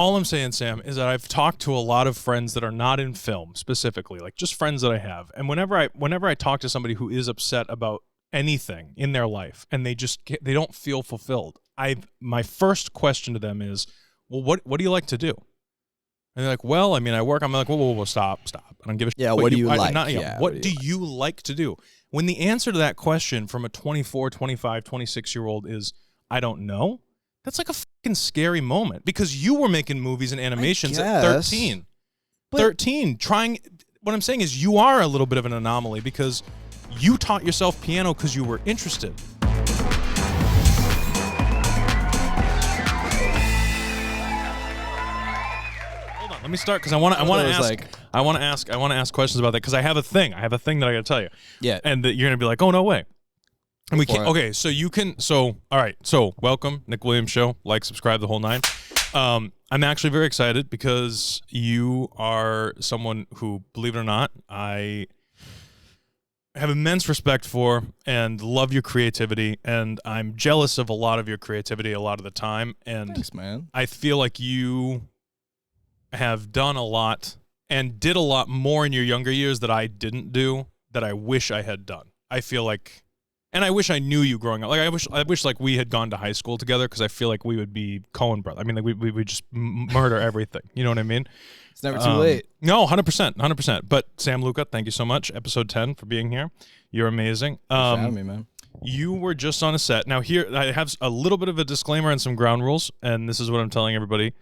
All I'm saying, Sam, is that I've talked to a lot of friends that are not in film specifically, like just friends that I have. And whenever I talk to somebody who is upset about anything in their life and they don't feel fulfilled, my first question to them is, well, what do you like to do? And they're like, well, I mean, I work. I'm like, whoa, stop. I don't give a shit. Yeah, what do you like? What do you like to do? When the answer to that question from a 24, 25, 26-year-old is, I don't know, that's like a fucking scary moment because you were making movies and animations at 13. 13, trying. What I'm saying is you are a little bit of an anomaly because you taught yourself piano because you were interested. Let me start because I want to ask questions about that because I have a thing that I got to tell you. Yeah, and that you're gonna be like, oh no way. And we can't. Okay, so you can. So all right. So welcome, Nick Williams Show. Like, subscribe, the whole nine. I'm actually very excited because you are someone who, believe it or not, I have immense respect for and love your creativity, and I'm jealous of a lot of your creativity a lot of the time. And thanks, man. I feel like you have done a lot and did a lot more in your younger years that I didn't do that I wish I had done. I feel like, and I wish I knew you growing up. Like I wish like we had gone to high school together because I feel like we would be Coen brothers. I mean, like we would just murder everything. You know what I mean? It's never too late. No, 100%. But Sam, Lucca, thank you so much. Episode 10 for being here. You're amazing. Thanks for having me, man. You were just on a set. Now here, I have a little bit of a disclaimer and some ground rules, and this is what I'm telling everybody.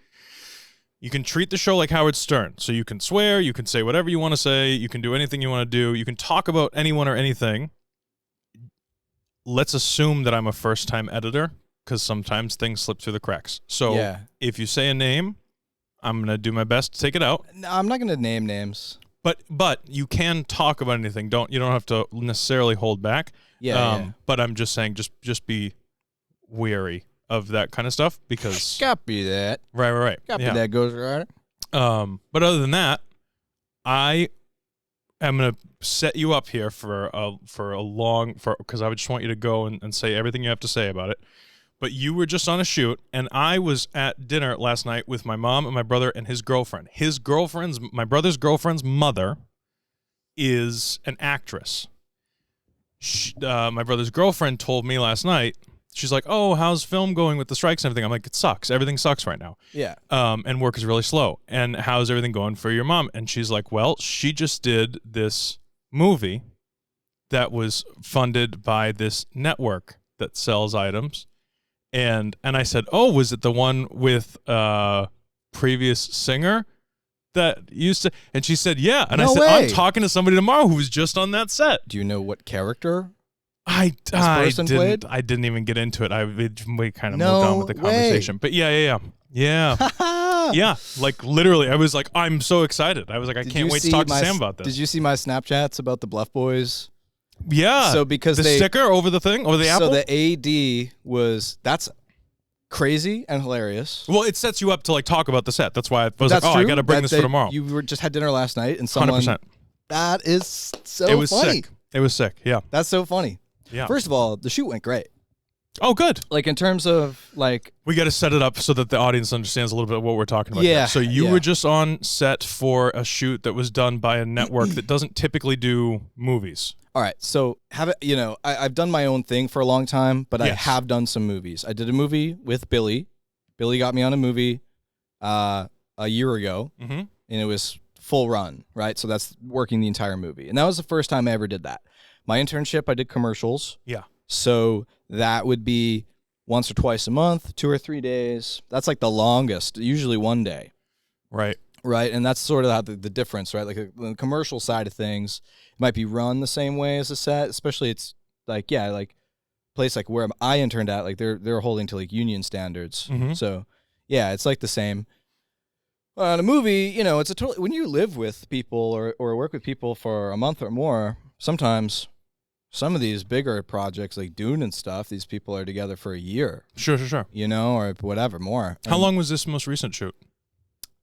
You can treat the show like Howard Stern. So you can swear, you can say whatever you want to say, you can do anything you want to do, you can talk about anyone or anything. Let's assume that I'm a first-time editor, because sometimes things slip through the cracks. So if you say a name, I'm going to do my best to take it out. No, I'm not going to name names. But you can talk about anything. You don't have to necessarily hold back. Yeah. But I'm just saying, just be wary of that kind of stuff because copy that. Right. Copy that goes right. But other than that, I am gonna set you up here because I just want you to go and say everything you have to say about it. But you were just on a shoot, and I was at dinner last night with my mom and my brother and his girlfriend. My brother's girlfriend's mother is an actress. My brother's girlfriend told me last night. She's like, oh, how's film going with the strikes and everything? I'm like, it sucks. Everything sucks right now. Yeah. And work is really slow. And how's everything going for your mom? And she's like, well, she just did this movie that was funded by this network that sells items. And I said, oh, was it the one with previous singer that used to? And she said, yeah. And I said, I'm talking to somebody tomorrow who was just on that set. Do you know what character? I didn't even get into it. We kind of moved on with the conversation. But yeah. Yeah, like literally, I was like, I'm so excited. I was like, I can't wait to talk to Sam about this. Did you see my Snapchats about the Bluff Boys? Yeah. So because the sticker over the thing, over the apple? So the AD that's crazy and hilarious. Well, it sets you up to like talk about the set. That's why I was like, I got to bring this for tomorrow. You just had dinner last night and someone... 100%. That is so funny. It was sick. It was sick, yeah. That's so funny. Yeah. First of all, the shoot went great. Oh, good. Like in terms of like... We got to set it up so that the audience understands a little bit of what we're talking about. Yeah. Here. So you were just on set for a shoot that was done by a network that doesn't typically do movies. All right. So I've done my own thing for a long time, but I have done some movies. I did a movie with Billy. Billy got me on a movie a year ago, and it was full run, right? So that's working the entire movie. And that was the first time I ever did that. My internship, I did commercials. Yeah. So that would be once or twice a month, 2 or 3 days. That's like the longest, usually one day. Right. And that's sort of the difference, right? Like the commercial side of things, it might be run the same way as a set, especially it's like, like place like where I interned at, like they're holding to like union standards. Mm-hmm. So yeah, it's like the same. On a movie, it's when you live with people or work with people for a month or more, sometimes some of these bigger projects like Dune and stuff, these people are together for a year. Sure. Or whatever, more. How long was this most recent shoot?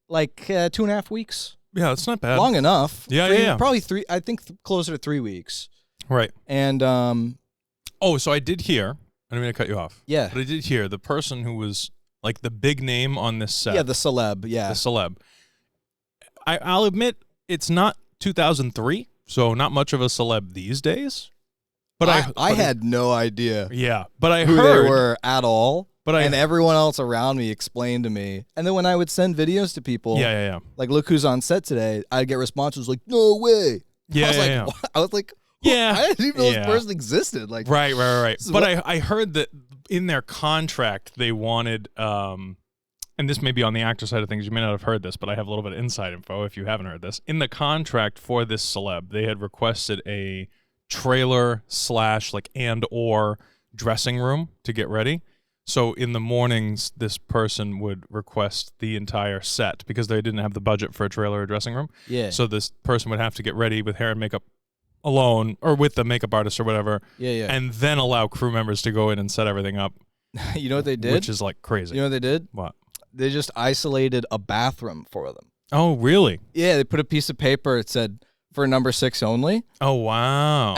Like 2.5 weeks. Yeah, that's not bad. Long enough. Yeah. Probably 3, I think closer to 3 weeks. Right. And, so I did hear, I didn't mean to cut you off. Yeah. But I did hear the person who was like the big name on this set. Yeah, the celeb. Yeah, the celeb. I'll admit it's not 2003, so not much of a celeb these days. But I had no idea. Yeah, but I who heard they were at all. But and everyone else around me explained to me. And then when I would send videos to people, like, look who's on set today, I'd get responses like, no way. Yeah, I was like, yeah, I didn't even know this person existed. Like, right. But I heard that in their contract they wanted, and this may be on the actor side of things. You may not have heard this, but I have a little bit of inside info if you haven't heard this. In the contract for this celeb, they had requested a trailer / like and/or dressing room to get ready. So in the mornings, this person would request the entire set because they didn't have the budget for a trailer or dressing room. Yeah. So this person would have to get ready with hair and makeup alone or with the makeup artist or whatever. Yeah. And then allow crew members to go in and set everything up. You know what they did? Which is like crazy. You know what they did? What? They just isolated a bathroom for them. Oh, really? Yeah, they put a piece of paper. It said, for number 6 only. Oh, wow.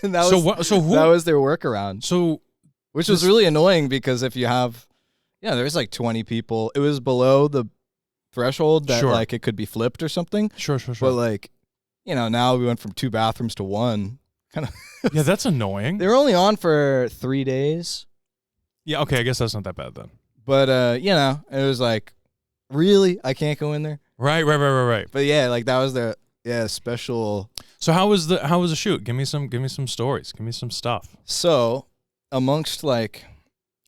And that was their workaround. So... Which was really annoying because if you have, there was like 20 people. It was below the threshold that like it could be flipped or something. Sure. But like, now we went from 2 bathrooms to 1. Kind of. Yeah, that's annoying. They were only on for 3 days. Yeah, okay, I guess that's not that bad then. But it was like, really, I can't go in there. Right. But yeah, like that was their special. So how was the shoot? Give me some stories. Give me some stuff. So. Amongst like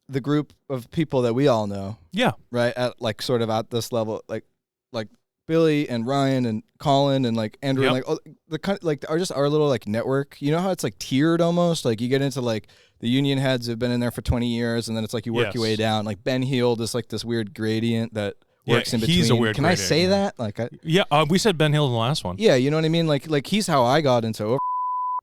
the group of people that we all know, right, at like sort of at this level, like Billy and Ryan and Colin and like Andrew, and like the kind like our little like network. You know how it's like tiered almost. Like you get into like the union heads who've been in there for 20 years, and then it's like you work your way down. Like Ben Heald is like this weird gradient that works in between. He's a weird. Can gradient, I say that? Like, we said Ben Heald in the last one. Yeah, you know what I mean. Like he's how I got into over.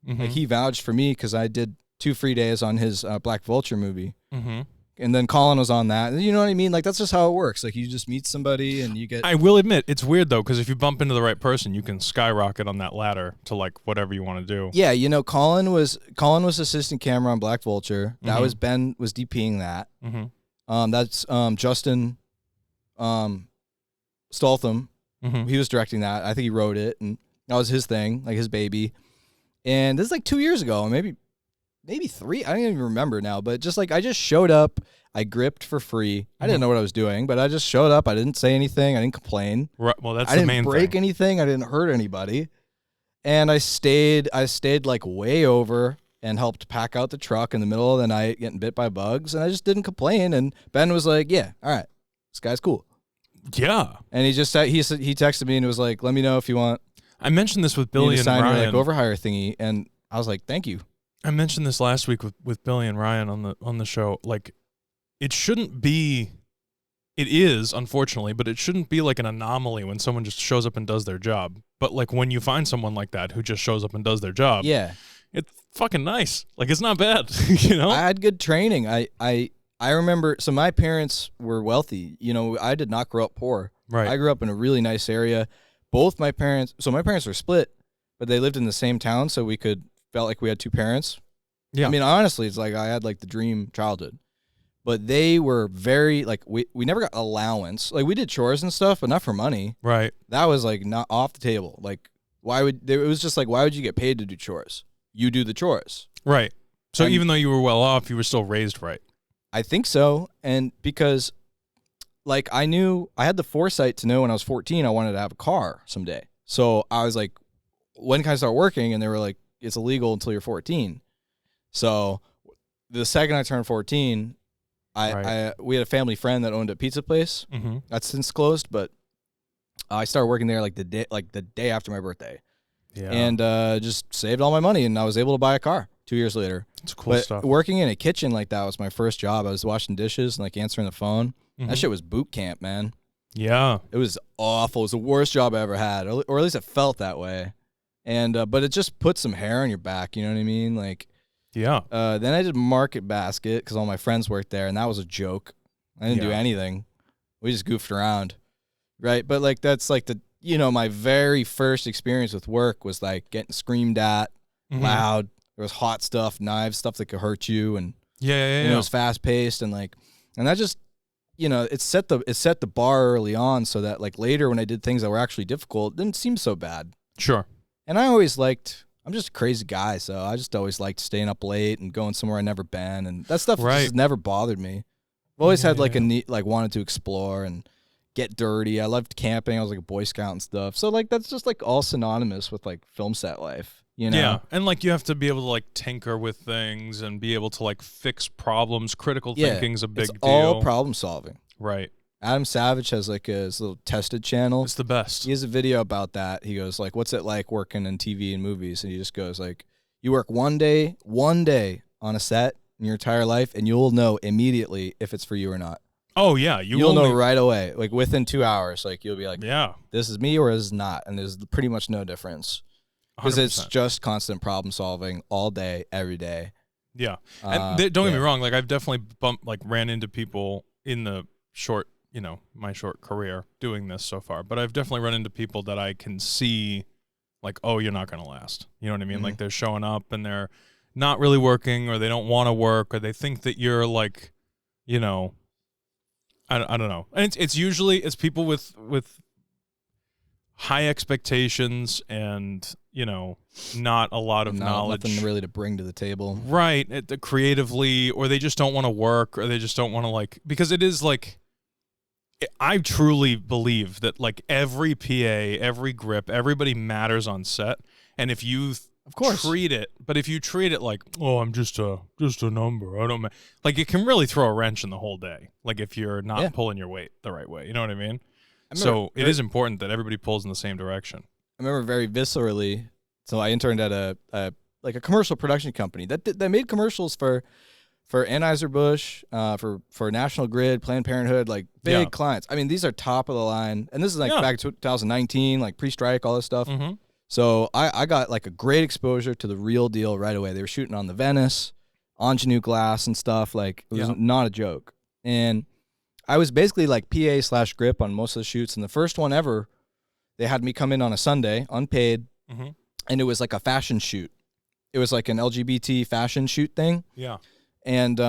Mm-hmm. Like he vouched for me because I did 2 free days on his Black Vulture movie. Mm-hmm. And then Colin was on that. You know what I mean? Like, that's just how it works. Like, you just meet somebody and you get... I will admit, it's weird, though, because if you bump into the right person, you can skyrocket on that ladder to, like, whatever you want to do. Yeah, Colin was assistant camera on Black Vulture. That was Ben was DPing that. Mm-hmm. That's Justin Stoltham. Mm-hmm. He was directing that. I think he wrote it, and that was his thing, like his baby. And this is like 2 years ago, maybe 3. I don't even remember now. But just like I just showed up, I gripped for free. I didn't know what I was doing, but I just showed up. I didn't say anything. I didn't complain. Right. Well, that's the main thing. I didn't break thing. anything. I didn't hurt anybody. And I stayed like way over and helped pack out the truck in the middle of the night, getting bit by bugs. And I just didn't complain. And Ben was like, "Yeah, all right, this guy's cool." Yeah. And he just said he texted me and was like, "Let me know if you want." I mentioned this with Billy and Ryan. Like overhire thingy, and I was like, "Thank you." I mentioned this last week with Billy and Ryan on the show. Like, it shouldn't be. It is, unfortunately, but it shouldn't be like an anomaly when someone just shows up and does their job. But like when you find someone like that who just shows up and does their job, it's fucking nice. Like, it's not bad, you know. I had good training. I remember. So my parents were wealthy. I did not grow up poor. Right. I grew up in a really nice area. Both my parents. So my parents were split, but they lived in the same town, so we felt like we had 2 parents. Yeah. I mean, honestly, it's like I had like the dream childhood. But they were very like we never got allowance. Like we did chores and stuff, but not for money. Right. That was like not off the table. Like it was just like why would you get paid to do chores? You do the chores. Right. So even though you were well off, you were still raised right. I think so. And because like I knew I had the foresight to know when I was 14 I wanted to have a car someday. So I was like, when can I start working? And they were like, it's illegal until you're 14. So the second I turned 14, we had a family friend that owned a pizza place. Mm-hmm. That's since closed, but I started working there like the day after my birthday. Yeah. And just saved all my money, and I was able to buy a car 2 years later. It's cool stuff. Working in a kitchen like that was my first job. I was washing dishes and like answering the phone. Mm-hmm. That shit was boot camp, man. Yeah. It was awful. It was the worst job I ever had, or at least it felt that way. And but it just put some hair on your back, you know what I mean? Like, yeah. Then I did Market Basket because all my friends worked there, and that was a joke. I didn't do anything. We just goofed around, right? But like that's like my very first experience with work was like getting screamed at, loud. There was hot stuff, knives, stuff that could hurt you, and it was fast paced, and that just it set the bar early on so that like later when I did things that were actually difficult, it didn't seem so bad. Sure. And I'm just a crazy guy, so I just always liked staying up late and going somewhere I'd never been, and that stuff just never bothered me. I've always had like wanted to explore and get dirty. I loved camping. I was like a Boy Scout and stuff. So like that's just like all synonymous with like film set life, Yeah, and like you have to be able to like tinker with things and be able to like fix problems. Critical thinking's a big deal. All problem solving. Right. Adam Savage has like his little tested channel. It's the best. He has a video about that. He goes like, what's it like working in TV and movies? And he just goes like, you work one day on a set in your entire life, and you'll know immediately if it's for you or not. Oh, yeah. You'll know right away. Like within 2 hours, like you'll be like, yeah, this is me or this is not. And there's pretty much no difference. Because it's just constant problem solving all day, every day. Yeah. And don't get me wrong. Like I've definitely ran into people in the short, my short career doing this so far, but I've definitely run into people that I can see like, oh, you're not going to last. You know what I mean? Mm-hmm. Like they're showing up and they're not really working, or they don't want to work, or they think that you're like, I don't know. And it's usually people with high expectations and, not a lot of knowledge. Nothing really to bring to the table. Right. Creatively, or they just don't want to work, or they just don't want to because it is like, I truly believe that like every PA, every grip, everybody matters on set. And if you treat it like, oh, I'm just a number, I don't like, it can really throw a wrench in the whole day. Like if you're not pulling your weight the right way, you know what I mean? So it is important that everybody pulls in the same direction. I remember very viscerally. So I interned at a commercial production company that made commercials for Anheuser-Busch, for National Grid, Planned Parenthood, like big clients. I mean, these are top of the line. And this is like back to 2019, like pre-strike, all this stuff. Mm-hmm. So I got like a great exposure to the real deal right away. They were shooting on the Venice, ingenue glass and stuff. Like it was not a joke. And I was basically like PA/grip on most of the shoots. And the first one ever, they had me come in on a Sunday, unpaid, and it was like a fashion shoot. It was like an LGBT fashion shoot thing. Yeah. And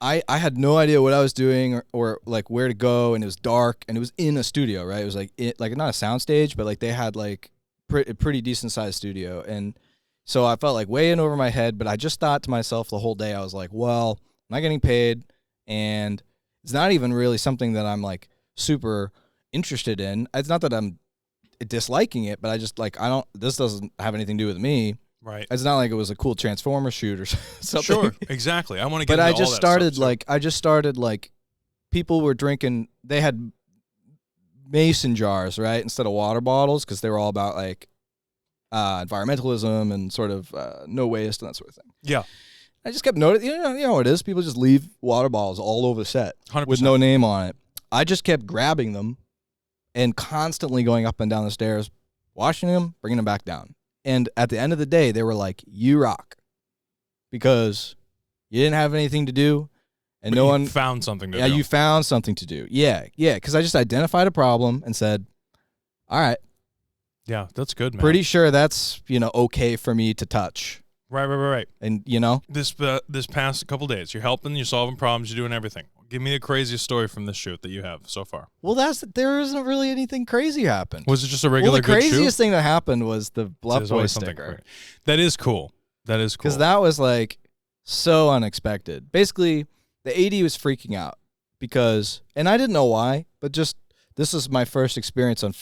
I had no idea what I was doing or like where to go, and it was dark, and it was in a studio, right? It was like not a sound stage, but like they had like a pretty decent sized studio. And so I felt like way in over my head, but I just thought to myself the whole day, I was like, well, I'm not getting paid, and it's not even really something that I'm like super interested in. It's not that I'm disliking it, but I just like, this doesn't have anything to do with me. Right. It's not like it was a cool Transformer shoot or something. Sure, exactly. I want to get into all that stuff. But I just started like, people were drinking, they had mason jars, right, instead of water bottles, because they were all about like environmentalism and sort of no waste and that sort of thing. Yeah. I just kept noticing, you know what it is? People just leave water bottles all over the set 100%. With no name on it. I just kept grabbing them and constantly going up and down the stairs, washing them, bringing them back down. And at the end of the day, they were like, you rock. Because you didn't have anything to do, and no one found something to do. Yeah, you found something to do. Yeah, because I just identified a problem and said, all right. Yeah, that's good, man. Pretty sure that's, okay for me to touch. Right. And, This past couple days, you're helping, you're solving problems, you're doing everything. Give me the craziest story from this shoot that you have so far. Well, there isn't really anything crazy happened. Was it just a regular good shoot? The craziest thing that happened was the Bluff Boy sticker. That is cool. Because that was like so unexpected. Basically, the AD was freaking out because, and I didn't know why, but just this is my first experience on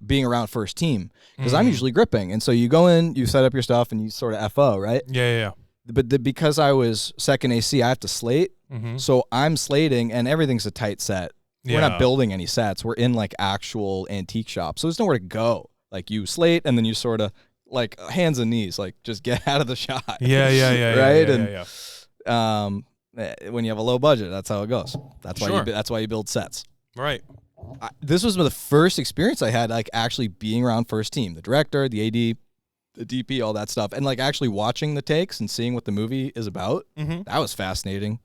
being around first team, because I'm usually gripping. And so you go in, you set up your stuff, and you sort of FO, right? Yeah. But because I was second AC, I have to slate. Mm-hmm. So I'm slating, and everything's a tight set. Yeah. We're not building any sets. We're in like actual antique shops. So there's nowhere to go. Like you slate, and then you sort of like hands and knees, like just get out of the shot. Yeah. Right? When you have a low budget, that's how it goes. That's why you build sets. Right. This was the first experience I had, like actually being around first team, the director, the AD, the DP, all that stuff, and like actually watching the takes and seeing what the movie is about. Mm-hmm. That was fascinating.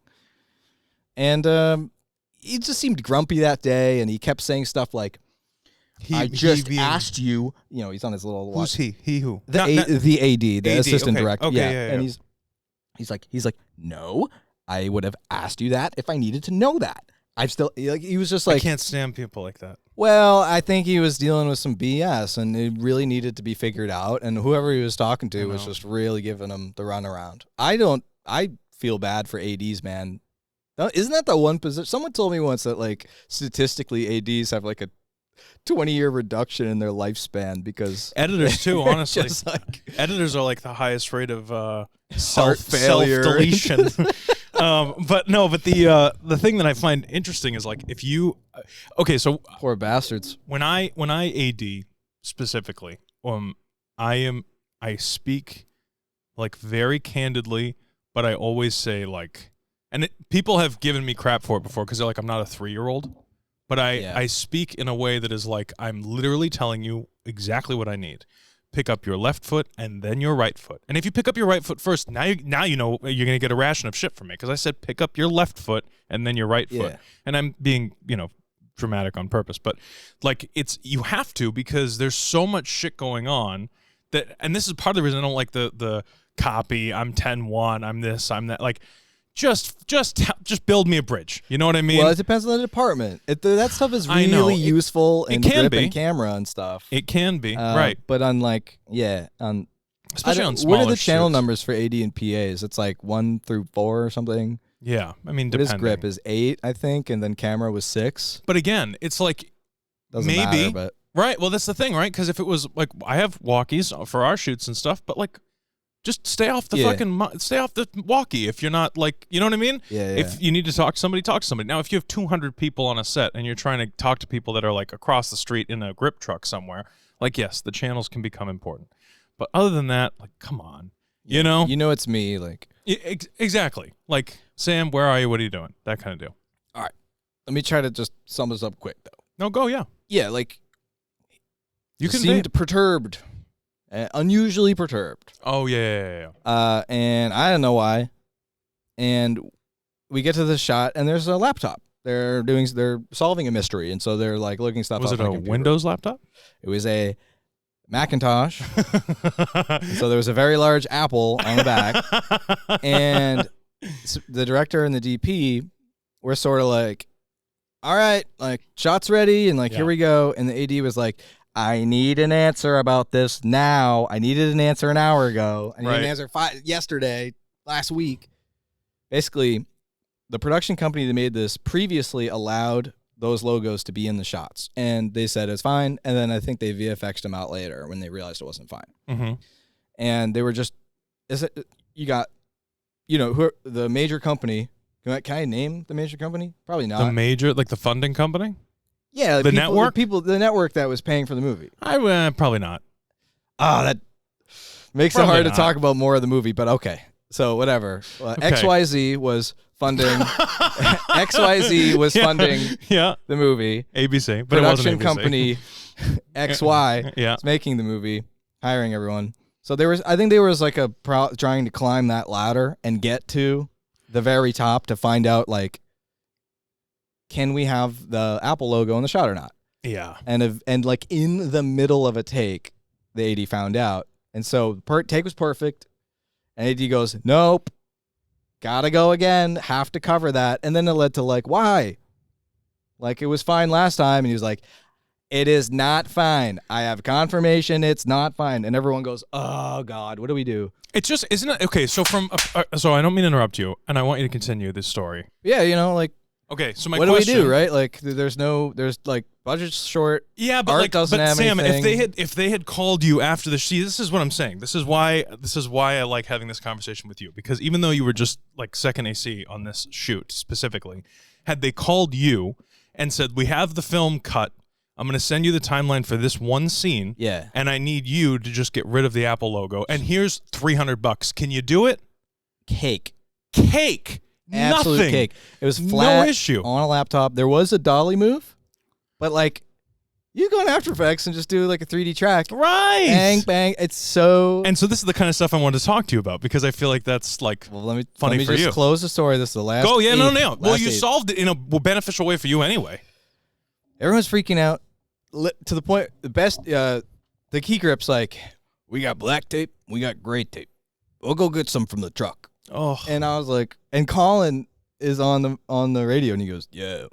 And he just seemed grumpy that day, and he kept saying stuff like, I just asked you, he's on his little watch. Who's he? He who? The AD, the assistant okay. director. Okay, yeah. And he's like, no, I would have asked you that if I needed to know that. he was just like, I can't stand people like that. Well, I think he was dealing with some BS, and it really needed to be figured out. And whoever he was talking to was just really giving him the runaround. I feel bad for ADs, man. Isn't that the one position? Someone told me once that like statistically ADs have like a 20-year reduction in their lifespan because editors too. Honestly, editors are like the highest rate of self deletion. But the thing that I find interesting is like if you, so poor bastards. When I AD specifically, I speak like very candidly, but I always say like, and people have given me crap for it before because they're like, I'm not a 3-year-old. But I speak in a way that is like, I'm literally telling you exactly what I need. Pick up your left foot and then your right foot. And if you pick up your right foot first, now you know you're going to get a ration of shit from me because I said pick up your left foot and then your right foot. And I'm being, dramatic on purpose. But like you have to because there's so much shit going on that, and this is part of the reason I don't like the copy, I'm 10-1, I'm this, I'm that, like, Just build me a bridge. You know what I mean? Well, it depends on the department. That stuff is really useful in grip and camera and stuff. It can be, right. But on especially on smaller what are the channel numbers for AD and PAs? It's like 1 through 4 or something. Yeah, I mean, depending. His grip is 8, I think, and then camera was 6. But again, it's like doesn't matter, but right. Well, that's the thing, right? Because if it was like I have walkies for our shoots and stuff, but like. Just stay off the stay off the walkie if you're not like, you know what I mean? Yeah. If you need to talk to somebody, talk to somebody. Now, if you have 200 people on a set and you're trying to talk to people that are like across the street in a grip truck somewhere, like, yes, the channels can become important. But other than that, like, come on, you know? You know it's me, like. Exactly. Like, Sam, where are you? What are you doing? That kind of deal. All right. Let me try to just sum this up quick, though. No, go, yeah. Yeah, like, you seemed perturbed. Unusually perturbed. Oh, yeah. And I don't know why. And we get to the shot, and there's a laptop. They're solving a mystery, and so they're like looking stuff up. Was it a Windows laptop? It was a Macintosh. So there was a very large Apple on the back. And the director and the DP were sort of like, all right, like, shot's ready, and like, here we go. And the AD was like, I need an answer about this now. I needed an answer an hour ago. I needed an answer yesterday, last week. Basically, the production company that made this previously allowed those logos to be in the shots. And they said it's fine. And then I think they VFX'd them out later when they realized it wasn't fine. Mm-hmm. And they were just, you got, the major company. Can I name the major company? Probably not. The major, like the funding company? Yeah, the network? The network that was paying for the movie. Probably not. That makes it hard to talk about more of the movie, but okay. So whatever. XYZ was funding. XYZ was funding the movie. ABC, but production it wasn't ABC. company XY is making the movie, hiring everyone. So I think there was like trying to climb that ladder and get to the very top to find out like, can we have the Apple logo in the shot or not? Yeah. And like in the middle of a take, the AD found out. And so take was perfect. And AD goes, nope, gotta go again, have to cover that. And then it led to like, why? Like, it was fine last time. And he was like, it is not fine. I have confirmation it's not fine. And everyone goes, oh, God, what do we do? It's just, isn't it? Okay, so so I don't mean to interrupt you, and I want you to continue this story. Yeah, like. Okay, so my what question, do we do, right? Like, there's like budget's short. Yeah, but art doesn't have Sam, anything. if they had called you after the see, this is what I'm saying. This is why I like having this conversation with you, because even though you were just like second AC on this shoot specifically, had they called you and said, we have the film cut, I'm going to send you the timeline for this one scene, and I need you to just get rid of the Apple logo, and here's $300. Can you do it? Cake. Absolute Nothing. Cake. It was flat no issue on a laptop. There was a dolly move, but like, you go in After Effects and just do like a 3D track. Right. Bang, bang. It's so... And so this is the kind of stuff I wanted to talk to you about, because I feel like that's like funny for you. Let me just close the story. This is the last... Oh, yeah, no. Well, you solved it in a beneficial way for you anyway. Everyone's freaking out to the point, the key grip's like, we got black tape, we got gray tape. We'll go get some from the truck. Oh. And I was like, and Colin is on the radio, and he goes, yeah,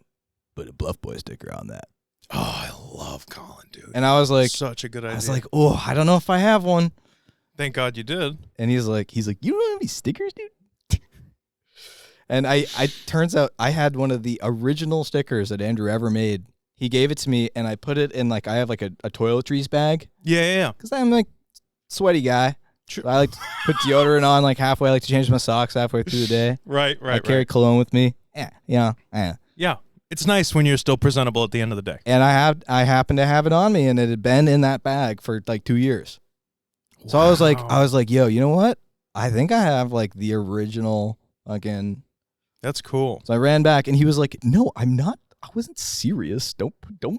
put a Bluff Boy sticker on that. Oh, I love Colin, dude. And I was like, such a good idea. I was like, oh, I don't know if I have one. Thank God you did. And he's like, you don't have any stickers, dude? And I turns out I had one of the original stickers that Andrew ever made. He gave it to me, and I put it in, like, I have, like, a toiletries bag. Yeah. Because I'm, like, sweaty guy. Sure. So I like to put deodorant on, like, halfway. I like to change my socks halfway through the day. Right. I carry cologne with me. Yeah. It's nice when you're still presentable at the end of the day. And I happened to have it on me, and it had been in that bag for, like, 2 years. So I was like, yo, you know what? I think I have, like, the original fucking. That's cool. So I ran back, and he was like, no, I'm not. I wasn't serious. Don't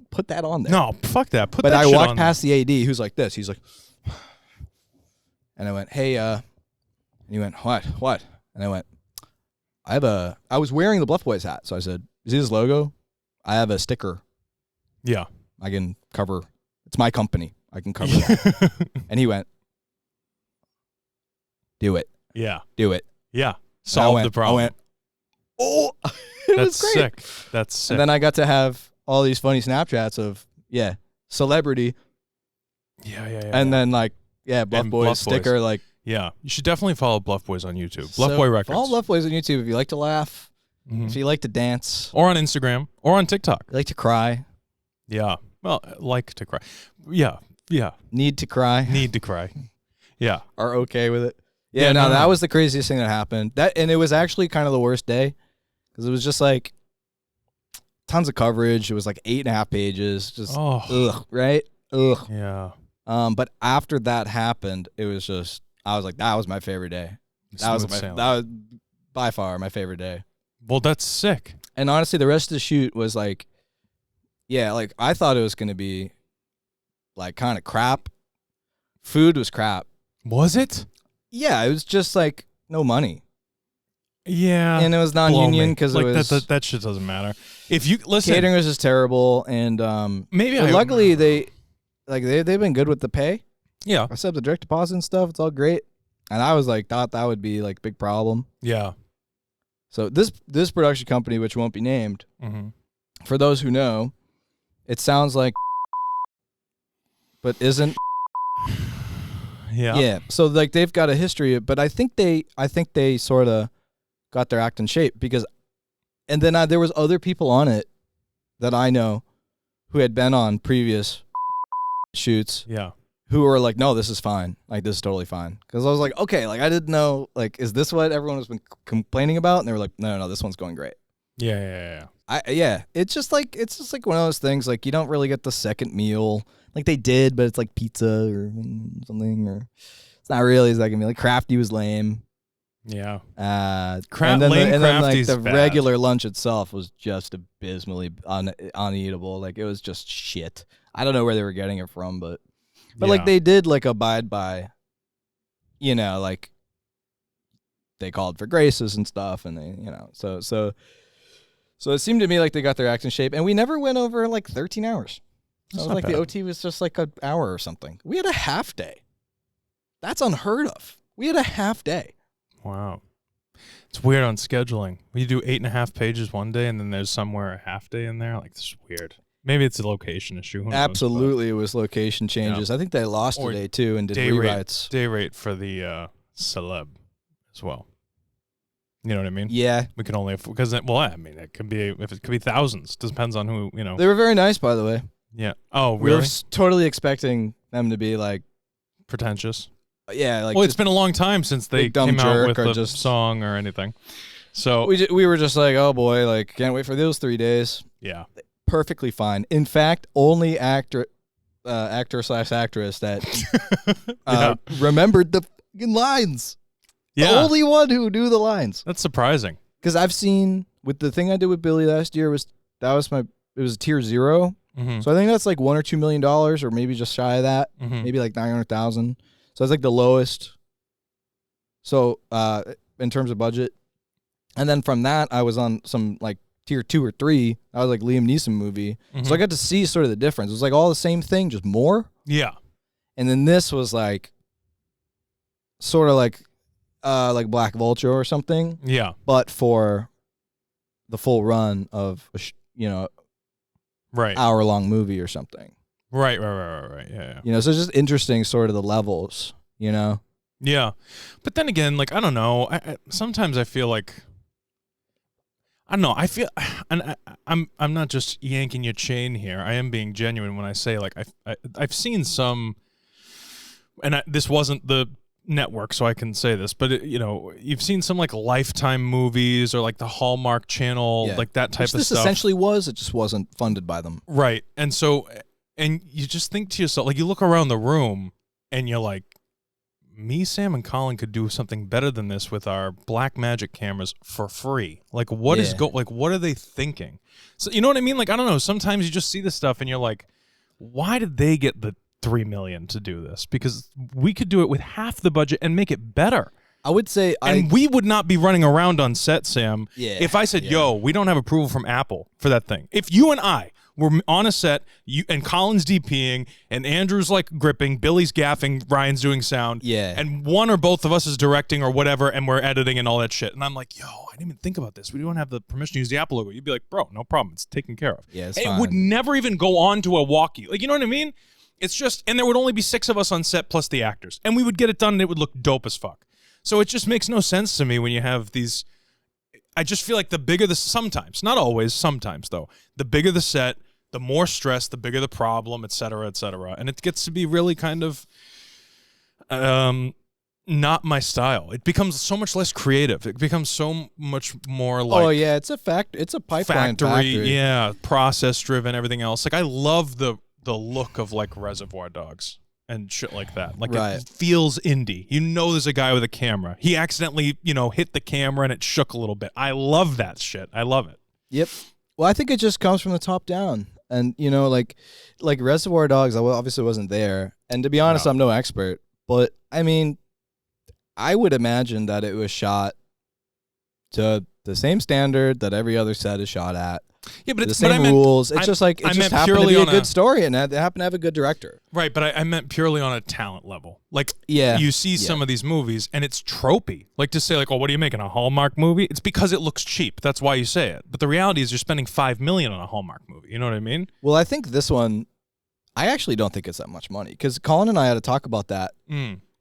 put that on there. No, fuck that. But I walked past the AD who's like this. He's like, and I went, hey, and he went, what? And I went, I was wearing the Bluff Boys hat. So I said, is his logo? I have a sticker. Yeah. I can cover. It's my company. I can cover that. And he went, do it. Yeah. Do it. Yeah. Solve the problem. I went, oh, it was great. Sick. That's sick. And then I got to have all these funny Snapchats of, celebrity. Yeah. And then, like, Bluff Boys sticker, like. Yeah. You should definitely follow Bluff Boys on YouTube. Bluff Boy Records. Follow Bluff Boys on YouTube if you like to laugh, if you like to dance. Or on Instagram. Or on TikTok. You like to cry. Yeah. Well, like to cry. Yeah. Need to cry. Need to cry. Yeah. Are okay with it. Yeah, no, that was the craziest thing that happened. And it was actually kind of the worst day. Because it was just like tons of coverage. It was like 8.5 pages. Just right? Ugh. Yeah. But after that happened, it was just I was like, that was my favorite day. That was by far my favorite day. Well, that's sick. And honestly, the rest of the shoot was like, like I thought it was gonna be like kind of crap. Food was crap. Was it? Yeah, it was just like no money. Yeah, and it was non-union because like it was that shit doesn't matter. If you listen, catering was just terrible, and luckily they've been good with the pay. Yeah, I set up the direct deposit and stuff. It's all great, and I was like thought that would be like a big problem. Yeah. So this production company, which won't be named, for those who know, it sounds like, but isn't. Yeah. So like they've got a history, but I think they sort of got their act in shape because, and then there was other people on it that I know who had been on previous shoots. Yeah. Who were like, no, this is fine. Like, this is totally fine. Because I was like, okay, like I didn't know, like, is this what everyone has been complaining about? And they were like, no, this one's going great. Yeah. It's just like one of those things. Like, you don't really get the second meal. Like they did, but it's like pizza or something, or it's not really. It's like I mean, like Crafty was lame. Yeah. And then like the regular lunch itself was just abysmally uneatable. Like it was just shit. I don't know where they were getting it from, but like they did like abide by, like they called for graces and stuff, and they, so it seemed to me like they got their act in shape, and we never went over like 13 hours. It was like bad. The OT was just like an hour or something. We had a half day. That's unheard of. We had a half day. Wow. It's weird on scheduling. We do 8.5 pages one day, and then there's somewhere a half day in there. Like, this is weird. Maybe it's a location issue. Who knows, absolutely, it was location changes. I think they lost today, too, and did rewrites. Day rate for the celeb as well. You know what I mean? Yeah. We can only, because, it could be thousands. Depends on who, They were very nice, by the way. Yeah. Oh, really? We were totally expecting them to be like pretentious. Yeah. Like, well, it's been a long time since they came out with a just song or anything. So we were just like, oh boy, like can't wait for those 3 days. Yeah. Perfectly fine. In fact, only actor/actress that remembered the fucking lines. Yeah. The only one who knew the lines. That's surprising. Because I've seen with the thing I did with Billy last year it was a tier 0. Mm-hmm. So I think that's like $1 or $2 million, or maybe just shy of that, maybe like 900,000. So it's like the lowest. So in terms of budget, and then from that I was on some like tier 2 or 3. I was like Liam Neeson movie, so I got to see sort of the difference. It was like all the same thing, just more. Yeah. And then this was like sort of like Black Vulture or something. Yeah. But for the full run of hour-long movie or something. Right. Yeah. You know, so it's just interesting sort of the levels, you know? Yeah. But then again, like, I don't know. Sometimes I feel like, I don't know. I feel, and I'm not just yanking your chain here. I am being genuine when I say, like, I've seen some, and this wasn't the network, so I can say this, but you know, you've seen some like Lifetime movies or like the Hallmark Channel, like that type of stuff. This essentially was. It just wasn't funded by them, right? And so, and you just think to yourself, like, you look around the room, and you're like, me, Sam, and Colin could do something better than this with our black magic cameras for free. Like, what is like, what are they thinking? So, you know what I mean? Like, I don't know. Sometimes you just see this stuff and you're like, why did they get the $3 million to do this? Because we could do it with half the budget and make it better. I would say, and we would not be running around on set, Sam. Yeah. If I said, yo, we don't have approval from Apple for that thing. If you and I were on a set, and Colin's DPing, and Andrew's like gripping, Billy's gaffing, Ryan's doing sound, and one or both of us is directing or whatever, and we're editing and all that shit. And I'm like, yo, I didn't even think about this. We don't have the permission to use the Apple logo. You'd be like, bro, no problem. It's taken care of. Yeah, it's and fine. It would never even go on to a walkie. Like, you know what I mean? It's just, and there would only be 6 of us on set plus the actors. And we would get it done and it would look dope as fuck. So it just makes no sense to me when you have these. I just feel like the bigger the, sometimes, not always, sometimes though, the bigger the set, the more stress, the bigger the problem, et cetera, et cetera. And it gets to be really kind of not my style. It becomes so much less creative. It becomes so much more like, oh yeah, it's a pipeline factory. Yeah, process driven, everything else. Like, I love the look of like Reservoir Dogs and shit like that. Like, it feels indie. You know, there's a guy with a camera. He accidentally, you know, hit the camera and it shook a little bit. I love that shit. I love it. Yep. Well, I think it just comes from the top down. And, you know, like Reservoir Dogs, I obviously wasn't there. And to be honest, I'm no expert. But, I mean, I would imagine that it was shot to the same standard that every other set is shot at. Yeah, but the same rules. It's just like, it just happened to be a good story, and it happened to have a good director. Right, but I meant purely on a talent level. Like, you see some of these movies, and it's tropey. Like, to say, like, oh, what are you making, a Hallmark movie? It's because it looks cheap. That's why you say it. But the reality is you're spending $5 million on a Hallmark movie. You know what I mean? Well, I think this one, I actually don't think it's that much money, because Colin and I had to talk about that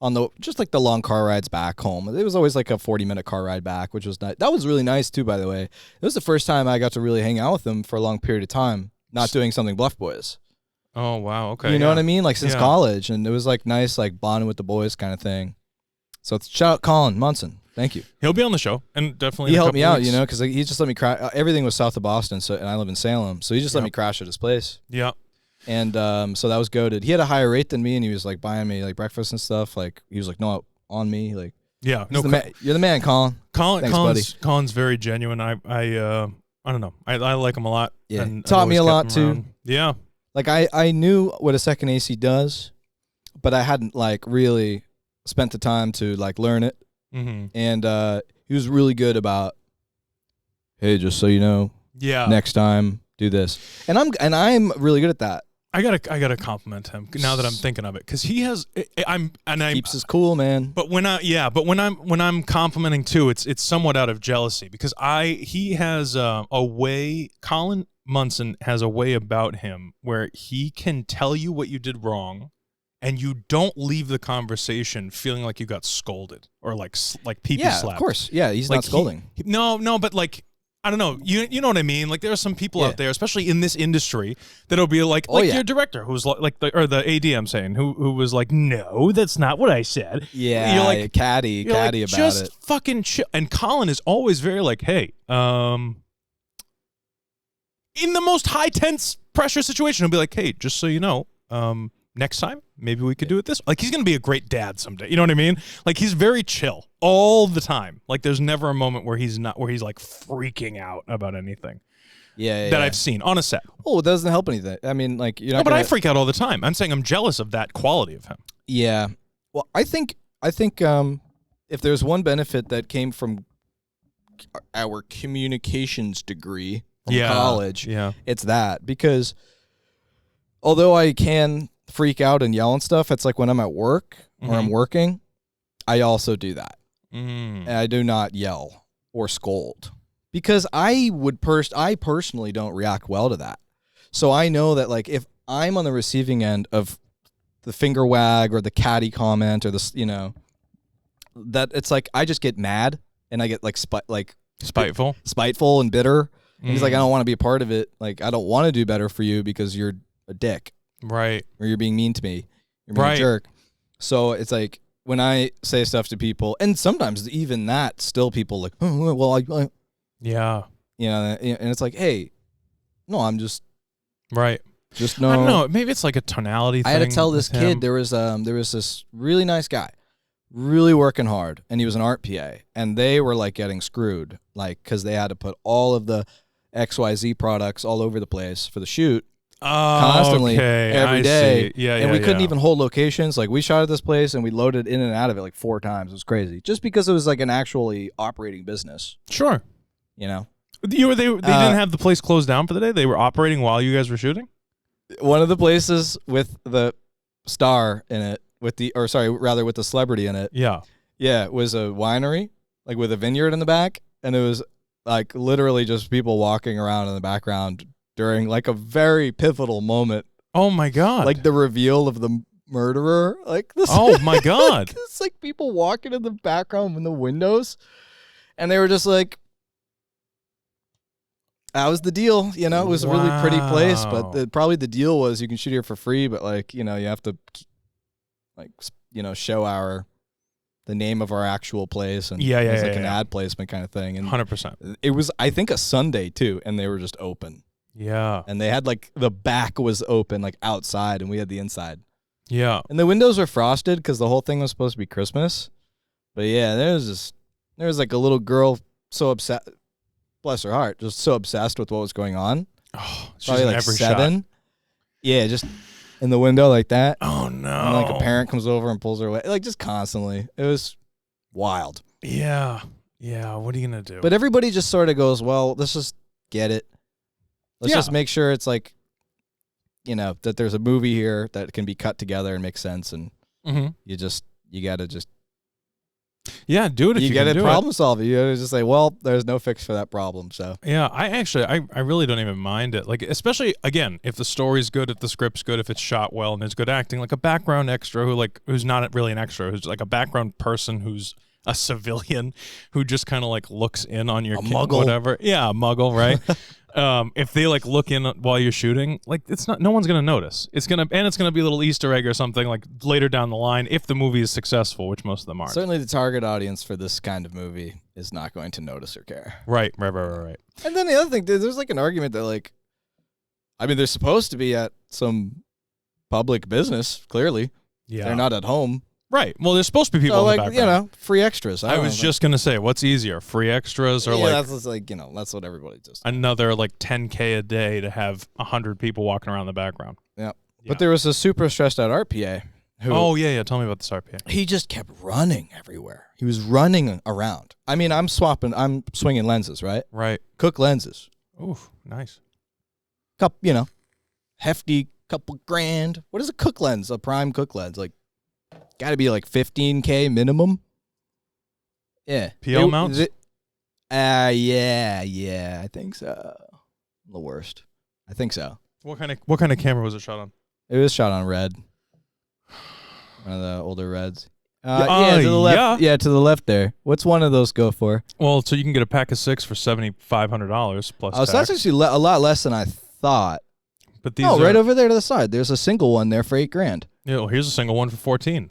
on just like the long car rides back home. It was always like a 40-minute car ride back, which was nice. That was really nice too, by the way. It was the first time I got to really hang out with him for a long period of time, not doing something Bluff Boys. Oh, wow. Okay. You know what I mean? Like, since college, and it was like nice, like bonding with the boys kind of thing. So shout out Colin Munson. Thank you. He'll be on the show, and definitely he helped me out, you know, because he just let me crash. Everything was south of Boston, and I live in Salem, so he just let me crash at his place. Yeah. And so that was goated. He had a higher rate than me, and he was like buying me like breakfast and stuff. Like, he was like, no, on me. Like, yeah, no, you're the man, Colin. Thanks, buddy. Colin's very genuine. I don't know. I like him a lot. Yeah, and taught me a lot too. Around. Yeah, like I knew what a second AC does, but I hadn't like really spent the time to like learn it. Mm-hmm. And he was really good about, hey, just so you know, next time do this. And I'm really good at that. I gotta compliment him now that I'm thinking of it, because he has. Keeps his cool, man. But when I'm complimenting too, it's somewhat out of jealousy, because he has a way. Colin Munson has a way about him where he can tell you what you did wrong, and you don't leave the conversation feeling like you got scolded or like pee-pee slapped. Yeah, of course. Yeah, he's like, not scolding. No, but like, I don't know. You know what I mean? Like, there are some people out there, especially in this industry, that'll be like your director, who's like the AD, I'm saying, who was like, no, that's not what I said. Yeah, you're like catty about just it. Fucking chill. And Colin is always very like, hey, in the most high tense pressure situation, he'll be like, hey, just so you know, next time, maybe we could do it this. Like, he's gonna be a great dad someday. You know what I mean? Like, he's very chill all the time. Like, there's never a moment where he's like freaking out about anything. That I've seen on a set. Oh, it doesn't help anything. I mean, like, you're not. But I freak out all the time. I'm saying I'm jealous of that quality of him. Yeah. Well, I think if there's one benefit that came from our communications degree from college, it's that, because although I can freak out and yell and stuff, it's like when I'm at work or I'm working, I also do that. And I do not yell or scold, because I personally don't react well to that. So I know that like if I'm on the receiving end of the finger wag or the catty comment or this, that it's like I just get mad and I get like spiteful and bitter. And he's like, I don't want to be a part of it. Like, I don't want to do better for you because you're a dick. Right. Or you're being mean to me. You're being a jerk. So it's like when I say stuff to people, and sometimes even that, still people like, oh, well, yeah. And it's like, hey, no, I'm just. Right. Just no. I don't know. Maybe it's like a tonality thing. I had to tell this kid there was this really nice guy, really working hard, and he was an art PA, and they were like getting screwed, like because they had to put all of the XYZ products all over the place for the shoot. Constantly, every day. Yeah, and we couldn't even hold locations. Like we shot at this place and we loaded in and out of it like 4 times. It was crazy, just because it was like an actually operating business. Sure. They didn't have the place closed down for the day. They were operating while you guys were shooting. One of the places with the star in it, with the celebrity in it. Yeah. Yeah, it was a winery, like with a vineyard in the back, and it was like literally just people walking around in the background during like a very pivotal moment. Oh my God. Like the reveal of the murderer. Like this. Oh my God. It's like people walking in the background in the windows, and they were just like, that was the deal, It was a really pretty place, but probably the deal was you can shoot here for free, but like, you have to, like, show the name of our actual place, and it's like an ad placement kind of thing. And 100%. It was, I think, a Sunday too, and they were just open. Yeah. And they had like the back was open, like outside, and we had the inside. Yeah. And the windows were frosted because the whole thing was supposed to be Christmas. But yeah, there was like a little girl so upset. Bless her heart, just so obsessed with what was going on. Oh, she's probably like every 7. Shot. Yeah, just in the window like that. Oh no! And like a parent comes over and pulls her away, like just constantly. It was wild. Yeah. What are you gonna do? But everybody just sort of goes, "Well, let's just get it. Let's just make sure it's like, that there's a movie here that can be cut together and make sense." And you gotta just. Yeah, do it if you get can it. Do problem solve it. You gotta just say, well, there's no fix for that problem. So yeah, I really don't even mind it. Like, especially again, if the story's good, if the script's good, if it's shot well and there's good acting, like a background extra who's not really an extra, who's like a background person who's a civilian who just kind of like looks in on your muggle, whatever. Yeah, a muggle, right? If they like look in while you're shooting, like no one's gonna notice. It's gonna be a little Easter egg or something like later down the line if the movie is successful, which most of them aren't. Certainly, the target audience for this kind of movie is not going to notice or care. Right. And then the other thing, there's like an argument that like, I mean, they're supposed to be at some public business. Clearly, they're not at home. Right. Well, there's supposed to be people in the background. Free extras. I was just going to say, what's easier, free extras or that's like, that's what everybody does. Another like $10K a day to have 100 people walking around the background. Yeah. But there was a super stressed out RPA who. Oh, yeah. Tell me about this RPA. He just kept running everywhere. He was running around. I mean, I'm swinging lenses, right? Right. Cook lenses. Ooh, nice. Hefty couple grand. What is a Cook lens? A prime Cook lens? Like, got to be like $15K minimum. Yeah. PL mounts? Yeah, I think so. The worst. I think so. What kind of camera was it shot on? It was shot on red. One of the older reds. To the left. Yeah, to the left there. What's one of those go for? Well, so you can get a pack of 6 for $7,500 plus tax. So that's actually a lot less than I thought. But these right over there to the side. There's a single one there for $8,000. Yeah, well, here's a single one for 14.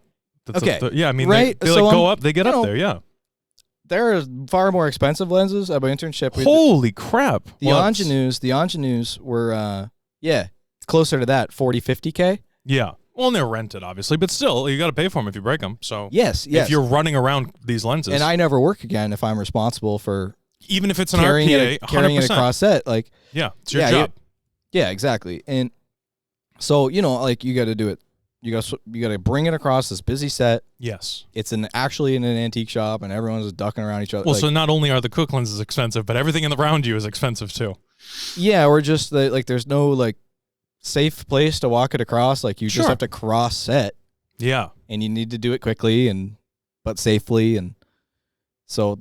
Okay. I mean, right? they like go up, they get up there, yeah. There are far more expensive lenses. At my internship, holy crap! The Ingenues were, closer to that, 40, 50K. Yeah. Well, and they're rented, obviously, but still, you got to pay for them if you break them. So yes. If you're running around these lenses, and I never work again if I'm responsible for even if it's an carrying RPA, carrying it across set, like it's your job. Yeah, exactly. And so like you got to do it. You got to bring it across this busy set. Yes. It's actually in an antique shop, and everyone's ducking around each other. Well, so not only are the Cook lenses expensive, but everything around you is expensive too. Yeah, or just there's no like safe place to walk it across. Like you just have to cross set. Yeah. And you need to do it quickly but safely, and so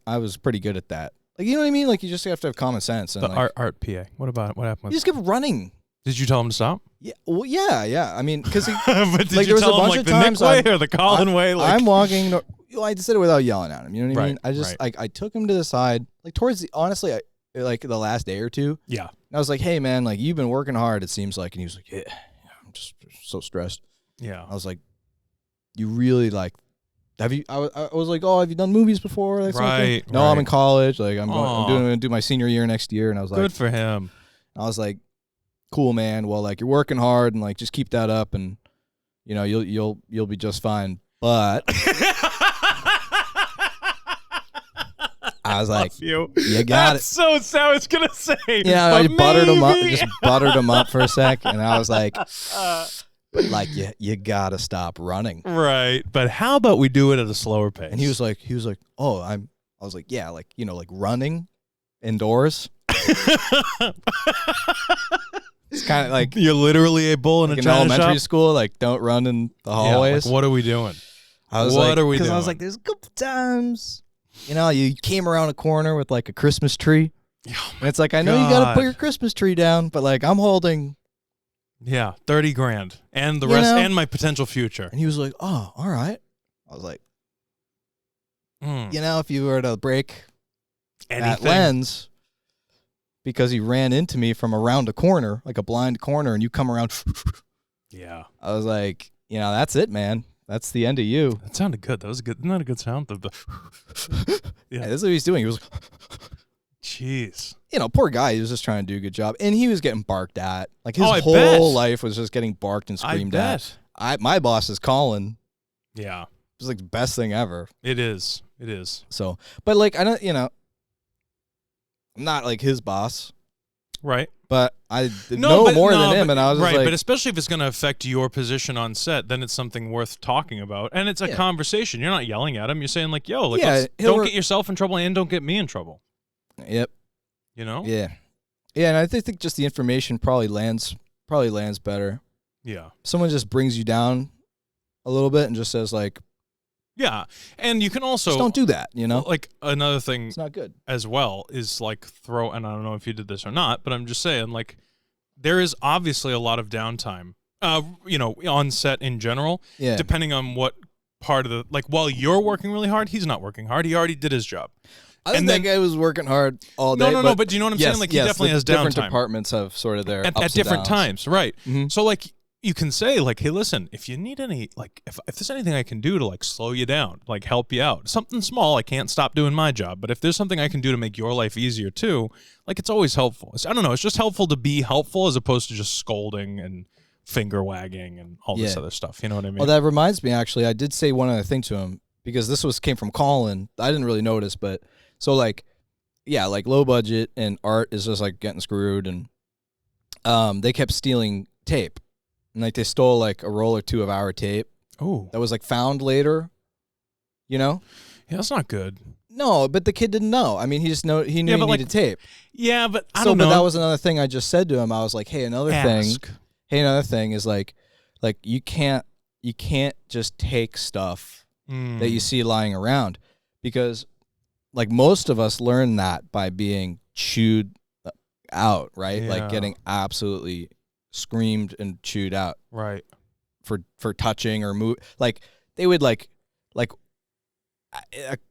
I was pretty good at that. Like, you know what I mean? Like, you just have to have common sense. And The like, art PA. What about it? What happened? You just kept running. Did you tell him to stop? Yeah. Well, yeah. I mean, because but did like, you there was tell a bunch him like of the times Nick way or the Colin way? Like I'm walking. I said it without yelling at him. You know what I mean? Right, I just like I took him to the side, like towards the honestly, like the last day or two. Yeah. And I was like, hey man, like you've been working hard. It seems like, and he was like, yeah, I'm just so stressed. Yeah. I was like, you really like. Have you? I was like, oh, have you done movies before? Like, right. No, right. I'm in college. Like, I'm Aw. going to do my senior year next year. And I was like, Good for him. I was like, cool, man. Well, like you're working hard and like just keep that up, and you know you'll be just fine. But I was like, you got That's so I was gonna say. Yeah, I buttered him up, just buttered him up for a sec, and I was like, but like you gotta stop running. Right, but how about we do it at a slower pace? And he was like, oh, I was like, yeah, like like running indoors. It's kind of like you're literally a bull in like a in china elementary shop? school. Like, don't run in the hallways. Like, what are we doing? I was what like, are we because doing? I was like, there's a couple times, you came around a corner with like a Christmas tree, and it's like, I know you got to put your Christmas tree down, but like I'm holding, 30 grand and the rest and my potential future. And he was like, oh, all right. I was like, Mm. if you were to break that Anything. lens, because he ran into me from around a corner, like a blind corner, and you come around. Yeah. I was like, that's it, man. That's the end of you. That sounded good. That was good. Isn't that a good sound? Yeah, this is what he's doing. He was, jeez. Poor guy. He was just trying to do a good job, and he was getting barked at. Like his I whole bet. life was just getting barked and screamed at. My boss is Colin. Yeah. It was like the best thing ever. It is. It is. So, but like I don't, I'm not like his boss. Right. But I know more than him, and I was just right. like, But especially if it's going to affect your position on set, then it's something worth talking about, and it's a conversation. You're not yelling at him. You're saying like, "Yo, like, don't get yourself in trouble, and don't get me in trouble." Yep. Yeah. And I think just the information probably lands better. Yeah. Someone just brings you down a little bit and just says like, yeah, and you can also just don't do that. Like another thing, it's not good as well is like and I don't know if you did this or not, but I'm just saying like there is obviously a lot of downtime, on set in general. Yeah. Depending on what part of the while you're working really hard, he's not working hard. He already did his job. I think that guy was working hard all day. No, but do you know what I'm saying? Like he definitely has different downtime. departments have sort of their at ups different and downs. times, right? Mm-hmm. So like you can say like, hey, listen, if you need any if there's anything I can do to slow you down, help you out, something small, I can't stop doing my job. But if there's something I can do to make your life easier too, it's always helpful. I don't know, it's just helpful to be helpful as opposed to just scolding and finger wagging and all this other stuff. You know what I mean? Well, that reminds me, actually, I did say one other thing to him because this came from Colin. I didn't really notice, but so low budget and art is just getting screwed, and they kept stealing tape. And they stole a roll or two of our tape. Oh. That was found later. Yeah, that's not good. No, but the kid didn't know. I mean, he just knew he needed tape. Yeah, but I don't know. But that was another thing I just said to him. I was like, hey, another thing is you can't just take stuff that you see lying around, because most of us learn that by being chewed out, right? Yeah. Getting absolutely screamed and chewed out, right? For touching or move. They would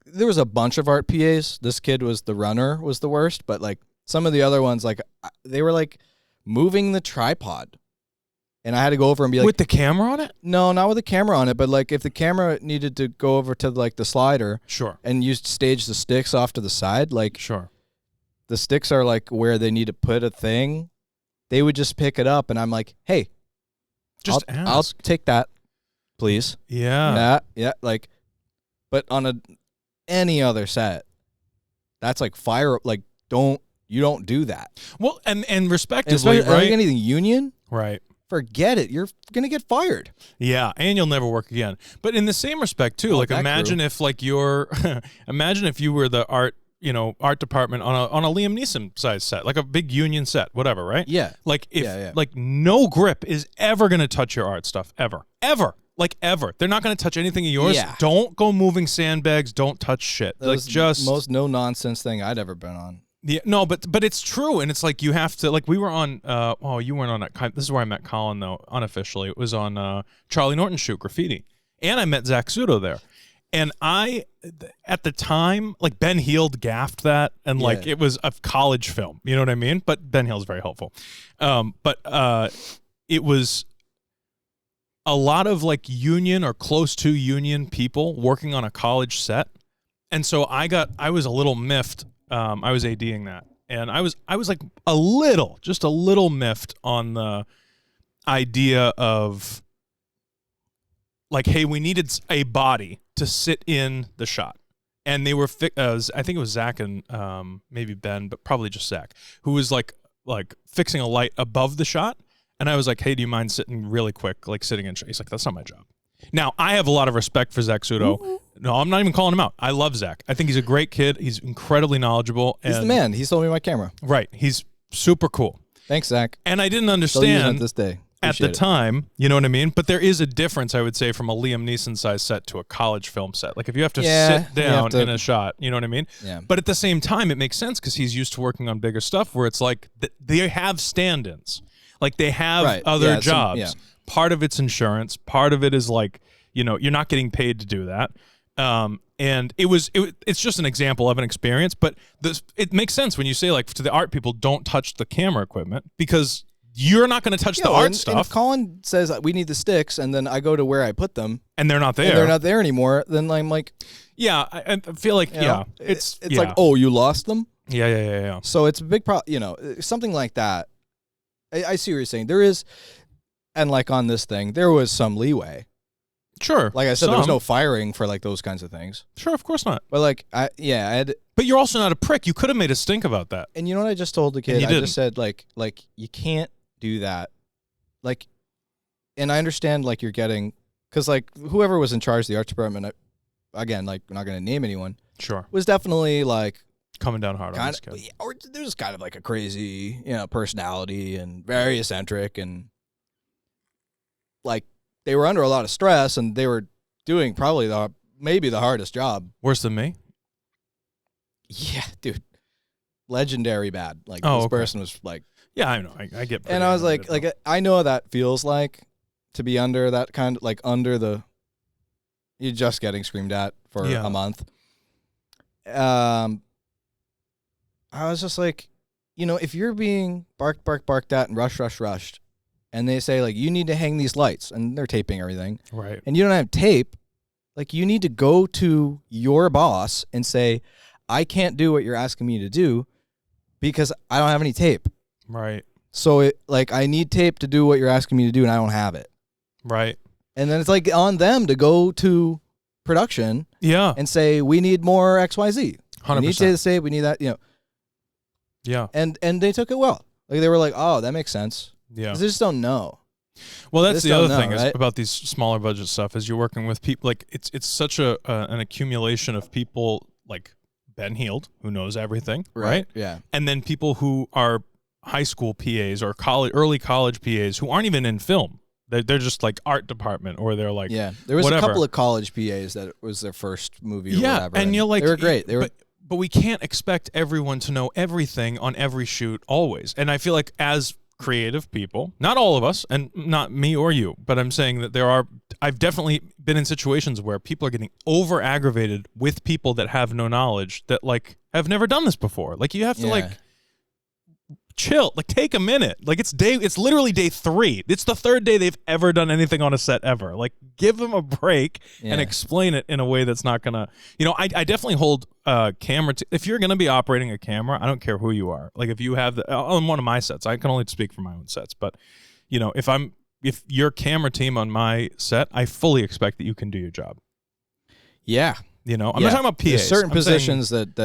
there was a bunch of art PAs. This kid was the runner, was the worst, but some of the other ones, they were moving the tripod, and I had to go over and be with the camera on it. No, not with the camera on it, but if the camera needed to go over to the slider, sure, and you stage the sticks off to the side, sure, the sticks are where they need to put a thing. They would just pick it up, and I'm like, hey, I'll take that, please. Yeah. Yeah. But on any other set, that's fire. You don't do that. Well, and respectively, right? Anything union, right? Forget it. You're gonna get fired. Yeah, and you'll never work again. But in the same respect too, imagine if imagine if you were the art department on a Liam Neeson size set, a big union set, whatever, right? Yeah. No grip is ever going to touch your art stuff, ever. Like ever. They're not going to touch anything of yours. Yeah. Don't go moving sandbags. Don't touch shit. That like was just the most no nonsense thing I'd ever been on. Yeah, no, but it's true, and it's like you have to like we were on. You weren't on that. This is where I met Colin though unofficially. It was on Charlie Norton's shoot Graffiti, and I met Zach Sudo there, and I at the time like Ben Heald gaffed that, and like it was a college film. You know what I mean? But Ben Heald's very helpful. It was a lot of like union or close to union people working on a college set. And so I was a little miffed. I was ADing that. And I was like just a little miffed on the idea of like, hey, we needed a body to sit in the shot. And they were, I think it was Zach and maybe Ben, but probably just Zach, who was like fixing a light above the shot. And I was like, hey, do you mind sitting really quick, like sitting in? He's like, that's not my job. Now, I have a lot of respect for Zach Sudo. Ooh. No, I'm not even calling him out. I love Zach. I think he's a great kid. He's incredibly knowledgeable. He's the man. He sold me my camera. Right. He's super cool. Thanks, Zach. And I didn't understand this day. At the time, you know what I mean? But there is a difference, I would say, from a Liam Neeson size set to a college film set. Like if you have to sit down in a shot, you know what I mean? Yeah. But at the same time, it makes sense because he's used to working on bigger stuff where it's like they have stand-ins. Like they have other jobs. Part of it's insurance. Part of it is like, you know, you're not getting paid to do that. And it's just an example of an experience, but it makes sense when you say like to the art people, don't touch the camera equipment because you're not going to touch the art stuff. And if Colin says we need the sticks, and then I go to where I put them, and they're not there, and they're not there anymore, then I'm like, yeah, I feel like it's like, oh, you lost them. Yeah. So it's a big problem. You know, something like that. I see what you're saying. There is, and like on this thing, there was some leeway. Sure. Like I said, there was no firing for like those kinds of things. Sure, of course not. But like, I had. But you're also not a prick. You could have made a stink about that. And you know what I just told the kid? I just said like you can't do that. Like, and I understand like you're getting, because like whoever was in charge of the art department, again, like we're not going to name anyone. Sure. Was definitely like coming down hard on this kid. Or there's kind of like a crazy, personality and very eccentric, and like they were under a lot of stress and they were doing probably maybe the hardest job. Worse than me? Yeah, dude. Legendary bad. Like this person was like, yeah, I know. I get. And I was like I know how that feels like to be under that kind of like you're just getting screamed at for a month. I was just like, if you're being barked at and rushed, and they say like you need to hang these lights, and they're taping everything, right? And you don't have tape, like you need to go to your boss and say, I can't do what you're asking me to do because I don't have any tape. Right. So I need tape to do what you're asking me to do, and I don't have it. Right. And then it's like on them to go to production, and say we need more XYZ. 100%. We need to say we need that, Yeah. And they took it well. Like they were like, oh, that makes sense. Yeah. They just don't know. Well, that's the other thing is about these smaller budget stuff is you're working with people like it's such an accumulation of people like Ben Heald, who knows everything, right? Yeah. And then people who are high school PAs or early college PAs who aren't even in film. They're just like art department, or they're like There was a couple of college PAs that it was their first movie or whatever. And you're like, they were great. But we can't expect everyone to know everything on every shoot always. And I feel like as creative people, not all of us, and not me or you, but I'm saying that I've definitely been in situations where people are getting over aggravated with people that have no knowledge, that like have never done this before. Like you have to like chill, like take a minute. Like it's literally day 3. It's the 3rd day they've ever done anything on a set ever. Like give them a break and explain it in a way that's not gonna, I definitely hold camera. If you're gonna be operating a camera, I don't care who you are. Like if you have on one of my sets, I can only speak for my own sets, but if you're camera team on my set, I fully expect that you can do your job. Yeah. I'm not talking about PAs. There's certain positions that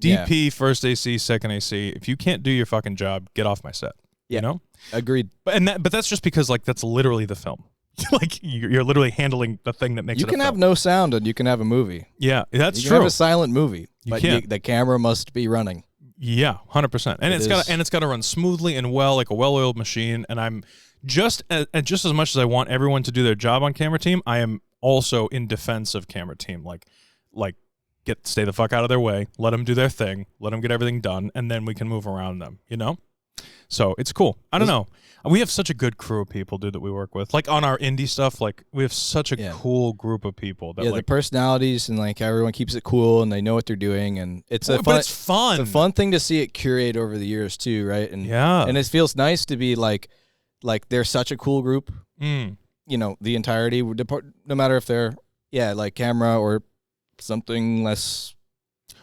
DP, first AC, second AC. If you can't do your fucking job, get off my set. Yeah. Agreed. But that's just because like that's literally the film. Like you're literally handling the thing that makes it. You can have no sound and you can have a movie. Yeah, that's true. You true. can have a silent movie, but the camera must be running. Yeah, 100%. And it's got to run smoothly and well, like a well-oiled machine. And I'm just as much as I want everyone to do their job on camera team, I am also in defense of camera team. Like stay the fuck out of their way, let them do their thing, let them get everything done, and then we can move around them, you know? So it's cool. I don't know. We have such a good crew of people, dude, that we work with. Like on our indie stuff, like we have such a cool group of people. That, the personalities and like everyone keeps it cool and they know what they're doing, and it's it's fun. It's a fun thing to see it curate over the years too, right? And and it feels nice to be like they're such a cool group. You know, the entirety, no matter if they're like camera or something less.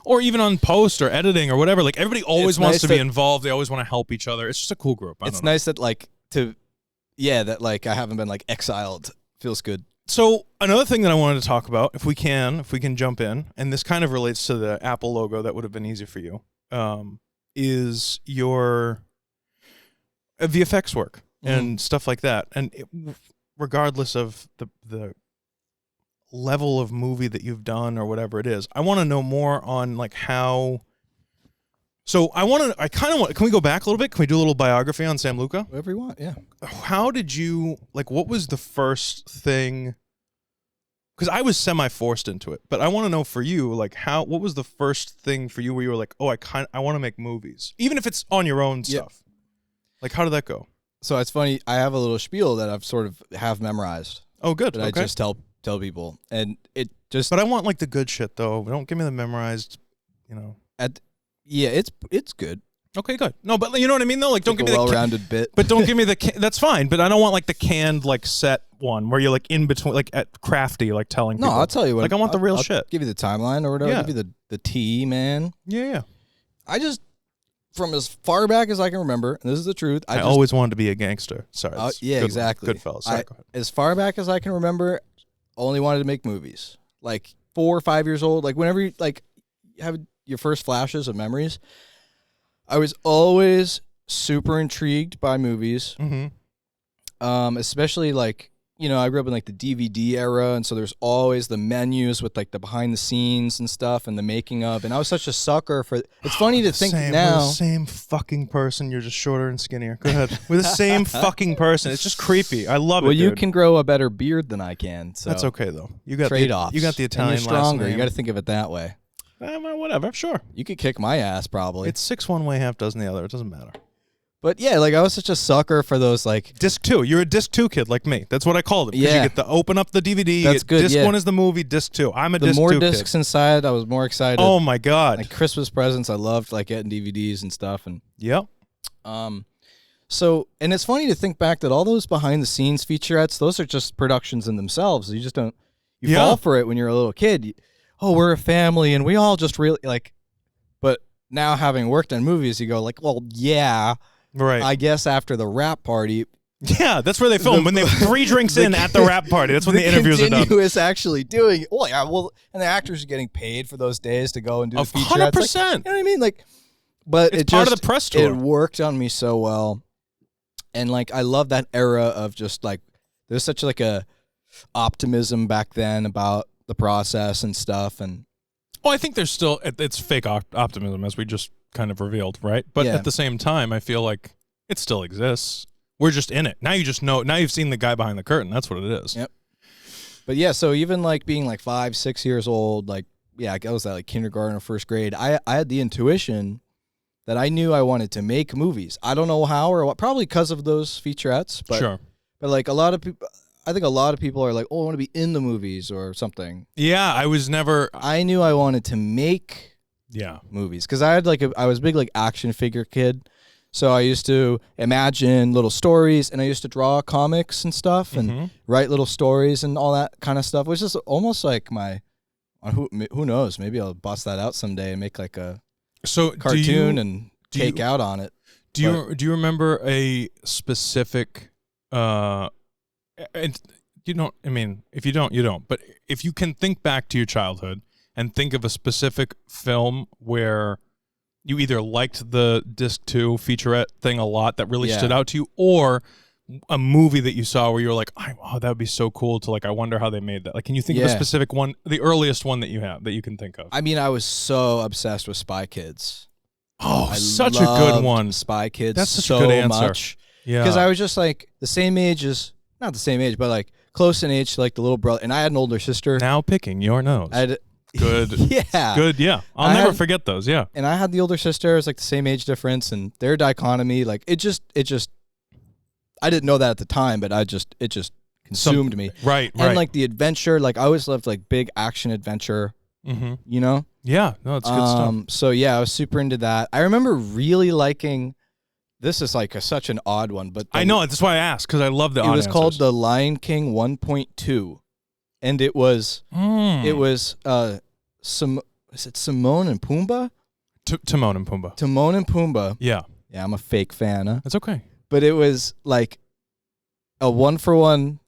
Or even on post or editing or whatever. Like, everybody always wants to be involved. They always want to help each other. It's just a cool group. It's nice that, like, that, like, I haven't been, like, exiled. Feels good. So, another thing that I wanted to talk about, if we can jump in, and this kind of relates to the Apple logo that would have been easy for you, is your VFX work and stuff like that. And regardless of the level of movie that you've done or whatever it is, I want to know more on like how. So can we go back a little bit? Can we do a little biography on Sam Lucca? Whatever you want, yeah. How did you, like, what was the first thing? Because I was semi-forced into it, but I want to know for you, like, what was the first thing for you where you were like, oh, I want to make movies, even if it's on your own stuff. Like, how did that go? So it's funny. I have a little spiel that I've sort of have memorized. Oh, good. That I just tell people, and it just. But I want like the good shit though. Don't give me the memorized, you know. It's good. Okay, good. No, but you know what I mean though. Like, don't give me the well-rounded bit. But don't give me the. That's fine. But I don't want like the canned like set one where you're like in between, like at crafty, like telling. No, people. I'll tell you what. Like, I want the real I'll shit. Give you the timeline or whatever. Yeah. I'll give you the tea, man. Yeah. I just. From as far back as I can remember, and this is the truth, I always wanted to be a gangster. Sorry. Exactly. Good fellas. Sorry, go ahead. As far back as I can remember, only wanted to make movies. Like 4 or 5 years old, like whenever you like have your first flashes of memories, I was always super intrigued by movies. Especially like, you know, I grew up in like the DVD era, and so there's always the menus with like the behind the scenes and stuff and the making of, and I was such a sucker for. It's funny to think now. We're the same fucking person. You're just shorter and skinnier. Go ahead. We're the same fucking person. It's just creepy. I love it. Well, you dude. can grow a better beard than I can. So that's okay though. You got trade-offs. You got the Italian and you're stronger. last name. You got to think of it that way. Whatever. Sure. You could kick my ass probably. It's 6 one way, half dozen the other. It doesn't matter. But yeah, like I was such a sucker for those like disc 2. You're a disc 2 kid like me. That's what I called it. Yeah, you get to open up the DVD. That's good. Disc 1 is the movie. Disc 2. I'm a disc 2 kid. The more discs inside, I was more excited. Oh my god! Like Christmas presents, I loved like getting DVDs and stuff. And yep. So and it's funny to think back that all those behind the scenes featurettes, those are just productions in themselves. You just don't. You fall for it when you're a little kid. We're a family, and we all just really like. But now having worked on movies, you go like, well, yeah. Right. I guess after the rap party. Yeah, that's where they film. When they 3 drinks in at the rap party. That's when the interviews are done. Continuous actually doing. Oh, yeah. Well, and the actors are getting paid for those days to go and do the feature. 100%. Like, you know what I mean? Like, but it's part of the press tour. It worked on me so well. And like, I love that era of just like, there's such like a optimism back then about the process and stuff. And I think there's still, it's fake optimism as we just kind of revealed, right? But at the same time, I feel like it still exists. We're just in it. Now you just know, now you've seen the guy behind the curtain. That's what it is. Yep. But yeah, so even like being like 5, 6 years old, like, I was at like kindergarten or first grade, I had the intuition that I knew I wanted to make movies. I don't know how or what, probably because of those featurettes. But, sure. But like a lot of people, I think a lot of people are like, I want to be in the movies or something. Yeah, I knew I wanted to make movies because I was a big like action figure kid, so I used to imagine little stories and I used to draw comics and stuff and write little stories and all that kind of stuff, which is almost like my who knows, maybe I'll bust that out someday and make like a cartoon and take out on it. Do you remember a specific and you don't, I mean, if you don't, you don't, but if you can think back to your childhood and think of a specific film where you either liked the Disc 2 featurette thing a lot that really stood out to you, or a movie that you saw where you were like, oh, that would be so cool to like, I wonder how they made that. Like, can you think of a specific one, the earliest one that you have, that you can think of? I mean, I was so obsessed with Spy Kids. Oh, such a good one. Spy Kids. That's such a good answer. Much. Yeah. Because I was just like the same age as, not the same age, but like close in age to like the little brother. And I had an older sister. Now picking your nose. Good. Yeah. Good, yeah. I'll never forget those, yeah. And I had the older sister. It was like the same age difference, and their dichotomy, like it just, I didn't know that at the time, but it just consumed me. Right. And like the adventure, like I always loved like big action adventure, you know? Yeah, no, it's good stuff. So yeah, I was super into that. I remember really liking, this is like such an odd one, but I know, that's why I asked, because I love the odd It was answers. called The Lion King 1.2. And it was is it Timon and Pumbaa? Timon and Pumbaa. Timon and Pumbaa. Yeah. Yeah, I'm a fake fan. Huh? That's okay. But it was like a 1-for-1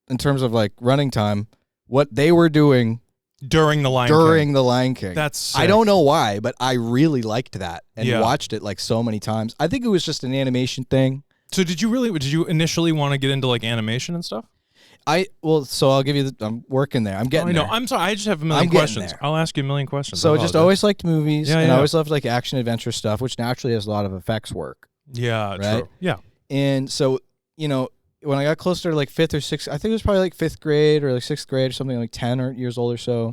in terms of like running time. What they were doing during the Lion King. That's sick. I don't know why, but I really liked that and Yeah. watched it like so many times. I think it was just an animation thing. So did you initially want to get into like animation and stuff? So I'll give you I'm working there. I'm getting there. I'm sorry. I just have a million questions. I'll ask you a million questions. So I just always liked movies, Yeah, and yeah. I always loved like action adventure stuff, which naturally has a lot of effects work. Yeah, right? true. Yeah. And so, when I got closer to like 5th or 6th, I think it was probably like 5th grade or like 6th grade or something, like 10 or years old or so.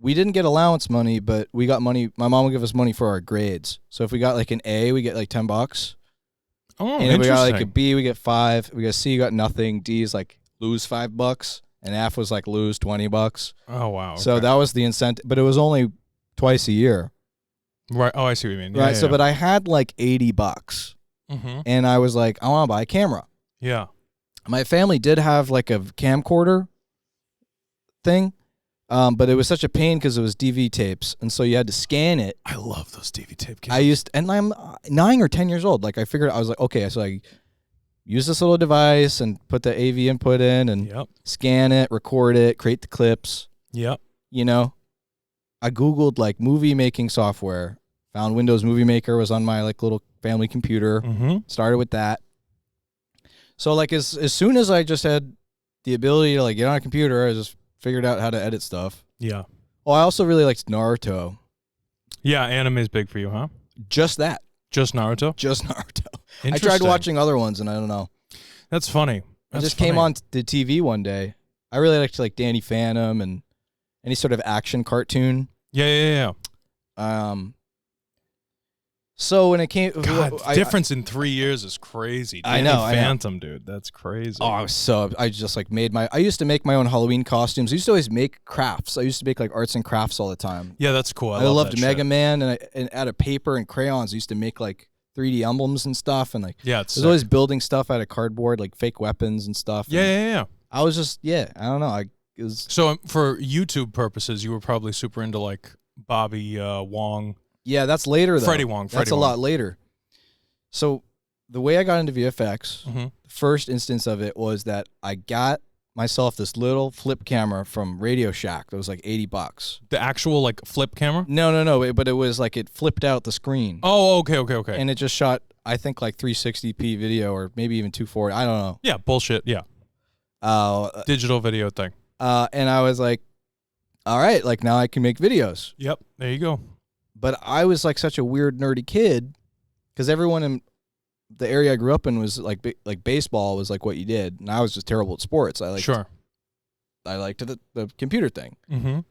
We didn't get allowance money, but we got money. My mom would give us money for our grades. So if we got like an A, we get like $10. Oh, and if we got like a B, we get 5. We got C, got nothing. D is like lose $5, and F was like lose $20. Oh wow. So okay. that was the incentive, but it was only twice a year. Right. Oh, I see what you mean. Yeah, Right. yeah, So, yeah. but I had like $80, and I was like, I want to buy a camera. Yeah. My family did have like a camcorder thing, but it was such a pain because it was DV tapes, and so you had to scan it. I love those DV tape cameras. And I'm 9 or 10 years old. Like I figured, I was like, okay, so I use this little device and put the AV input in and scan it, record it, create the clips. Yep. I Googled like movie making software, found Windows Movie Maker was on my like little family computer, started with that. So like as soon as I just had the ability to like get on a computer, I just figured out how to edit stuff. Yeah. Oh, I also really liked Naruto. Yeah, anime's big for you, huh? Just that. Just Naruto? Just Naruto. I tried watching other ones, and I don't know. That's funny. I just came on the TV one day. I really liked like Danny Phantom and any sort of action cartoon. Yeah. So when it came, difference in 3 years is crazy. I know. Phantom, dude, that's crazy. Oh, I just like I used to make my own Halloween costumes. I used to always make crafts. I used to make like arts and crafts all the time. Yeah, that's cool. I loved Mega Man, and out of paper and crayons, I used to make like 3D emblems and stuff, and like I was always building stuff out of cardboard, like fake weapons and stuff. Yeah. I was just I don't know. So for YouTube purposes, you were probably super into like Bobby Wong. Yeah, that's later though. Freddie Wong. That's a lot later. So the way I got into VFX, the first instance of it was that I got myself this little flip camera from Radio Shack that was like $80. The actual like flip camera? No, but it was like it flipped out the screen. Oh, okay. And it just shot, I think, like 360p video or maybe even 240. I don't know. Yeah, bullshit. Yeah. Digital video thing. And I was like, all right, like now I can make videos. Yep. There you go. But I was like such a weird nerdy kid because everyone in the area I grew up in was like baseball was like what you did, and I was just terrible at sports. I liked the computer thing.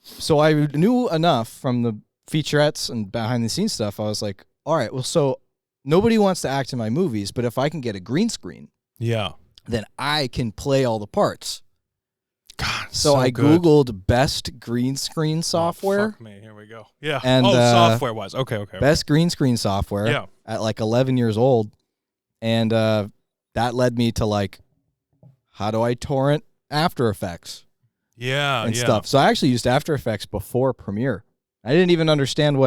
So I knew enough from the featurettes and behind the scenes stuff. I was like, all right, well, so nobody wants to act in my movies, but if I can get a green screen, then I can play all the parts. God, so I Googled best green screen software. Oh, fuck me. Here we go. Yeah. And, software wise. Okay. Best green screen software. Yeah. At like 11 years old. And that led me to like, how do I torrent After Effects? Yeah. And stuff. So I actually used After Effects before Premiere. I didn't even understand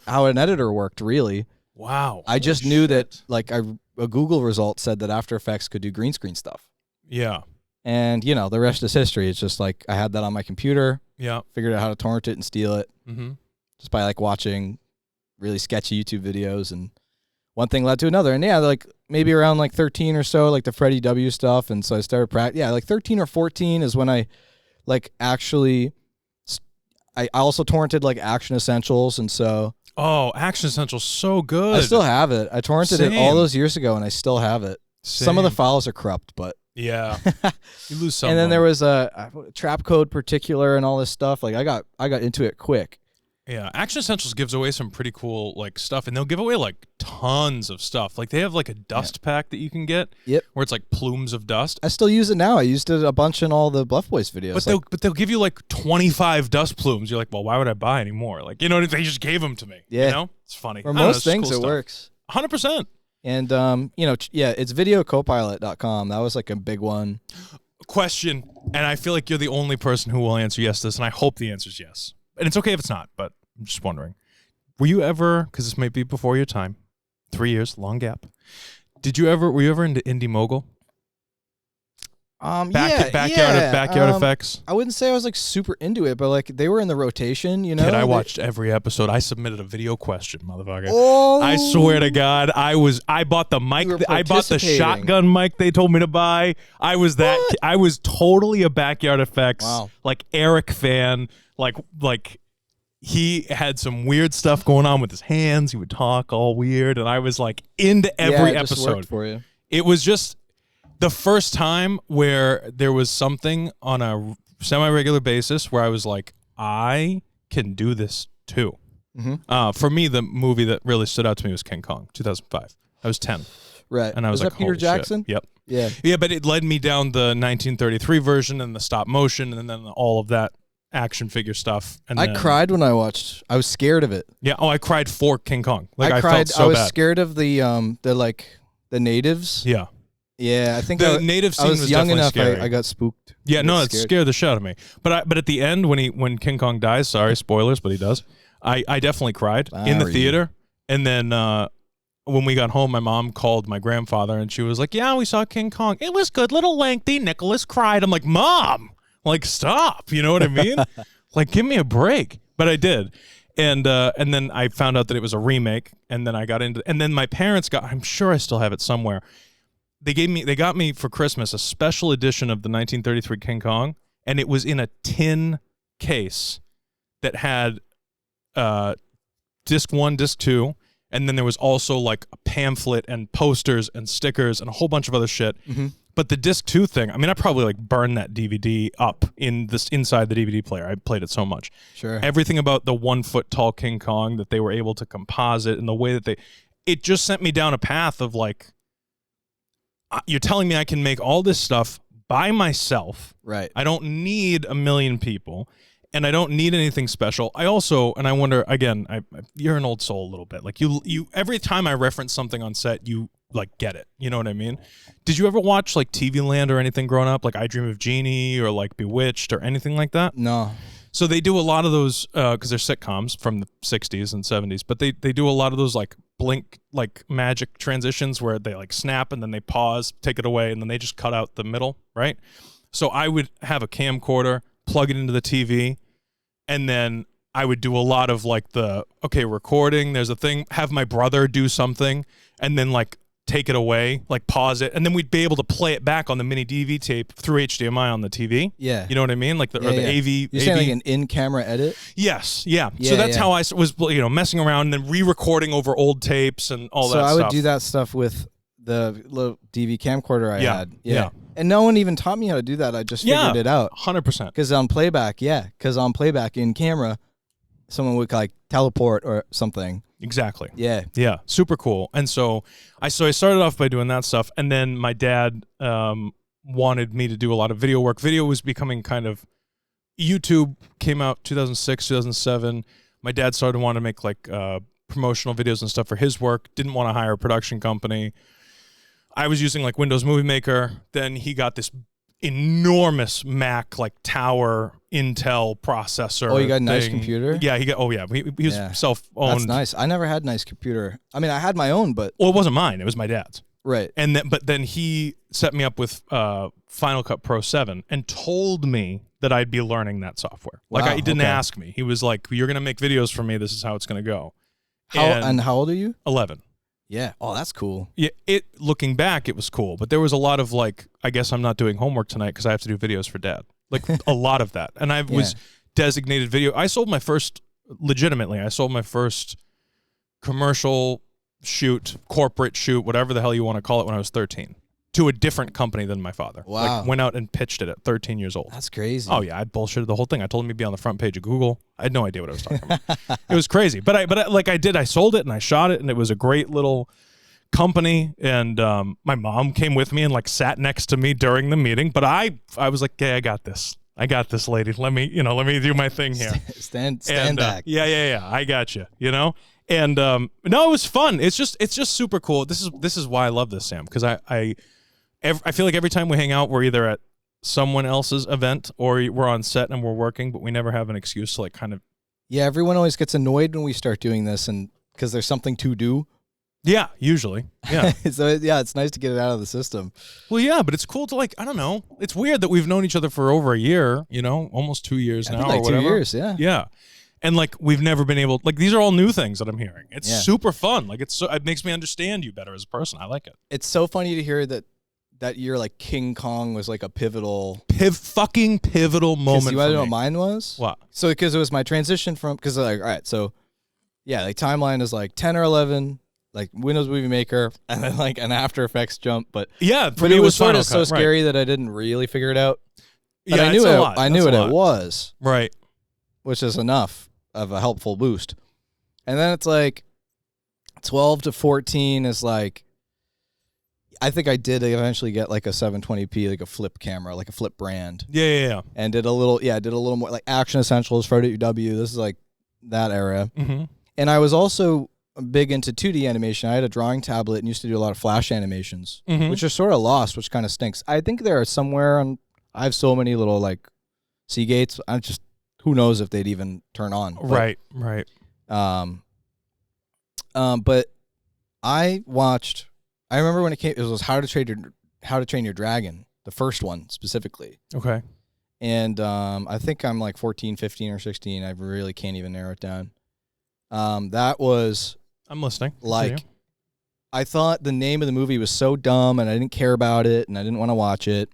how an editor worked really. Wow. I just knew that like a Google result said that After Effects could do green screen stuff. Yeah. And, the rest is history. It's just like I had that on my computer. Yeah. Figured out how to torrent it and steal it. Just by like watching really sketchy YouTube videos. And one thing led to another. And like maybe around like 13 or so, like the Freddie W stuff. And so I started practicing. Yeah, like 13 or 14 is when I like actually, I also torrented like Action Essentials. And so. Oh, Action Essential's so good. I still have it. I torrented it all those years ago, and I still have it. Same. Some of the files are corrupt, but yeah, you lose some. And then there was a trap code particular and all this stuff. Like I got into it quick. Yeah, Action Essentials gives away some pretty cool like stuff, and they'll give away like tons of stuff. Like they have like a dust pack that you can get. Yep. Where it's like plumes of dust. I still use it now. I used it a bunch in all the Bluff Boys videos. But they'll give you like 25 dust plumes. You're like, well, why would I buy any more? Like, you know, they just gave them to me. Yeah. You know, it's funny. For most things, cool it works. 100%. And you know, it's videocopilot.com. That was like a big one. Question, and I feel like you're the only person who will answer yes to this, and I hope the answer is yes. And it's okay if it's not, but I'm just wondering. Were you ever, because this might be before your time, 3 years, long gap. Were you ever into Indie Mogul? Backyard effects. I wouldn't say I was like super into it, but like they were in the rotation, you know. Kid, I watched every episode. I submitted a video question, motherfucker. Oh, I swear to God, I bought the mic. I bought the shotgun mic they told me to buy. I was that. I was totally a Backyard Effects like Eric fan. Like he had some weird stuff going on with his hands. He would talk all weird, and I was like into every episode. Just worked for you. It was just the first time where there was something on a semi-regular basis where I was like, I can do this too. Mm-hmm. For me, the movie that really stood out to me was King Kong, 2005. I was 10. Right. And I was like, Peter Jackson? Shit. Yep. Yeah. Yeah, but it led me down the 1933 version and the stop motion and then all of that action figure stuff. And I cried when I watched. I was scared of it. Yeah. Oh, I cried for King Kong. Like I cried. Felt so I was bad. scared of the natives. Yeah. Yeah, I think the native scene was young enough. Scary. I got spooked. Yeah, no, it scared the shit out of me. But at the end when King Kong dies, sorry, spoilers, but he does. I definitely cried in the theater. And then when we got home, my mom called my grandfather and she was like, "Yeah, we saw King Kong. It was good, little lengthy. Nicholas cried." I'm like, "Mom, like stop." You know what I mean? Like, give me a break. But I did. And then I found out that it was a remake, and then I got into, and then my parents got, I'm sure I still have it somewhere. They got me for Christmas a special edition of the 1933 King Kong, and it was in a tin case that had disc 1, disc 2, and then there was also like a pamphlet and posters and stickers and a whole bunch of other shit. Mm-hmm. But the disc 2 thing, I mean, I probably like burned that DVD up inside the DVD player. I played it so much. Sure. Everything about the 1 foot tall King Kong that they were able to composite and the way that it just sent me down a path of like, you're telling me I can make all this stuff by myself. Right. I don't need a million people, and I don't need anything special. I also, and I wonder, again, you're an old soul a little bit. Like you every time I reference something on set, you like get it. You know what I mean? Did you ever watch like TV Land or anything growing up? Like I Dream of Jeannie or like Bewitched or anything like that? No. So they do a lot of those because they're sitcoms from the 60s and 70s, but they do a lot of those like blink, like magic transitions where they like snap and then they pause, take it away, and then they just cut out the middle, right? So I would have a camcorder, plug it into the TV, and then I would do a lot of like recording, there's a thing, have my brother do something, and then like take it away, like pause it, and then we'd be able to play it back on the mini DV tape through HDMI on the TV. Yeah. You know what I mean? Like the AV. You're saying like an in-camera edit? Yes. Yeah. So that's how I was, messing around and then re-recording over old tapes and all that stuff. So I would do that stuff with the little DV camcorder I had. Yeah. And no one even taught me how to do that. I just figured it out. 100%. Because on playback in camera, someone would like teleport or something. Exactly. Yeah. Yeah. Super cool. And so I started off by doing that stuff, and then my dad wanted me to do a lot of video work. Video was becoming kind of, YouTube came out 2006, 2007. My dad started wanting to make like promotional videos and stuff for his work. Didn't want to hire a production company. I was using like Windows Movie Maker. Then he got this enormous Mac like tower Intel processor. Oh, you got a nice computer? Yeah, he was self-owned. That's nice. I never had a nice computer. I mean, I had my own, but it wasn't mine. It was my dad's. Right. But then he set me up with Final Cut Pro 7 and told me that I'd be learning that software. Like he didn't ask me. He was like, "You're gonna make videos for me. This is how it's gonna go." How old are you? 11. Yeah. Oh, that's cool. Yeah. Looking back, it was cool, but there was a lot of like, I guess I'm not doing homework tonight because I have to do videos for Dad. Like a lot of that, and I was designated video. I sold my first commercial shoot, corporate shoot, whatever the hell you want to call it, when I was 13 to a different company than my father. Wow. Like, went out and pitched it at 13 years old. That's crazy. Oh yeah, I bullshitted the whole thing. I told him he'd be on the front page of Google. I had no idea what I was talking about. It was crazy. But I sold it and I shot it, and it was a great little company. And my mom came with me and like sat next to me during the meeting. But I was like, "Okay, I got this. I got this, lady. Let me do my thing here. Stand back. Yeah. I got you. You know." And no, it was fun. It's just super cool. This is why I love this, Sam, because I feel like every time we hang out, we're either at someone else's event or we're on set and we're working, but we never have an excuse to like kind of. Yeah, everyone always gets annoyed when we start doing this, and because there's something to do. Yeah, usually. Yeah. So yeah, it's nice to get it out of the system. Well, yeah, but it's cool to like, I don't know. It's weird that we've known each other for over a year, almost 2 years now, like or whatever. 2 years, yeah. Yeah. And like we've never been able, like, these are all new things that I'm hearing. It's Yeah. super fun. Like it makes me understand you better as a person. I like it. It's so funny to hear that year, like King Kong was like a pivotal pivotal moment. You want to know what mine was? What? So because it was my transition from, because like, all right, so yeah, like timeline is like 10 or 11, like Windows Movie Maker, and then like an After Effects jump. But yeah, but it was sort Final of so Cut, scary that I didn't really figure it out. But Yeah, I knew it's a it. lot. I knew That's what a it lot. was, Right. which is enough of a helpful boost. And then it's like 12 to 14 is like, I think I did eventually get like a 720p, like a flip camera, like a flip brand. Yeah. And did a little more like Action Essentials, Freddy W. This is like that era. Mm-hmm. And I was also big into 2D animation. I had a drawing tablet and used to do a lot of flash animations, which are sort of lost, which kind of stinks. I think there are somewhere on, I have so many little like Seagates. I'm just, who knows if they'd even turn on. But, Right. But I remember when it came, it was How to Train Your Dragon, the first one specifically. Okay. And I think I'm like 14, 15, or 16. I really can't even narrow it down. That was, I'm listening. like, Continue. I thought the name of the movie was so dumb and I didn't care about it and I didn't want to watch it.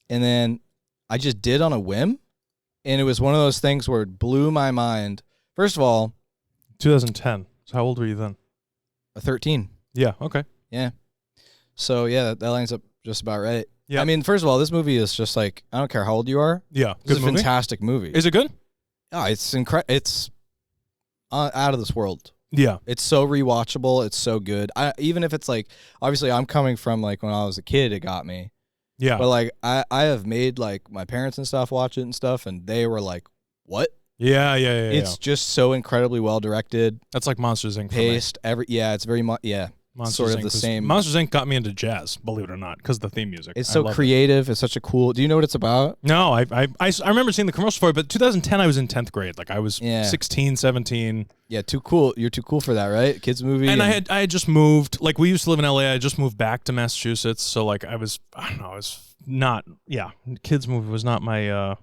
And then I just did on a whim. And it was one of those things where it blew my mind. First of all, 2010. So how old were you then? 13. Yeah. Okay. Yeah. So yeah, that lines up just about right. Yeah. I mean, first of all, this movie is just like, I don't care how old you are. Yeah. This Good is a movie. fantastic movie. Is it good? Oh, it's incredible. It's out of this world. Yeah. It's so rewatchable. It's so good. Even if it's like, obviously I'm coming from like when I was a kid, it got me. Yeah. But like I have made like my parents and stuff watch it and stuff, and they were like, "What?" Yeah. It's just so incredibly well directed, That's like Monsters Inc. paced. It's very much Monsters sort of Inc. the was- same. Monsters Inc. got me into jazz, believe it or not, because of the theme music. It's I so love it. creative. It's such a cool. Do you know what it's about? No, I remember seeing the commercial for it, but 2010 I was in 10th grade. Like I was Yeah. 16, 17. Yeah, too cool. You're too cool for that, right? Kids movie. And I had just moved. Like we used to live in LA. I just moved back to Massachusetts. So like I was not. Yeah, kids movie was not my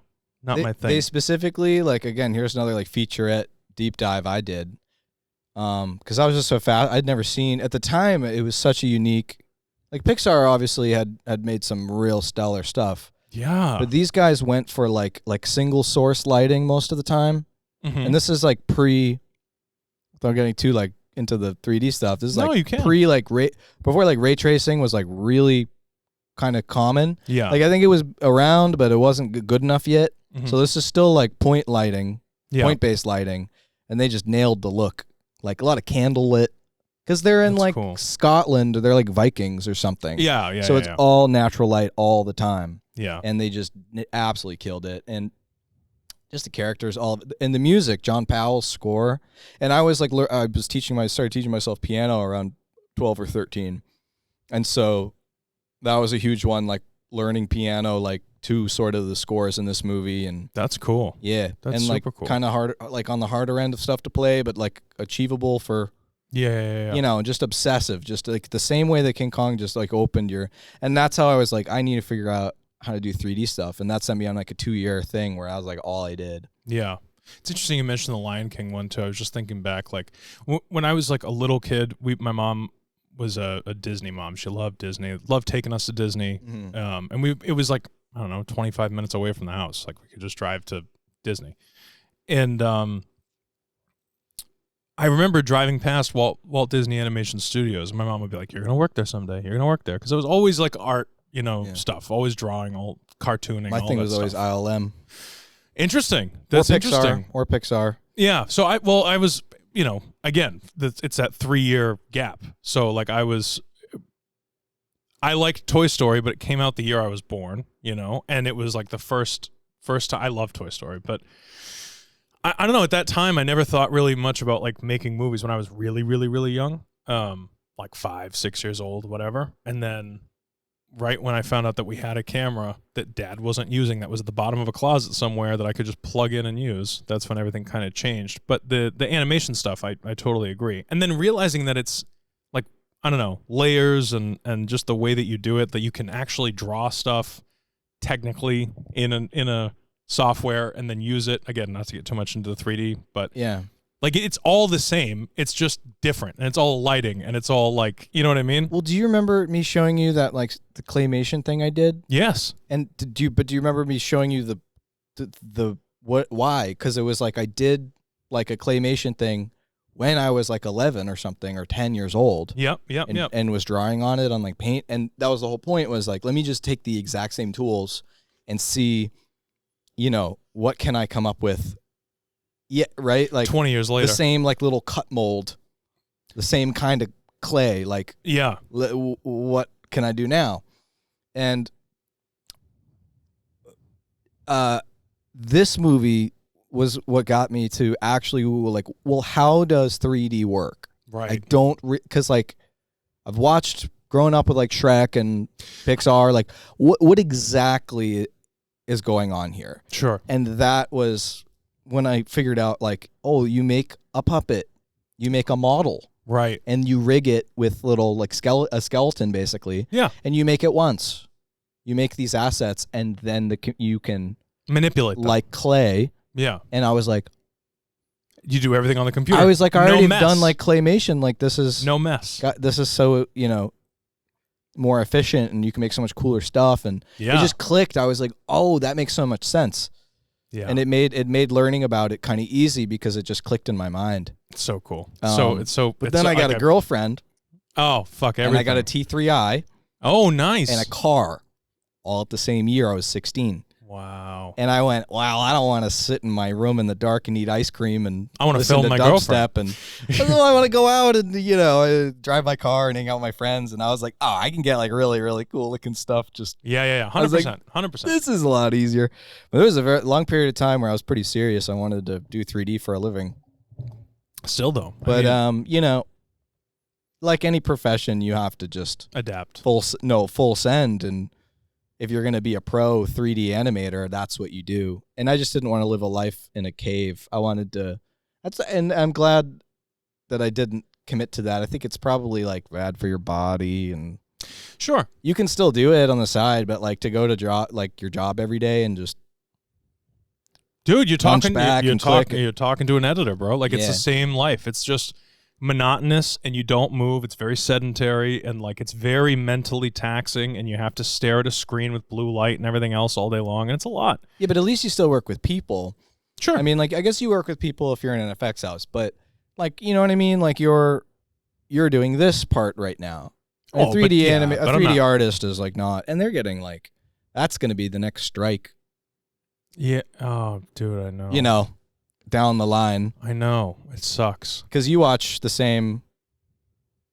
my thing. They specifically, like, again, here's another like featurette deep dive I did. Because I was just so fast. I'd never seen at the time. It was such a unique. Like Pixar obviously had made some real stellar stuff. Yeah. But these guys went for like single source lighting most of the time. Mhm. And this is like without getting too like into the 3D stuff. This is No, like you can. before like ray tracing was like really kind of common. Yeah. Like I think it was around, but it wasn't good enough yet. Mhm. So this is still like point lighting, Yeah. point-based lighting, and they just nailed the look. Like a lot of candlelit, because they're in That's like cool. Scotland, or they're like Vikings or something. Yeah. So it's all natural light all the time, yeah. and they just absolutely killed it. And just the characters, and the music, John Powell's score. And I was like, started teaching myself piano around 12 or 13, and so that was a huge one, like learning piano, like to sort of the scores in this movie. And That's cool. yeah, That's and like super cool. kind of hard, like on the harder end of stuff to play, but like achievable for, Yeah. you know, just obsessive, just like the same way that King Kong just like opened and that's how I was like, I need to figure out how to do 3D stuff. And that sent me on like a 2-year thing where I was like, all I did. Yeah. It's interesting you mentioned the Lion King one too. I was just thinking back, like when I was like a little kid, my mom was a Disney mom. She loved Disney, loved taking us to Disney. Mm-hmm. And it was like, I don't know, 25 minutes away from the house. Like we could just drive to Disney. And I remember driving past Walt Disney Animation Studios, and my mom would be like, "You're gonna work there someday. You're gonna work there," because it was always like art, stuff, always drawing, all cartooning. My all thing that was always stuff. ILM. Interesting. That's interesting. Or Pixar. Yeah. So I was, again, it's that 3-year gap. So like I liked Toy Story, but it came out the year I was born, and it was like the first time. I love Toy Story, but I don't know. At that time, I never thought really much about like making movies when I was really, really, really young, like 5, 6 years old, whatever. And then right when I found out that we had a camera that Dad wasn't using, that was at the bottom of a closet somewhere that I could just plug in and use, that's when everything kind of changed. But the animation stuff, I totally agree. And then realizing that it's like, I don't know, layers and just the way that you do it, that you can actually draw stuff technically in a software and then use it, again, not to get too much into the 3D, but yeah, like it's all the same, it's just different, and it's all lighting, and it's all like, you know what I mean? Well, do you remember me showing you that like the claymation thing I did? Yes. And do you remember me showing you the why? Because it was like I did like a claymation thing when I was like 11 or something, or 10 years old. Yep. And was drawing on it on like paint, and that was the whole point, was like, let me just take the exact same tools and see, what can I come up with? Yeah, right? Like 20 years later. The same like little cut mold, the same kind of clay, like yeah. What can I do now? And this movie was what got me to actually like, well, how does 3D work? Right. I don't, because like I've watched growing up with like Shrek and Pixar, like what exactly is going on here? Sure. And that was when I figured out like, oh, you make a puppet, you make a model, right, and you rig it with little like a skeleton basically, yeah, and you make it once. You make these assets, and then you can manipulate them like clay. Yeah. And I was like, you do everything on the computer. I was like, I already mess. done like claymation. Like this is no mess. This is so more efficient, and you can make so much cooler stuff. And it just clicked. I was like, oh, that makes so much sense. Yeah. And it made learning about it kind of easy because it just clicked in my mind. It's so cool. But then I got a girlfriend. Oh, fuck everything. And I got a T3i. Oh, nice. And a car, all at the same year. I was 16. Wow. And I went, wow, I don't want to sit in my room in the dark and eat ice cream and I want to listen film to my dubstep girlfriend. And I want to go out and drive my car and hang out with my friends. And I was like, oh, I can get like really, really cool looking stuff. Just 100%, 100%. This is a lot easier. But there was a very long period of time where I was pretty serious. I wanted to do 3D for a living. Still though, but like any profession, you have to just adapt. Full send. And if you're going to be a pro 3D animator, that's what you do. And I just didn't want to live a life in a cave. I wanted to, and I'm glad that I didn't commit to that. I think it's probably like bad for your body, and sure, you can still do it on the side, but like to go to your job every day and just, dude, you're talking to an editor, bro. Like it's Yeah. the same life. It's just monotonous, and you don't move. It's very sedentary, and like it's very mentally taxing, and you have to stare at a screen with blue light and everything else all day long, and it's a lot. Yeah, but at least you still work with people. Sure. I mean, like I guess you work with people if you're in an effects house, but like, you know what I mean? Like you're doing this part right now. A 3D artist is like not, and they're getting like, that's going to be the next strike. Yeah. Oh, dude, I know. Down the line. I know. It sucks. Because you watch the same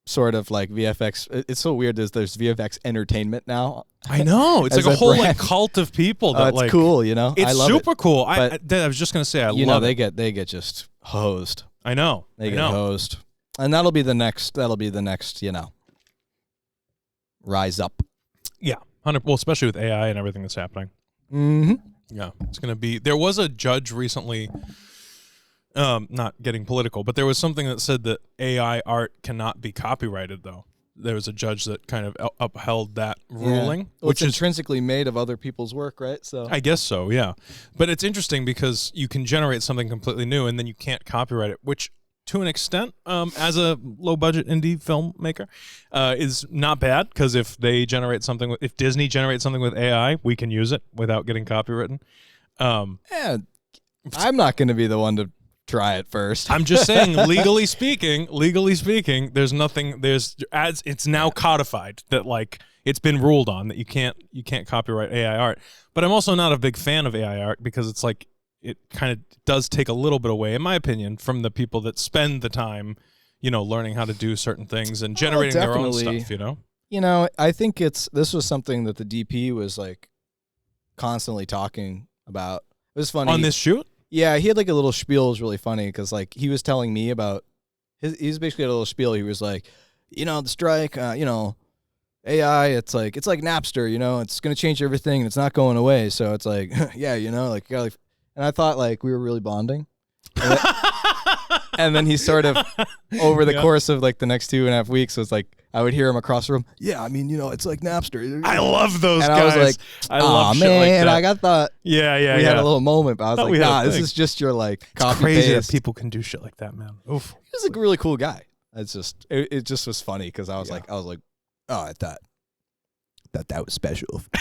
sort of like VFX. It's so weird. There's VFX entertainment now. I know. It's like a whole like cult of people that it's cool, It's I love super cool. I was just going to say, I love it. They get just hosed. I know. They get hosed. And that'll be the next, rise up. Yeah. Well, especially with AI and everything that's happening. Mm-hmm. Yeah. It's going to be, there was a judge recently, not getting political, but there was something that said that AI art cannot be copyrighted, though. There was a judge that kind of upheld that ruling. Well, which is intrinsically made of other people's work, right? So I guess so, yeah. But it's interesting because you can generate something completely new and then you can't copyright it, which to an extent, as a low-budget indie filmmaker, is not bad, because if Disney generates something with AI, we can use it without getting copywritten. Yeah, I'm not going to be the one to try it first. I'm just saying, legally speaking, there's nothing. It's now codified that like it's been ruled on that you can't copyright AI art. But I'm also not a big fan of AI art because it's like it kind of does take a little bit away, in my opinion, from the people that spend the time, learning how to do certain things and generating their own stuff. I think this was something that the DP was like constantly talking about. It was funny on this shoot. Yeah, he had like a little spiel. It was really funny because like he was telling me about he's basically had a little spiel. He was like, the strike, AI, it's like Napster, it's gonna change everything and it's not going away. So it's like, yeah, like you gotta, and I thought like we were really bonding. And then he sort of over the course of like the next 2.5 weeks was like I would hear him across the room. Yeah, I mean, it's like Napster. I love those and guys. I was like, I love shit man, like that. and I thought, we had a little moment, but I was like, this is just your like copy it's crazy paste. that people can do shit like that, man. Oof. He's a really cool guy. It's just it just was funny because I was like, oh, I thought that was special. I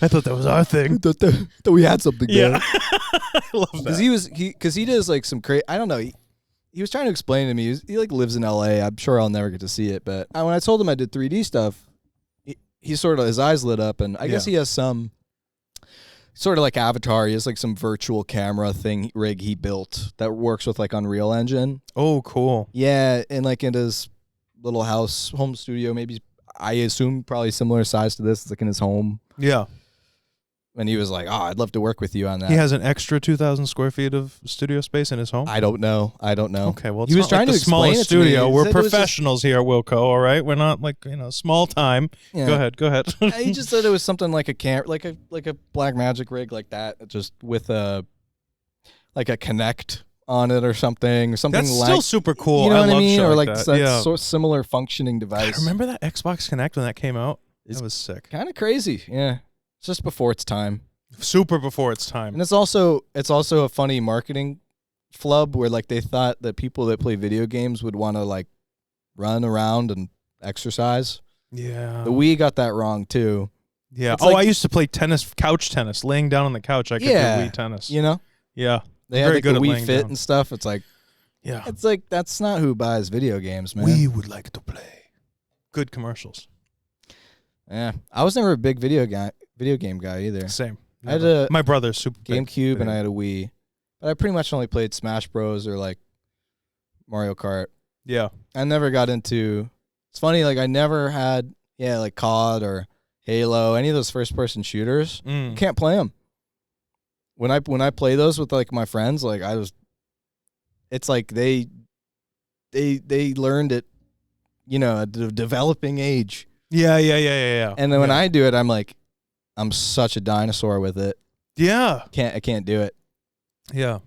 thought that was our thing. That we had something there. I love that. Because he does like some crazy. I don't know. He was trying to explain to me. He like lives in L.A. I'm sure I'll never get to see it. But when I told him I did 3D stuff, he sort of his eyes lit up, and I guess he has some sort of like Avatar. He has like some virtual camera rig he built that works with like Unreal Engine. Oh, cool. Yeah, and like in his little home studio, maybe. I assume probably similar size to this. It's like in his home. Yeah. And he was like, I'd love to work with you on that. He has an extra 2,000 square feet of studio space in his home? I don't know. Okay, well, it's he was not trying like to the explain smallest it to me. studio. He We're said it was professionals here, Wilco, all right? We're not like, small time. Yeah. Go ahead. He just said it was something like a like a Blackmagic rig like that, just with a Kinect on it or something. That's like, still super cool. You know I what I love mean? shit Or like like that. sort of similar functioning device. Remember that Xbox Kinect when that came out? That was sick. Kind of crazy. Yeah. It's just before its time. Super before its time. And it's also a funny marketing flub where like they thought that people that play video games would want to like run around and exercise. Yeah. The Wii got that wrong too. Yeah. It's I used to play couch tennis, laying down on the couch. I could do Wii tennis. Yeah. They had like the Wii Fit and stuff. It's like, it's like that's not who buys video games, man. We would like to play. Good commercials. Yeah, I was never a big video game guy either. Same. I had my brother's super GameCube and I had a Wii, but I pretty much only played Smash Bros or like Mario Kart. Yeah, I never got into. It's funny, like I never had like COD or Halo, any of those first person shooters. Can't play them. When I play those with like my friends, like it's like they learned it, at a developing age. Yeah. And then when I do it, I'm like, I'm such a dinosaur with it. Yeah. I can't do it. Yeah.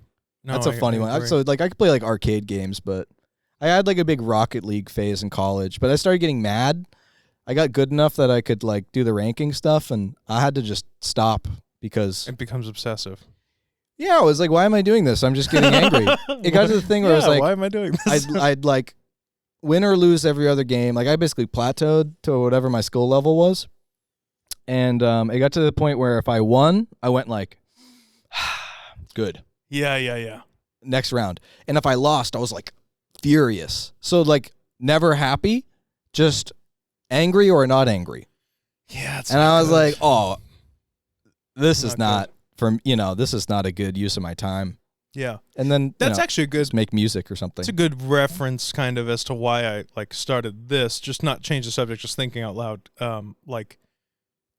No, that's a funny one. So like I could play like arcade games, but I had like a big Rocket League phase in college, but I started getting mad. I got good enough that I could like do the ranking stuff, and I had to just stop because it becomes obsessive. Yeah, I was like, why am I doing this? I'm just getting angry. It got to the thing where I was like, why am I doing this? I'd like win or lose every other game. Like I basically plateaued to whatever my skill level was. And it got to the point where if I won, I went like, good. Yeah. Next round. And if I lost, I was like furious. So like never happy, just angry or not angry. Yeah. And I was like, oh, this is not this is not a good use of my time. Yeah. And then that's actually a good, just make music or something. It's a good reference kind of as to why I like started this, just not change the subject, just thinking out loud. Like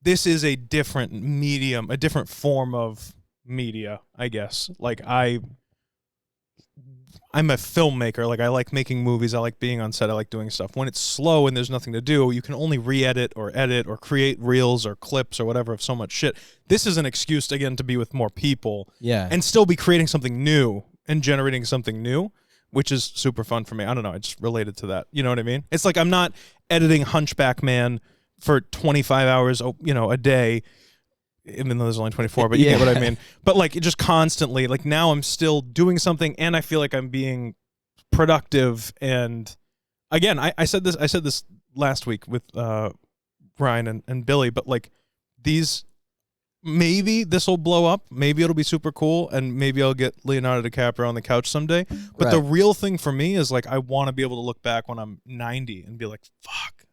this is a different medium, a different form of media, I guess. Like I'm a filmmaker. Like I like making movies. I like being on set. I like doing stuff. When it's slow and there's nothing to do, you can only re-edit or edit or create reels or clips or whatever of so much shit. This is an excuse, again, to be with more people. Yeah. And still be creating something new and generating something new, which is super fun for me. I don't know. I just related to that. You know what I mean? It's like I'm not editing Hunchback Man for 25 hours, a day, even though there's only 24, but you get what I mean. But like just constantly, like now I'm still doing something and I feel like I'm being productive. And again, I said this last week with Ryan and Billy, but like maybe this will blow up. Maybe it'll be super cool, and maybe I'll get Leonardo DiCaprio on the couch someday. But the real thing for me is like I want to be able to look back when I'm 90 and be like, fuck,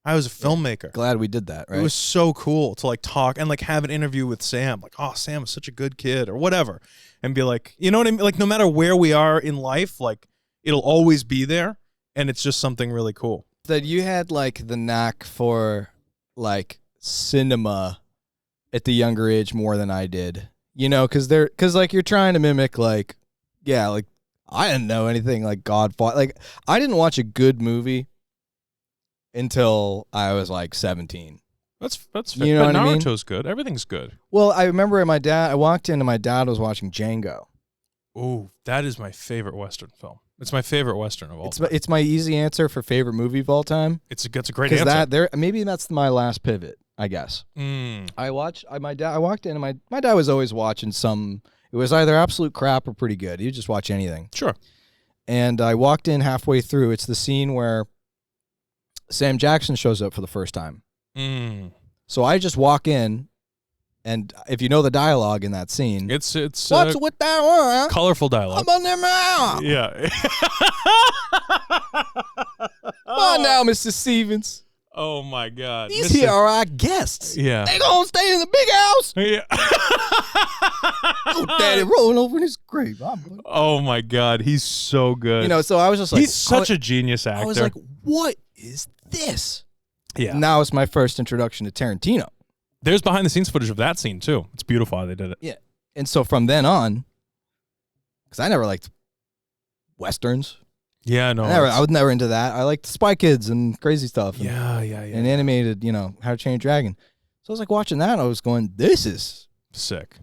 I was a filmmaker. Glad we did that, right? It was so cool to like talk and like have an interview with Sam. Like, oh, Sam was such a good kid or whatever. And be like, you know what I mean? Like no matter where we are in life, like it'll always be there. And it's just something really cool. That you had like the knack for like cinema at the younger age more than I did, you know, because like you're trying to mimic like, yeah, like I didn't know anything like Godfather. Like I didn't watch a good movie until I was like 17. That's you know but what I mean? Naruto's good. Everything's good. Well, I remember I walked in and my dad was watching Django. Ooh, that is my favorite Western film. It's my favorite Western of all time. It's my easy answer for favorite movie of all time. It's a great answer. Maybe that's my last pivot, I guess. I walked in and my dad was always watching some. It was either absolute crap or pretty good. He'd just watch anything. Sure. And I walked in halfway through. It's the scene where Sam Jackson shows up for the first time. So I just walk in, and if you know the dialogue in that scene, it's what's with that one? Colorful dialogue. I'm on their mouth. Yeah. Come on now, Mr. Stevens. Oh my God. These here are our guests. Yeah. They gonna stay in the big house. Yeah. Oh, Daddy rolling over in his grave. Oh my God, he's so good. You know, so I was just like, he's such a genius actor. I was like, what is this? Yeah. Now it's my first introduction to Tarantino. There's behind the scenes footage of that scene too. It's beautiful how they did it. Yeah. And so from then on, because I never liked Westerns. Yeah, no. I was never into that. I liked Spy Kids and crazy stuff. Yeah. And animated, you know, How to Train Your Dragon. So I was like watching that and I was going, this is sick.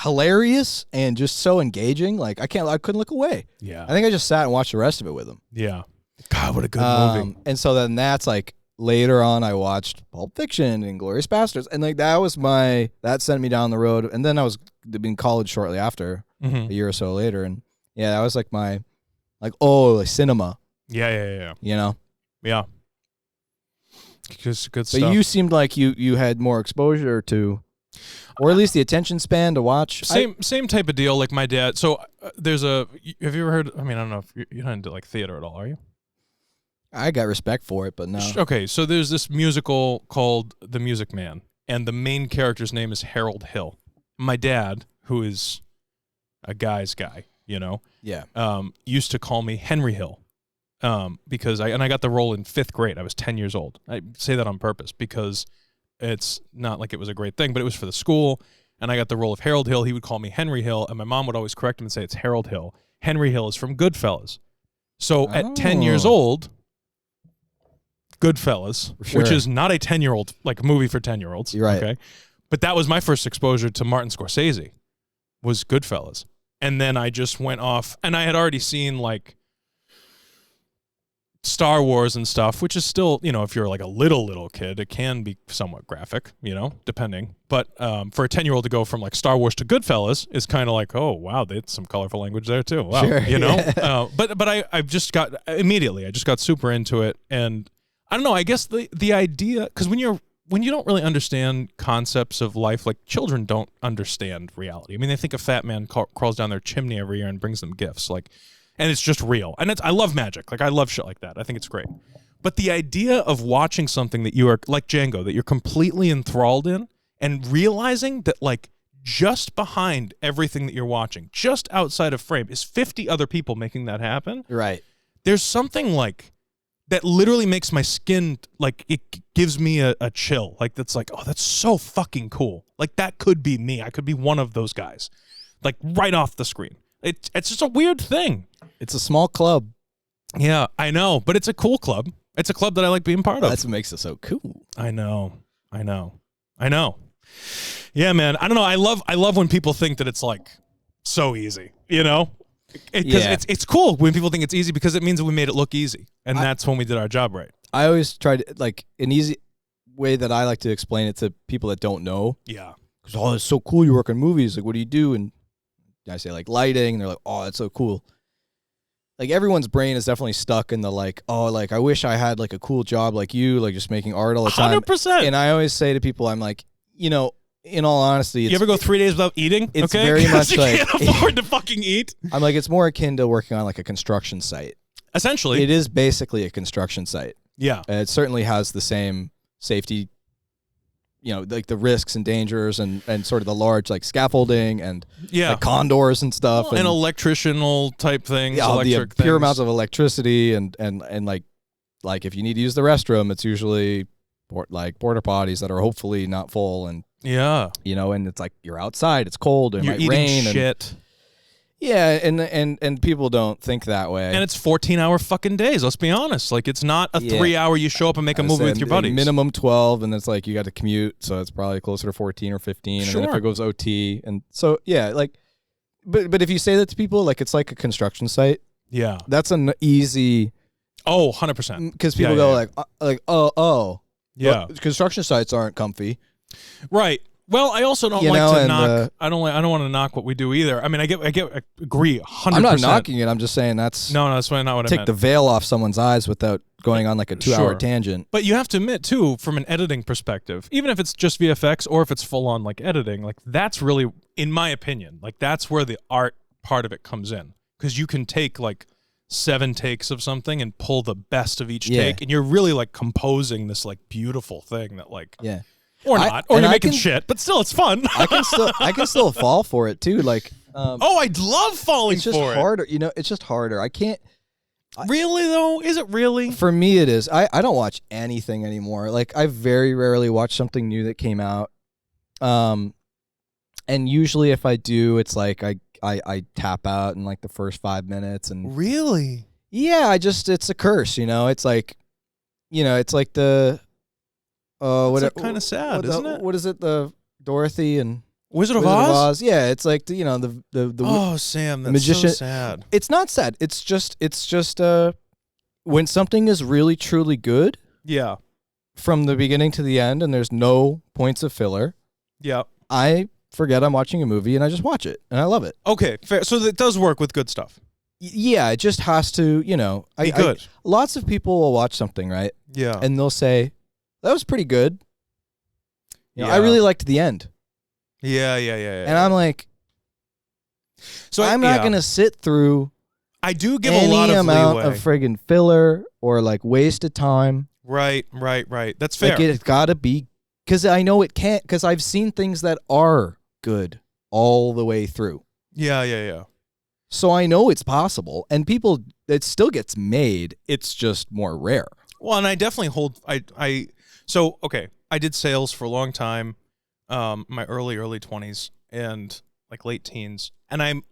Hilarious and just so engaging. Like I couldn't look away. Yeah. I think I just sat and watched the rest of it with him. Yeah. God, what a good movie. And so then that's like later on I watched Pulp Fiction and Inglourious Basterds. And like that sent me down the road. And then I was in college shortly after, a year or so later. And yeah, that was like my like cinema. Yeah. You know? Yeah. Just good stuff. But you seemed like you had more exposure to, or at least the attention span to watch. Same type of deal. Like my dad. So have you ever heard? I mean, I don't know if you're not into like theater at all, are you? I got respect for it, but no. Okay, so there's this musical called The Music Man, and the main character's name is Harold Hill. My dad, who is a guy's guy, you know, used to call me Henry Hill. Because I got the role in 5th grade. I was 10 years old. I say that on purpose because it's not like it was a great thing, but it was for the school. And I got the role of Harold Hill. He would call me Henry Hill, and my mom would always correct him and say it's Harold Hill. Henry Hill is from Goodfellas. So at 10 years old, Goodfellas, which is not a 10-year-old like movie for 10-year-olds. You're right. Okay, but that was my first exposure to Martin Scorsese. Was Goodfellas, and then I just went off, and I had already seen like Star Wars and stuff, which is still, you know, if you're like a little kid, it can be somewhat graphic, you know, depending. But for a 10-year-old to go from like Star Wars to Goodfellas is kind of like, oh wow, they had some colorful language there too. Wow, sure, you know. Yeah. But I just got super into it, and I don't know. I guess the idea, because when you don't really understand concepts of life, like children don't understand reality. I mean, they think a fat man crawls down their chimney every year and brings them gifts, like. And it's just real. And I love magic. Like, I love shit like that. I think it's great. But the idea of watching something that you are, like Django, that you're completely enthralled in and realizing that, like, just behind everything that you're watching, just outside of frame, is 50 other people making that happen. Right. There's something, like, that literally makes my skin, like, it gives me a chill. Like, that's like, oh, that's so fucking cool. Like, that could be me. I could be one of those guys. Like, right off the screen. It's just a weird thing. It's a small club. Yeah, I know, but it's a cool club. It's a club that I like being part of. That's what makes it so cool. I know. Yeah, man. I don't know. I love when people think that it's like so easy, you know? Because it's cool when people think it's easy because it means that we made it look easy. And that's when we did our job right. I always try to, like, an easy way that I like to explain it to people that don't know. Yeah. Because, oh, it's so cool. You work in movies. Like, what do you do? And I say, like, lighting. And they're like, oh, that's so cool. Like, everyone's brain is definitely stuck in the, like, oh, like, I wish I had, like, a cool job like you, like, just making art all the time. 100%. And I always say to people, I'm like, you know, in all honesty, you ever go 3 days without eating? It's okay? very much you like can't afford to fucking eat. I'm like, it's more akin to working on like a construction site. Essentially, it is basically a construction site. Yeah, it certainly has the same safety, like the risks and dangers and sort of the large like scaffolding and like condors and stuff, and electrical type things. Yeah, the pure amounts of electricity and like if you need to use the restroom, it's usually like porta potties that are hopefully not full, and and it's like you're outside, it's cold, and it might rain shit. And people don't think that way. And it's 14-hour fucking days. Let's be honest. Like it's not a 3-hour you show up and make a movie with your buddies. Minimum 12, and it's like you got to commute, so it's probably closer to 14 or 15. Sure. And then if it goes OT, and so but if you say that to people, like it's like a construction site. Yeah, that's an easy. 100%. Because people go oh. Yeah, well, construction sites aren't comfy. Right. Well, I also don't like to knock. I don't want to knock what we do either. I mean, I agree 100%. I'm not knocking it. I'm just saying that's that's not what I meant. Take the veil off someone's eyes without going on like a 2-hour tangent. But you have to admit too, from an editing perspective, even if it's just VFX or if it's full on like editing, like that's really, in my opinion, like that's where the art part of it comes in, because you can take like 7 takes of something and pull the best of each take, and you're really like composing this like beautiful thing that like or not, or you're making shit, but still it's fun. I can still fall for it too. Like I'd love falling for it. It's just harder, it's just harder. I can't. Really though? Is it really? For me it is. I don't watch anything anymore. Like I very rarely watch something new that came out. And usually if I do, it's like I tap out in like the first 5 minutes. And really? Yeah, it's a curse, it's like it's like the it's kind of sad, isn't it? What is it? The Dorothy and Wizard of Oz? Yeah, it's like the oh, Sam, that's magician. So sad. It's not sad. It's just when something is really truly good. Yeah. From the beginning to the end, and there's no points of filler. Yeah. I forget I'm watching a movie and I just watch it and I love it. Okay, fair. So it does work with good stuff. Yeah, it just has to, be good. Lots of people will watch something, right? Yeah. And they'll say, that was pretty good. I really liked the end. Yeah. And I'm like, so I'm not going to sit through I do give a lot of amount leeway. of friggin' filler or like wasted time. Right. That's fair. Like it's got to be, because I know it can't, because I've seen things that are good all the way through. Yeah. So I know it's possible, and it still gets made. It's just more rare. Well, and I definitely hold, so, okay, I did sales for a long time, my early 20s and like late teens. And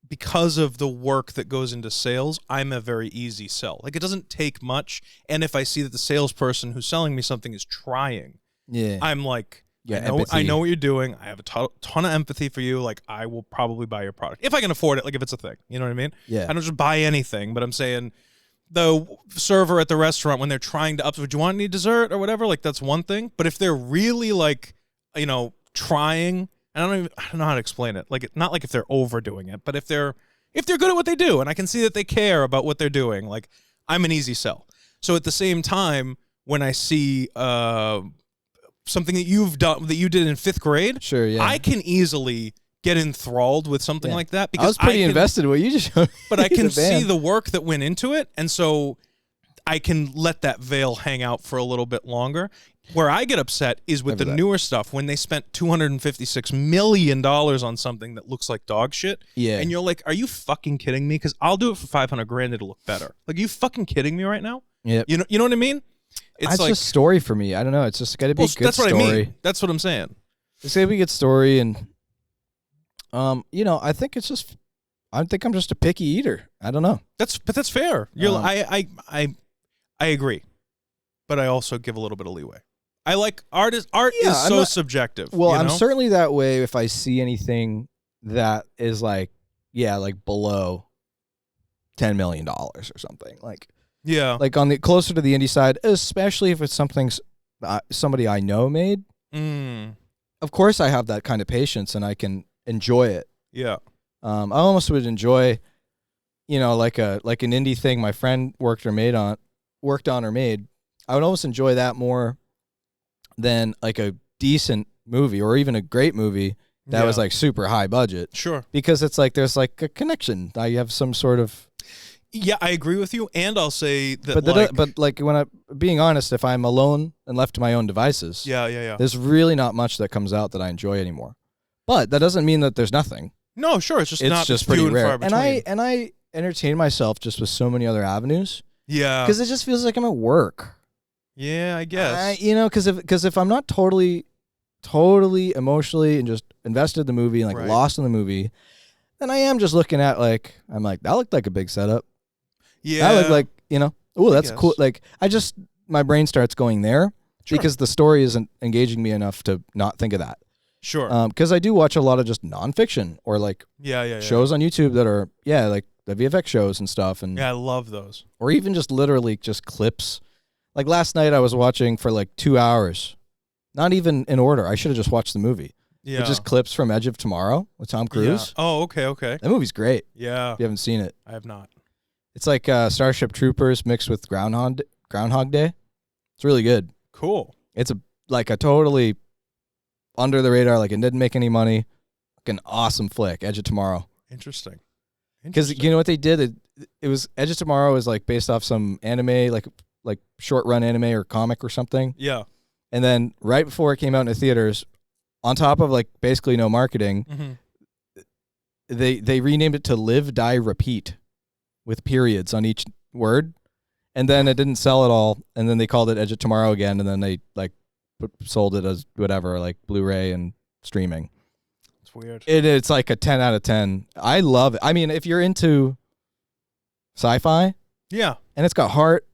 because of the work that goes into sales, I'm a very easy sell. Like it doesn't take much. And if I see that the salesperson who's selling me something is trying, I'm like, I know what you're doing. I have a ton of empathy for you. Like I will probably buy your product if I can afford it. Like if it's a thing, you know what I mean? Yeah. I don't just buy anything, but I'm saying the server at the restaurant, when they're trying to would you want any dessert or whatever? Like that's one thing. But if they're really like, trying, I don't know how to explain it. Like not like if they're overdoing it, but if they're good at what they do, and I can see that they care about what they're doing, like I'm an easy sell. So at the same time, when I see something that you've done, that you did in 5th grade, sure, yeah, I can easily get enthralled with something like that, because I was pretty invested in what you just showed me. But I can see the work that went into it, and so I can let that veil hang out for a little bit longer. Where I get upset is with the newer stuff, when they spent $256 million on something that looks like dog shit. Yeah. And you're like, are you fucking kidding me? Because I'll do it for $500,000, it'll look better. Like, are you fucking kidding me right now? Yeah. You know what I mean? It's like, just story for me. I don't know. It's just got to be a good story. What I mean. That's what I'm saying. It's got to be a good story, and I think I'm just a picky eater. I don't know. That's fair. I agree, but I also give a little bit of leeway. I like art is so subjective. Well, I'm certainly that way if I see anything that is like below $10 million or something. Like on the closer to the indie side, especially if it's somebody I know made. Of course, I have that kind of patience and I can enjoy it. Yeah. I almost would enjoy, like an indie thing my friend worked on or made. I would almost enjoy that more than like a decent movie or even a great movie that was like super high budget. Sure. Because it's like there's like a connection. You have some sort of. Yeah, I agree with you, and I'll say that. But like when being honest, if I'm alone and left to my own devices, there's really not much that comes out that I enjoy anymore. But that doesn't mean that there's nothing. No, sure, it's just pretty rare. Far between. And I entertain myself just with so many other avenues. Yeah, because it just feels like I'm at work. Yeah, I guess. Because if I'm not totally emotionally and just invested in the movie and like lost in the movie, then I am just looking at I'm like that looked like a big setup. Yeah, that looked like oh that's cool. Like my brain starts going there because the story isn't engaging me enough to not think of that. Sure. Because I do watch a lot of just nonfiction or shows on YouTube that are like the VFX shows and stuff. And I love those. Or even just literally just clips. Like last night I was watching for like 2 hours, not even in order. I should have just watched the movie. Yeah. But just clips from Edge of Tomorrow with Tom Cruise. Yeah. Oh, okay. That movie's great. Yeah. If you haven't seen it. I have not. It's like Starship Troopers mixed with Groundhog Day. It's really good. Cool. It's a totally under the radar, like it didn't make any money. Like an awesome flick, Edge of Tomorrow. Interesting. Because you know what they did? It was Edge of Tomorrow is like based off some anime, like short run anime or comic or something. Yeah. And then right before it came out in the theaters, on top of like basically no marketing, they renamed it to Live, Die, Repeat, with periods on each word. And then it didn't sell at all. And then they called it Edge of Tomorrow again. And then they sold it as whatever, like Blu-ray and streaming. It's weird. It's like a 10 out of 10. I love it. I mean, if you're into sci-fi, and it's got heart,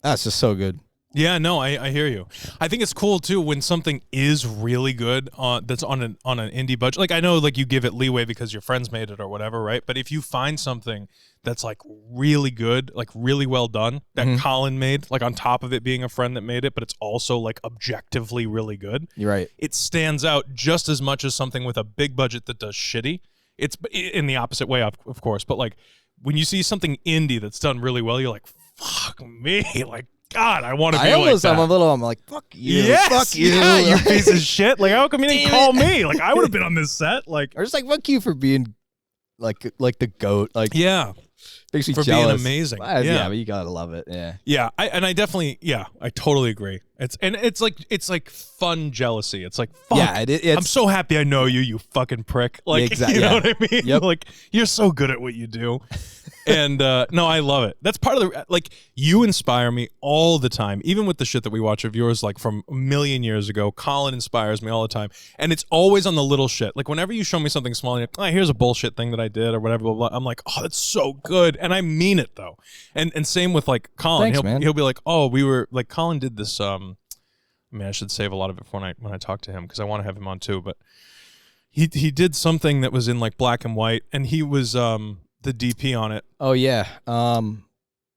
that's just so good. Yeah, no, I hear you. I think it's cool too when something is really good that's on an indie budget. Like I know like you give it leeway because your friends made it or whatever, right? But if you find something that's like really good, like really well done, that Colin made, like on top of it being a friend that made it, but it's also like objectively really good. You're right. It stands out just as much as something with a big budget that does shitty. It's in the opposite way, of course. But like when you see something indie that's done really well, you're like, fuck me, like. God, I want to be like that. I'm like, fuck you. Yes, fuck you. Yeah, you piece of shit. Like, how come you didn't call me? Like, I would have been on this set. Like, or just like, fuck you for being like the goat. Like, yeah. Makes me for jealous. Being amazing. Yeah, but you gotta love it. Yeah. I totally agree. It's like fun jealousy. It's like, fuck, I'm so happy I know you, you fucking prick. Like, you know what I mean? Yep. Like, you're so good at what you do. And no, I love it. That's part of the, like, you inspire me all the time, even with the shit that we watch of yours, like from a million years ago. Colin inspires me all the time. And it's always on the little shit. Like, whenever you show me something small, and you're like, oh, here's a bullshit thing that I did or whatever, blah, blah, I'm like, oh, that's so good. And I mean it, though. And same with, like, Colin. Thanks, he'll be like, oh, we were, like, Colin did this, I mean, I should save a lot of it for when I talk to him because I want to have him on too. But he did something that was in like black and white, and he was the DP on it. Oh yeah,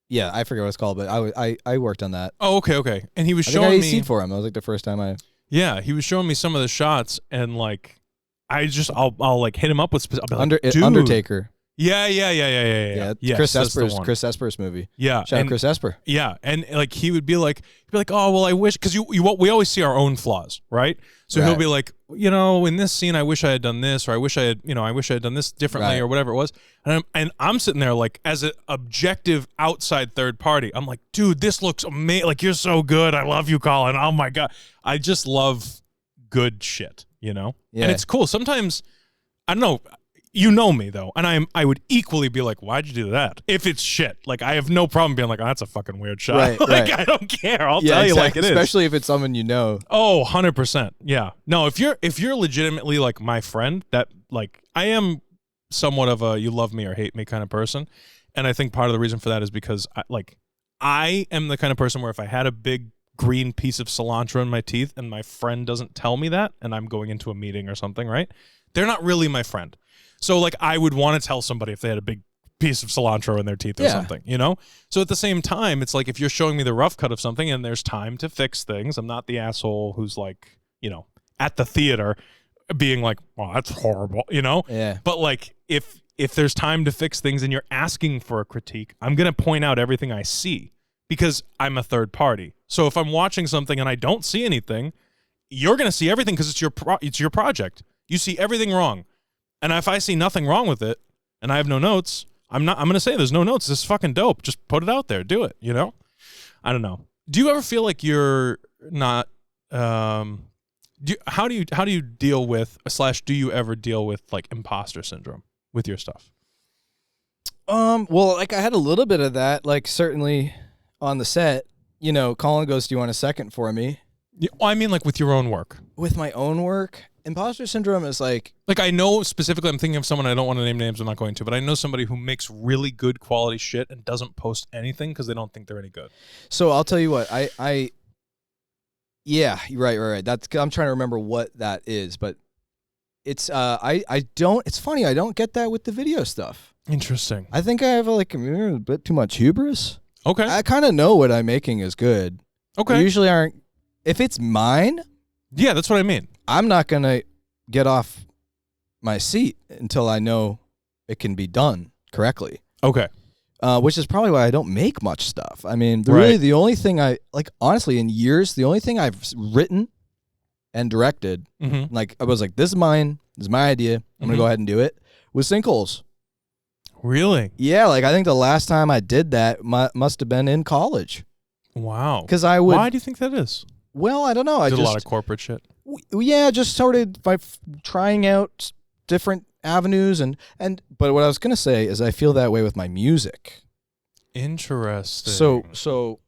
yeah. I forget what it's called, but I worked on that. Oh okay. And he was showing me for him. That was like the first time I. Yeah, he was showing me some of the shots, and like I'll like hit him up with Undertaker. Yeah. Yes, Chris Esper's movie. Yeah, shout out Chris Esper. Yeah, and like he would be like, oh well, I wish, because we always see our own flaws, right? So he'll be like, in this scene, I wish I had done this, or I wish I had done this differently, or whatever it was. And I'm sitting there like, as an objective outside third party, I'm like, dude, this looks amazing. Like, you're so good. I love you, Colin. Oh my god, I just love good shit, Yeah. And it's cool. Sometimes I don't know. You know me though, and I would equally be like, "Why'd you do that?" If it's shit, like I have no problem being like, "Oh, that's a fucking weird shot." Right, like I don't care. I'll tell you like it is. Especially if it's someone you know. Oh, 100%. Yeah. No, if you're legitimately like my friend, that like I am somewhat of a you love me or hate me kind of person, and I think part of the reason for that is because I am the kind of person where if I had a big green piece of cilantro in my teeth and my friend doesn't tell me that, and I'm going into a meeting or something, right? They're not really my friend. So, like, I would want to tell somebody if they had a big piece of cilantro in their teeth or something, So, at the same time, it's like if you're showing me the rough cut of something and there's time to fix things, I'm not the asshole who's like, at the theater being like, well, that's horrible, Yeah. But, like, if there's time to fix things and you're asking for a critique, I'm going to point out everything I see because I'm a third party. So, if I'm watching something and I don't see anything, you're going to see everything because it's your project. You see everything wrong. And if I see nothing wrong with it and I have no notes, I'm going to say there's no notes. This is fucking dope. Just put it out there. Do it, you know? I don't know. Do you ever feel like you're not how do you deal with / do you ever deal with like imposter syndrome with your stuff? Well, like I had a little bit of that, like certainly on the set, you know, Colin goes, "Do you want a second for me?" Yeah, well, I mean like with your own work. With my own work, imposter syndrome is like I know specifically, I'm thinking of someone, I don't want to name names, I'm not going to, but I know somebody who makes really good quality shit and doesn't post anything because they don't think they're any good. So I'll tell you what, yeah, right. I'm trying to remember what that is, but it's it's funny, I don't get that with the video stuff. Interesting. I think I have like a bit too much hubris. Okay. I kind of know what I'm making is good. Okay. I usually aren't. If it's mine, yeah, that's what I mean. I'm not going to get off my seat until I know it can be done correctly. Okay. Which is probably why I don't make much stuff. I mean, really the only thing honestly, in years, the only thing I've written and directed, like I was like, this is mine, this is my idea, I'm going to go ahead and do it, was Sinkholes. Really? Yeah, like I think the last time I did that must have been in college. Wow. Because I would. Why do you think that is? Well, I don't know. I did just a lot of corporate shit. Yeah, just started by trying out different avenues but what I was gonna say is I feel that way with my music. Interesting. So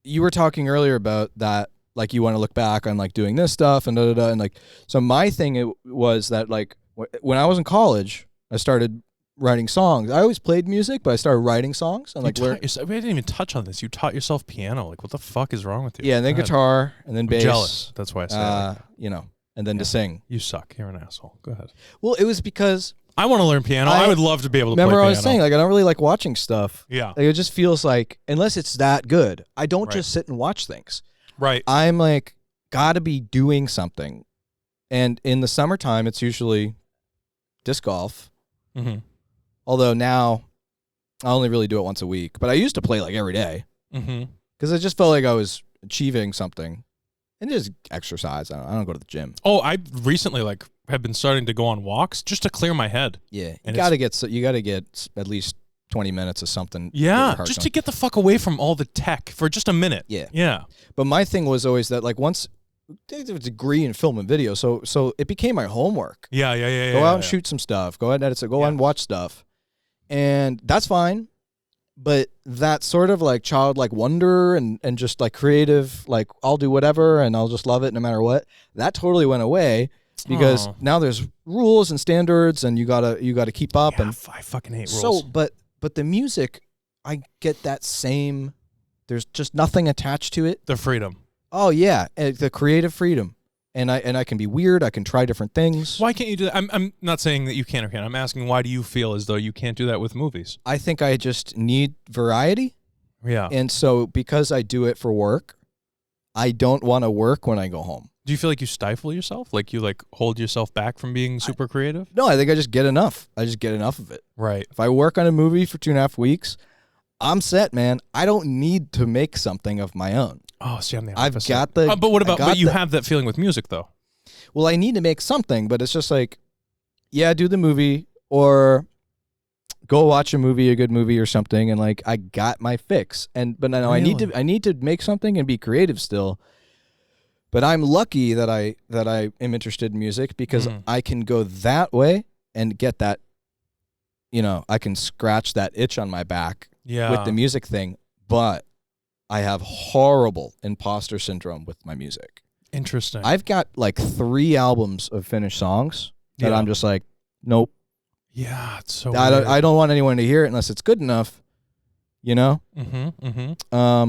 you were talking earlier about that, like you want to look back on like doing this stuff and and like, so my thing was that like when I was in college, I started writing songs. I always played music, but I started writing songs. And like, we didn't even touch on this. You taught yourself piano. Like, what the fuck is wrong with you? Yeah, and then guitar, and then bass. I'm jealous. That's why I say you know, and then to sing. You suck. You're an asshole. Go ahead. Well, it was because I want to learn piano. I would love to be able to play piano. Remember I was saying, like, I don't really like watching stuff. Yeah. Like, it just feels like, unless it's that good, I don't just sit and watch things. Right. I'm like, gotta be doing something. And in the summertime, it's usually disc golf. Mm-hmm. Although now I only really do it once a week, but I used to play like every day because I just felt like I was achieving something, and just exercise. I don't go to the gym. Oh, I recently like have been starting to go on walks just to clear my head. Yeah, you got to get at least 20 minutes of something. Yeah, just to get the fuck away from all the tech for just a minute. Yeah. But my thing was always that like once. I have a degree in film and video, so it became my homework. Yeah. Go out and shoot some stuff. Go ahead and edit it. Go out and watch stuff. And that's fine, but that sort of like childlike wonder and just like creative, like I'll do whatever and I'll just love it no matter what, that totally went away because now there's rules and standards and you gotta keep up. And I fucking hate rules. So, but the music, I get that same. There's just nothing attached to it. The freedom. Oh yeah, the creative freedom. And I can be weird. I can try different things. Why can't you do that? I'm not saying that you can or can't. I'm asking, why do you feel as though you can't do that with movies? I think I just need variety. Yeah. And so because I do it for work, I don't want to work when I go home. Do you feel like you stifle yourself? Like you like hold yourself back from being super creative? No, I think I just get enough. I just get enough of it. Right. If I work on a movie for 2.5 weeks, I'm set, man. I don't need to make something of my own. Oh, see, I'm the I've opposite. got the. But what about? But you have that feeling with music, though. Well, I need to make something, but it's just like, yeah, do the movie or go watch a good movie or something, and like I got my fix. But I know really? I need to make something and be creative still. But I'm lucky that I am interested in music because I can go that way and get that. You know, I can scratch that itch on my back with the music thing, but I have horrible imposter syndrome with my music. Interesting. I've got like 3 albums of finished songs that I'm just like, nope. Yeah, it's so I don't want anyone to hear it unless it's good enough, you know? I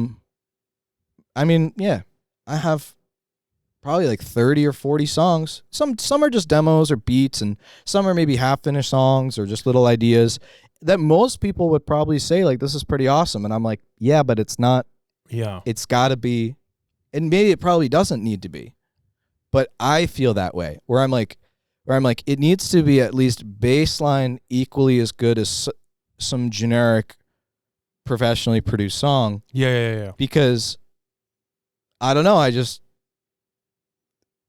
mean, yeah, I have probably like 30 or 40 songs. Some are just demos or beats, and some are maybe half-finished songs or just little ideas that most people would probably say, like, this is pretty awesome. And I'm like, yeah, but it's not. Yeah. It's got to be, and maybe it probably doesn't need to be, but I feel that way where I'm like, it needs to be at least baseline equally as good as some generic professionally produced song. Yeah. Because I don't know, I just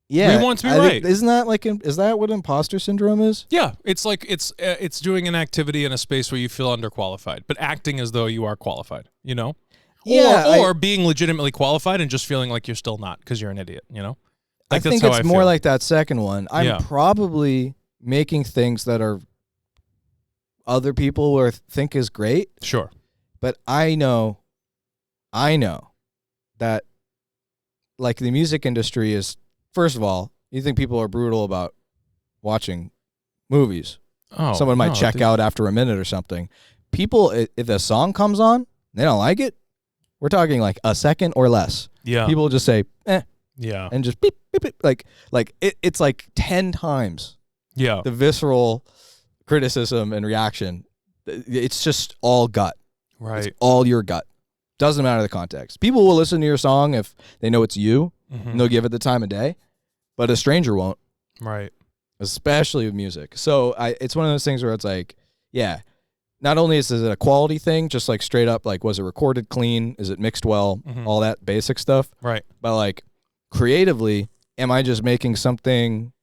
Yeah, we want to be right. Isn't that is that what imposter syndrome is? Yeah, it's like it's doing an activity in a space where you feel underqualified, but acting as though you are qualified. You know, Yeah, or being legitimately qualified and just feeling like you're still not because you're an idiot. You know, I think it's more like that second one. I'm probably making things that are other people will think is great. Sure, but I know that like the music industry is. First of all, you think people are brutal about watching movies. Oh, someone might check out after a minute or something. People, if a song comes on, they don't like it. We're talking like a second or less. Yeah. People will just say, Yeah. and just beep, beep, beep. It's like 10 times. Yeah. The visceral criticism and reaction. It's just all gut. Right. It's all your gut. Doesn't matter the context. People will listen to your song if they know it's you, and they'll give it the time of day. But a stranger won't. Right. Especially with music. So it's one of those things where it's like, yeah, not only is it a quality thing, just like straight up, like, was it recorded clean? Is it mixed well? All that basic stuff. Right. But like creatively, am I just making something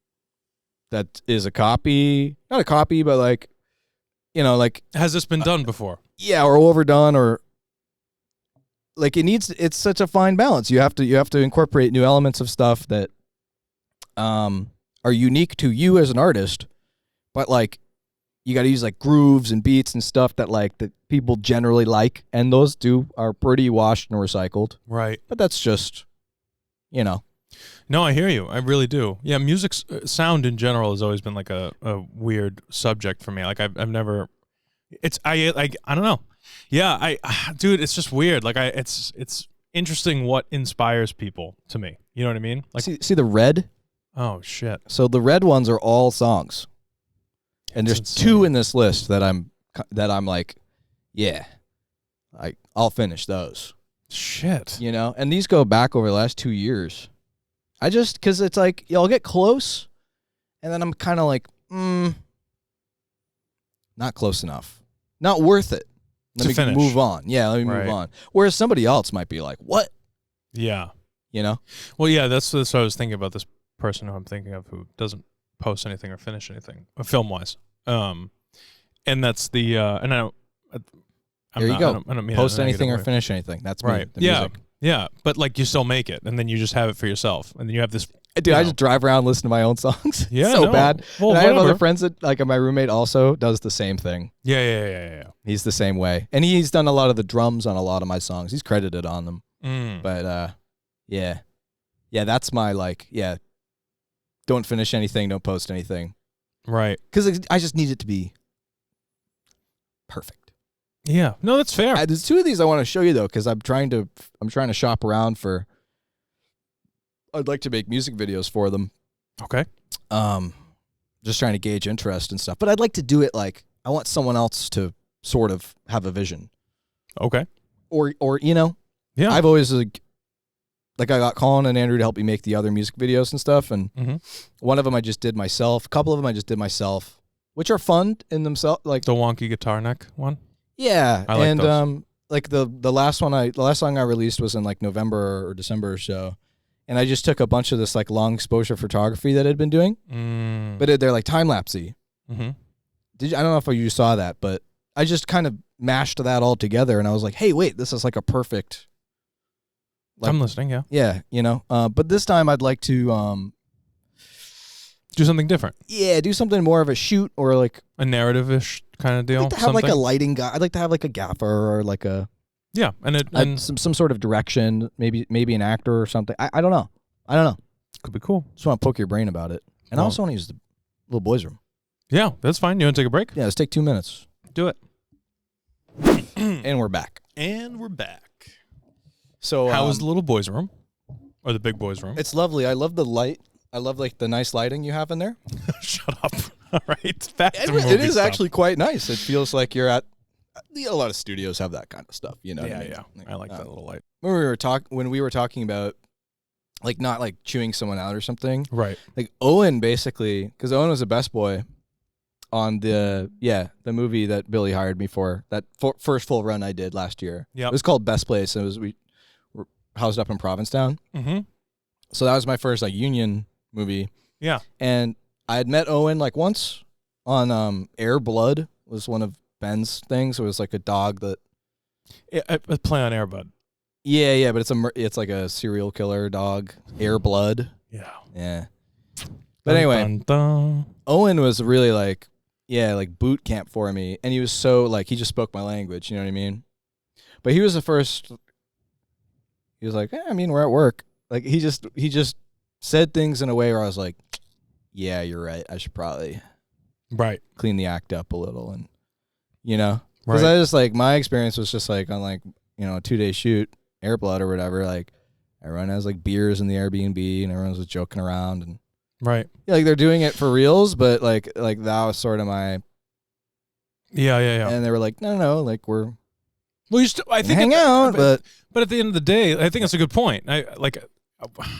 that is a copy? Not a copy, but like, like. Has this been done before? Yeah, or overdone, or like it's such a fine balance. You have to incorporate new elements of stuff that are unique to you as an artist, but like you got to use like grooves and beats and stuff that like that people generally like, and those are pretty washed and recycled. Right. But that's just, No, I hear you. I really do. Yeah, music's sound in general has always been like a weird subject for me. Like I've never. I don't know. Yeah, dude, it's just weird. Like it's interesting what inspires people to me. You know what I mean? Like see the red. Oh shit! So the red ones are all songs, and there's insane. 2 in this list that I'm like, yeah, I'll finish those. Shit. And these go back over the last 2 years. Because it's like I'll get close, and then I'm kind of like, not close enough, not worth it. Let me finish. move on. Yeah, let me move on. Whereas somebody else might be like, what? Yeah. Well, yeah, that's what I was thinking about this person who I'm thinking of who doesn't post anything or finish anything film-wise. And that's the and I don't mean post anything or finish anything. That's right. Me, music. Yeah, but like you still make it, and then you just have it for yourself, and then you have this. Dude, I just drive around, listen to my own songs. Yeah, so bad. Well, and I have other friends that my roommate also does the same thing. Yeah. He's the same way, and he's done a lot of the drums on a lot of my songs. He's credited on them. But yeah, that's my don't finish anything, don't post anything. Right. Because I just need it to be perfect. Yeah. No, that's fair. There's 2 of these I want to show you though, because I'm trying to shop around for. I'd like to make music videos for them. Okay. Just trying to gauge interest and stuff, but I'd like to do it like I want someone else to sort of have a vision. Okay. Or yeah. I've always I got Colin and Andrew to help me make the other music videos and stuff, and one of them I just did myself. A couple of them I just did myself, which are fun in themselves. Like the wonky guitar neck one. Yeah, I like and those. like the last song I released was in like November or December or so, and I just took a bunch of this like long exposure photography that I'd been doing, but they're like time lapsey. I don't know if you saw that, but I just kind of mashed that all together, and I was like, hey, wait, this is like a perfect. I'm listening. Yeah. Yeah, but this time I'd like to do something different. Yeah, do something more of a shoot or like a narrative-ish kind of deal. I'd like to have like a lighting guy. I'd like to have like a gaffer or like a and some sort of direction. Maybe an actor or something. I don't know. Could be cool. Just want to poke your brain about it, and I also want to use the little boys' room. Yeah, that's fine. You want to take a break? Yeah, let's take 2 minutes. Do it. And we're back. So how is the little boys' room or the big boys' room? It's lovely. I love the light. I love like the nice lighting you have in there. Shut up. All right. Back to it is actually quite nice. It feels like you're at. A lot of studios have that kind of stuff. You know. Yeah, what I mean? yeah. I like that little light. When we were talking about, like not like chewing someone out or something. Right. Like Owen basically, because Owen was a best boy on the movie that Billy hired me for, that first full run I did last year. Yeah. It was called Best Place. We were housed up in Provincetown. Mm-hmm. So that was my first like union movie. Yeah. And I had met Owen like once on Air Blood was one of Ben's things. It was like a dog that. I play on Air Bud. Yeah, but it's like a serial killer dog. Air Blood. Yeah. But anyway, dun, dun. Owen was really like boot camp for me, and he was so like he just spoke my language. You know what I mean? But he was the first. He was like, I mean, we're at work. Like he just said things in a way where I was like, yeah, you're right. I should probably clean the act up a little, and because I just like my experience was just like on like a 2-day shoot, Air Blood or whatever. Like everyone has like beers in the Airbnb, and everyone's just joking around and. Right. Yeah, like they're doing it for reals, but like that was sort of my. Yeah. And they were like, no, like we're. Well, I think hang out, but at the end of the day, I think that's a good point.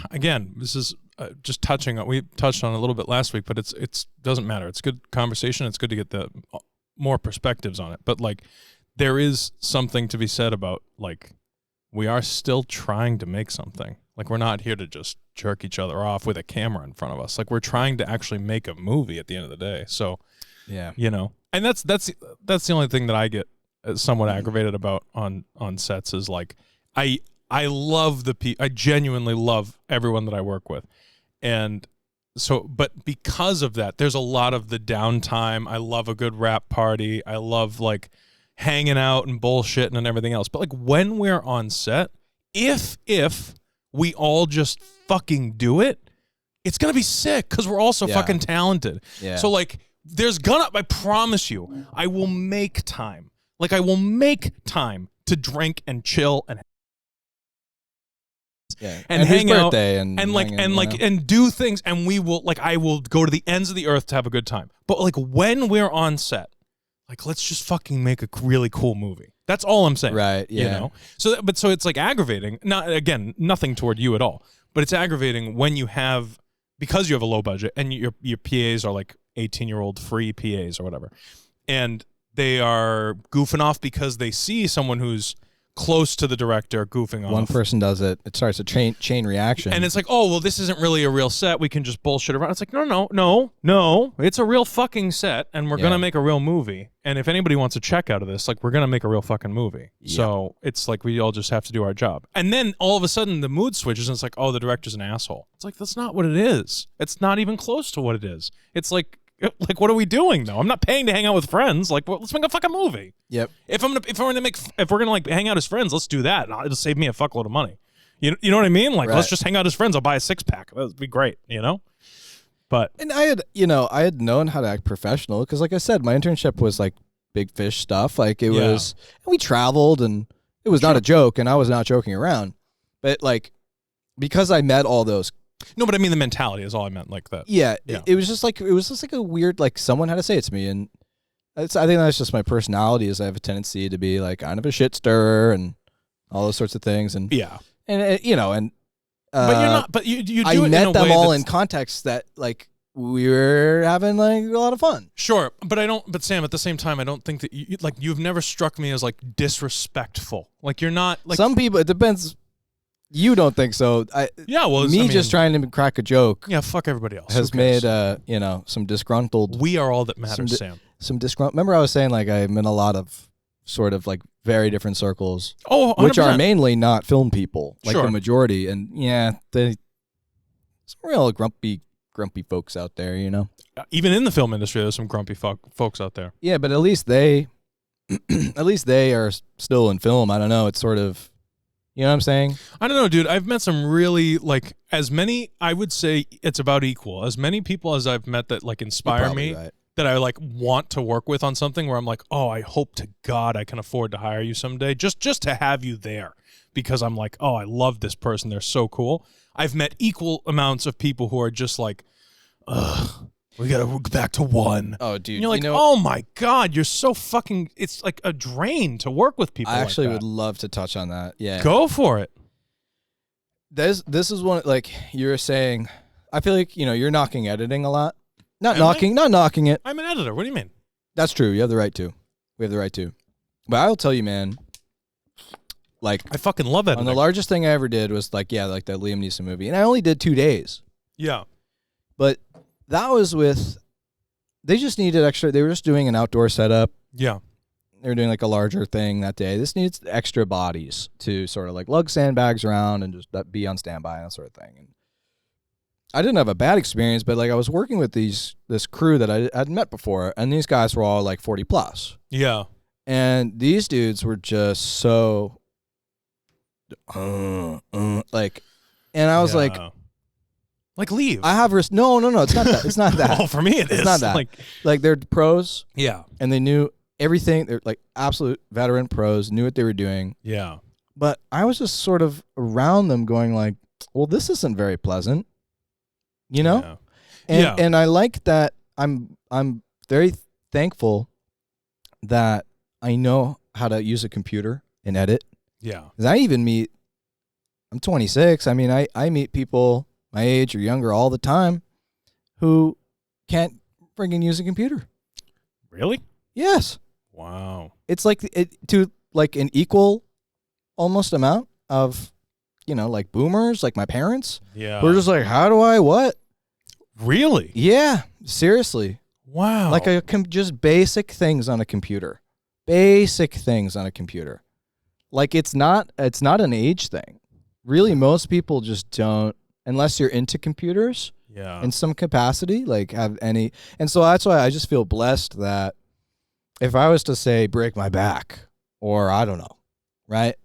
Again, this is just touching on. We touched on it a little bit last week, but it's doesn't matter. It's good conversation. It's good to get the more perspectives on it. But like, there is something to be said about like, we are still trying to make something. Like we're not here to just jerk each other off with a camera in front of us. Like we're trying to actually make a movie at the end of the day. So, yeah, and that's the only thing that I get somewhat aggravated about on sets is like, I love I genuinely love everyone that I work with. And so, but because of that, there's a lot of the downtime. I love a good rap party. I love like hanging out and bullshitting and everything else. But like when we're on set, if we all just fucking do it, it's going to be sick because we're all so fucking talented. Yeah. So, like, I promise you, I will make time. Like, I will make time to drink and chill and hang out and do things. And we will, like, I will go to the ends of the earth to have a good time. But, like, when we're on set, like, let's just fucking make a really cool movie. That's all I'm saying. Right, yeah. So it's like aggravating. Not again, nothing toward you at all. But it's aggravating when you have, because you have a low budget and your PAs are like 18-year-old free PAs or whatever. And they are goofing off because they see someone who's close to the director goofing off. One person does it. It starts a chain reaction. And it's like, oh, well, this isn't really a real set. We can just bullshit around. It's like, no. It's a real fucking set, and we're going to make a real movie. And if anybody wants a check out of this, like, we're going to make a real fucking movie. Yeah. So it's like we all just have to do our job. And then all of a sudden the mood switches, and it's like, oh, the director's an asshole. It's like, that's not what it is. It's not even close to what it is. It's like what are we doing though? I'm not paying to hang out with friends. Like, well, let's make a fucking movie. Yep. If we're gonna like hang out as friends, let's do that. And it'll save me a fuckload of money. You know what I mean? Like, let's just hang out as friends. I'll buy a 6-pack. That'd be great. But I had known how to act professional because, like I said, my internship was like big fish stuff. Like it was, and we traveled, and it was not a joke, and I was not joking around. But like, because I met all those. No, but I mean the mentality is all I meant, like that. Yeah. It was just like a weird, like, someone had to say it to me, and I think that's just my personality. Is I have a tendency to be like kind of a shit stirrer and all those sorts of things, and but you're not. But you do I it met in a them way all in context that like we were having like a lot of fun. Sure, but I don't. But Sam, at the same time, I don't think that you've never struck me as like disrespectful. Like you're not. Like some people, it depends. You don't think so? Just trying to crack a joke. Yeah, fuck everybody else. Has made some disgruntled. We are all that matters, Sam. Some disgruntled. Remember, I was saying like I'm in a lot of sort of like very different circles. Oh, 100%. Which are mainly not film people, like the majority. And some real grumpy folks out there. Even in the film industry, there's some grumpy folks out there. Yeah, but at least they are still in film. I don't know. It's sort of. You know what I'm saying? I don't know, dude. I've met some really, like, I would say it's about equal. As many people as I've met that, like, inspire me, that I, like, want to work with on something where I'm like, oh, I hope to God I can afford to hire you someday just to have you there. Because I'm like, oh, I love this person. They're so cool. I've met equal amounts of people who are just like, ugh. We gotta go back to one. Oh, dude. And you're like, oh my God, you're so fucking. It's like a drain to work with people. I actually like would love to touch on that. Yeah, go for it. This is one like you're saying. I feel like you're knocking editing a lot. Not knocking it. I'm an editor. What do you mean? That's true. You have the right to. We have the right to. But I'll tell you, man. Like I fucking love editing. The largest thing I ever did was like that Liam Neeson movie, and I only did 2 days. Yeah. But that was with, they just needed extra. They were just doing an outdoor setup. Yeah. They were doing like a larger thing that day. This needs extra bodies to sort of like lug sandbags around and just be on standby and that sort of thing. And I didn't have a bad experience, but like I was working with this crew that I hadn't met before, and these guys were all like 40 plus. Yeah. And these dudes were just so like, and I was like leave. I have no, it's not that. It's not that. Well, for me it is. It's not that. Like they're pros. Yeah. And they knew everything. They're like absolute veteran pros, knew what they were doing. Yeah. But I was just sort of around them going like, well, this isn't very pleasant. You know? Yeah. And I like that I'm very thankful that I know how to use a computer and edit. Yeah. 'Cause I'm 26. I mean, I meet people my age or younger all the time who can't friggin' use a computer. Really? Yes. Wow. It's like to like an equal almost amount of, like boomers, like my parents. Yeah. We're just like, how do I what? Really? Yeah, seriously. Wow. Like just basic things on a computer. Basic things on a computer. Like it's not an age thing. Really, most people just don't, unless you're into computers in some capacity, like have any. And so that's why I just feel blessed that if I was to say break my back or I don't know, right?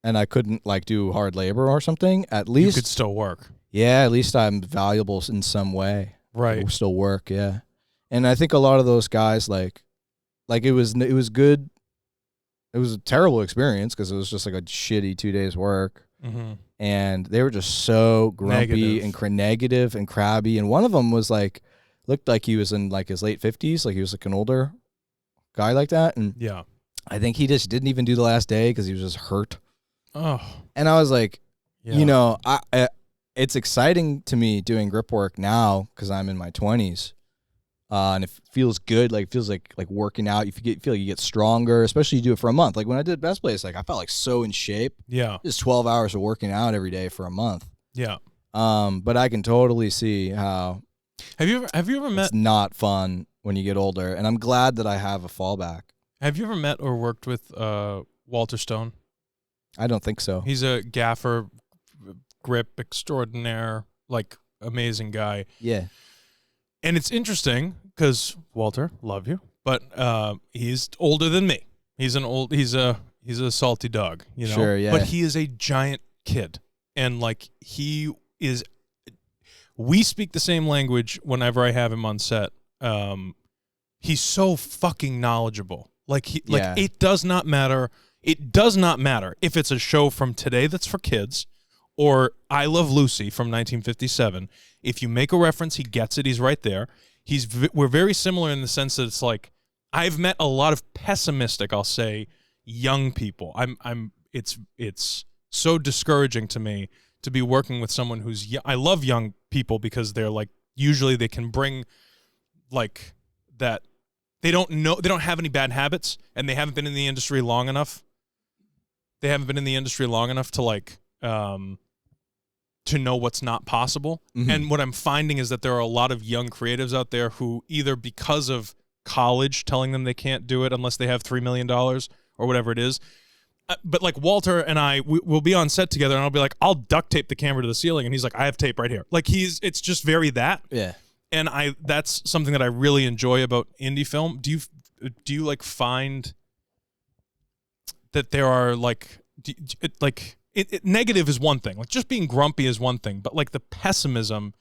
And I couldn't like do hard labor or something, at least you could still work. Yeah, at least I'm valuable in some way. Right. It'll still work, yeah. And I think a lot of those guys like it was good. It was a terrible experience because it was just like a shitty 2 days work. Mm-hmm. And they were just so grumpy and negative and crabby. And one of them was like, looked like he was in like his late 50s, like he was like an older guy like that. And yeah, I think he just didn't even do the last day because he was just hurt. Oh. And I was like, I it's exciting to me doing grip work now because I'm in my 20s. And it feels good. Like, it feels like working out. You feel like you get stronger, especially you do it for a month. Like when I did Best Place, like I felt like so in shape. Yeah. Just 12 hours of working out every day for a month. Yeah. But I can totally see how Have you ever met? It's not fun when you get older, and I'm glad that I have a fallback. Have you ever met or worked with Walter Stone? I don't think so. He's a gaffer, grip extraordinaire, like amazing guy. Yeah. And it's interesting because Walter, love you, but he's older than me. He's a salty dog, you know. Sure, yeah. But he is a giant kid, and like we speak the same language whenever I have him on set. He's so fucking knowledgeable. It does not matter. It does not matter if it's a show from today that's for kids or I Love Lucy from 1957. If you make a reference, he gets it. He's right there. We're very similar in the sense that it's like I've met a lot of pessimistic, I'll say, young people. It's so discouraging to me to be working with someone who's I love young people because they're like usually they can bring like that they don't have any bad habits and they haven't been in the industry long enough. They haven't been in the industry long enough to like to know what's not possible. Mm-hmm. And what I'm finding is that there are a lot of young creatives out there who either because of college telling them they can't do it unless they have $3 million or whatever it is. But like Walter and I, we'll be on set together and I'll be like, I'll duct tape the camera to the ceiling. And he's like, I have tape right here. Like it's just very that. Yeah. And that's something that I really enjoy about indie film. Do you like find that there are like, negative is one thing. Like just being grumpy is one thing, but like the pessimism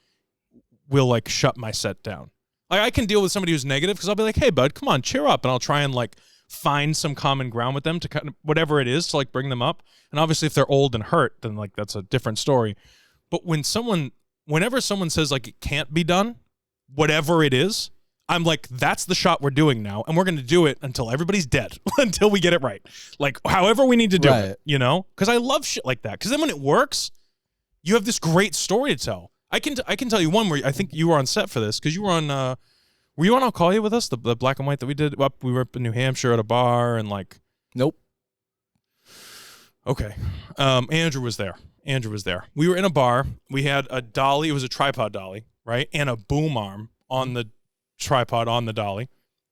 will like shut my set down. Like I can deal with somebody who's negative because I'll be like, hey bud, come on, cheer up. And I'll try and like find some common ground with them to kind of whatever it is to like bring them up. And obviously if they're old and hurt, then like that's a different story. But whenever someone says like it can't be done, whatever it is, I'm like, that's the shot we're doing now, and we're going to do it until everybody's dead, until we get it right. Like, however we need to do it, you know? Because I love shit like that. Because then when it works, you have this great story to tell. I can tell you one where I think you were on set for this, because you were on, were you on I'll Call You with us, the black and white that we did? We were up in New Hampshire at a bar, and like... Nope. Okay. Andrew was there. We were in a bar. We had a dolly. It was a tripod dolly. right, and a boom arm on the tripod on the dolly.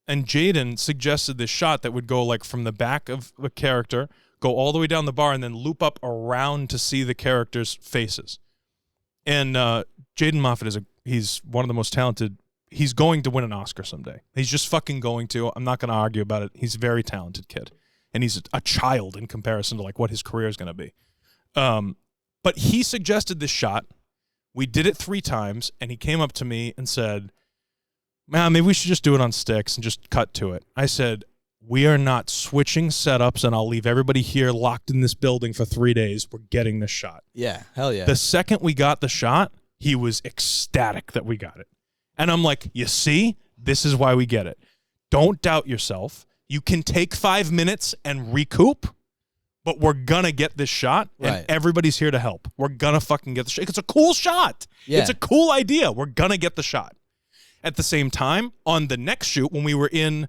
And Jaden suggested this shot that would go like from the back of a character, go all the way down the bar, and then loop up around to see the characters' faces. And Jaden Moffat he's one of the most talented. He's going to win an Oscar someday. He's just fucking going to. I'm not going to argue about it. He's a very talented kid. And he's a child in comparison to like what his career is going to be. But he suggested this shot. We did it 3 times, and he came up to me and said, man, maybe we should just do it on sticks and just cut to it. I said, we are not switching setups, and I'll leave everybody here locked in this building for 3 days. We're getting this shot. Yeah, hell yeah. The second we got the shot, he was ecstatic that we got it. And I'm like, you see, this is why we get it. Don't doubt yourself. You can take 5 minutes and recoup, but we're going to get this shot, and everybody's here to help. We're going to fucking get the shot. It's a cool shot. Yeah. It's a cool idea. We're going to get the shot. At the same time, on the next shoot, when we were in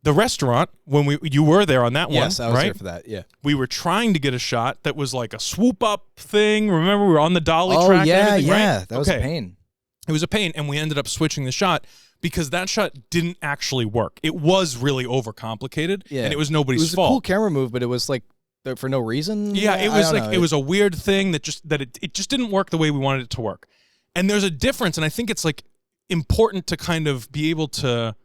the restaurant, when you were there on that one, yes, I was there for that, yeah. We were trying to get a shot that was like a swoop-up thing. Remember, we were on the dolly track and everything, right? That was a pain. It was a pain, and we ended up switching the shot because that shot didn't actually work. It was really overcomplicated, and it was nobody's fault. It was a cool camera move, but it was like for no reason. Yeah, it was like it was a weird thing that it just didn't work the way we wanted it to work. And there's a difference, and I think it's like important to kind of be able to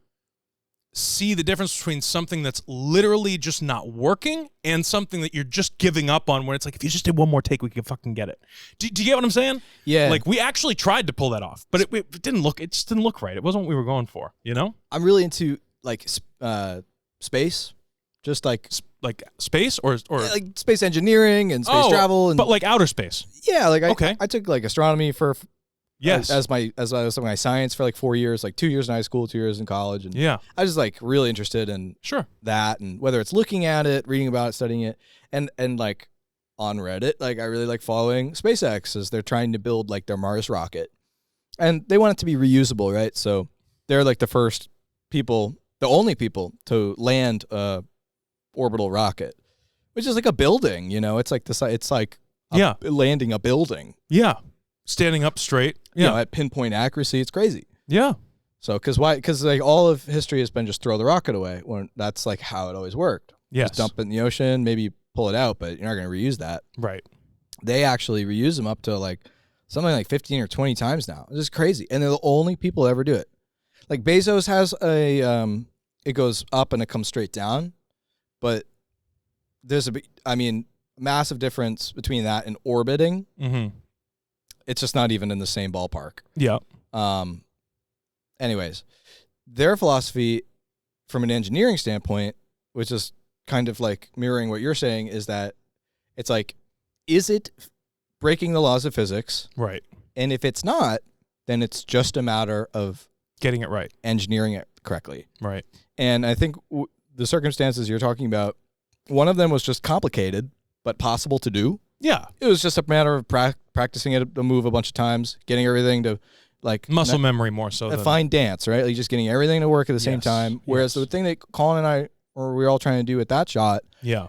see the difference between something that's literally just not working and something that you're just giving up on, where it's like, if you just did one more take, we could fucking get it. Do you get what I'm saying? Yeah. Like, we actually tried to pull that off, but it just didn't look right. It wasn't what we were going for, you know? I'm really into like space, just like space or like space engineering and space travel, and but like outer space. Yeah, like I took like astronomy for yes as my science for like 4 years, like 2 years in high school, 2 years in college, and I was just like really interested in that, and whether it's looking at it, reading about it, studying it, and like on Reddit, like I really like following SpaceX as they're trying to build like their Mars rocket, and they want it to be reusable, right? So they're like the only people to land a orbital rocket, which is like a building, you know? It's like landing a building. Yeah. Standing up straight. You know, at pinpoint accuracy. It's crazy. Yeah. So, because like all of history has been just throw the rocket away. When that's like how it always worked. Yes. Just dump it in the ocean, maybe pull it out, but you're not going to reuse that. Right. They actually reuse them up to like something like 15 or 20 times now. It's just crazy. And they're the only people that ever do it. Like Bezos has it goes up and it comes straight down, but there's massive difference between that and orbiting. Mm-hmm. It's just not even in the same ballpark. Yeah. Anyways, their philosophy from an engineering standpoint, which is kind of like mirroring what you're saying, is that it's like, is it breaking the laws of physics? Right. And if it's not, then it's just a matter of getting it right, engineering it correctly. Right. And I think the circumstances you're talking about, one of them was just complicated, but possible to do. Yeah. It was just a matter of practicing it to move a bunch of times, getting everything to like muscle memory more so. A fine dance, right? Like just getting everything to work at the same time. Whereas the thing that Colin and I, or we were all trying to do with that shot,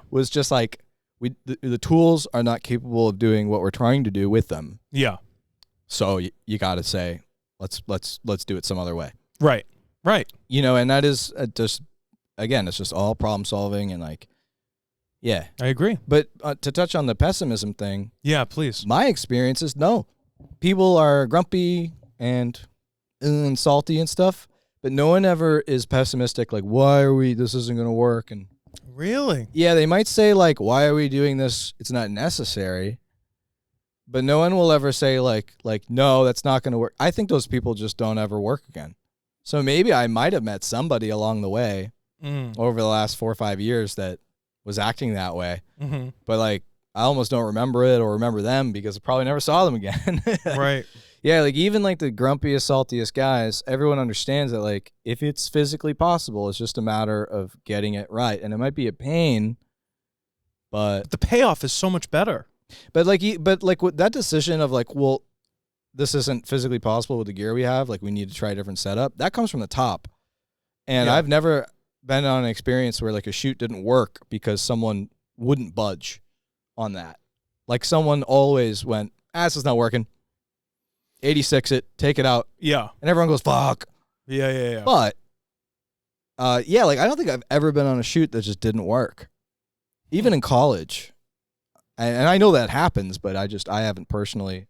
was just like the tools are not capable of doing what we're trying to do with them. Yeah. So you got to say, let's do it some other way. Right. Right. You know, and that is just, again, it's just all problem solving and like, yeah. I agree. But to touch on the pessimism thing. Yeah, please. My experience is no. People are grumpy and salty and stuff, but no one ever is pessimistic like, this isn't going to work. And really? Yeah, they might say like, why are we doing this? It's not necessary. But no one will ever say like no, that's not going to work. I think those people just don't ever work again. So maybe I might have met somebody along the way over the last 4 or 5 years that was acting that way. Mm-hmm. But like, I almost don't remember it or remember them because I probably never saw them again. Right. Yeah, like even like the grumpiest, saltiest guys, everyone understands that like if it's physically possible, it's just a matter of getting it right. And it might be a pain, but the payoff is so much better. But with that decision of like, well, this isn't physically possible with the gear we have, like we need to try a different setup, that comes from the top. And I've never been on an experience where like a shoot didn't work because someone wouldn't budge on that. Like someone always went, this is not working. 86 it, take it out. Yeah. And everyone goes, fuck. Yeah. But, yeah, like I don't think I've ever been on a shoot that just didn't work. Even in college. And I know that happens, but I haven't personally.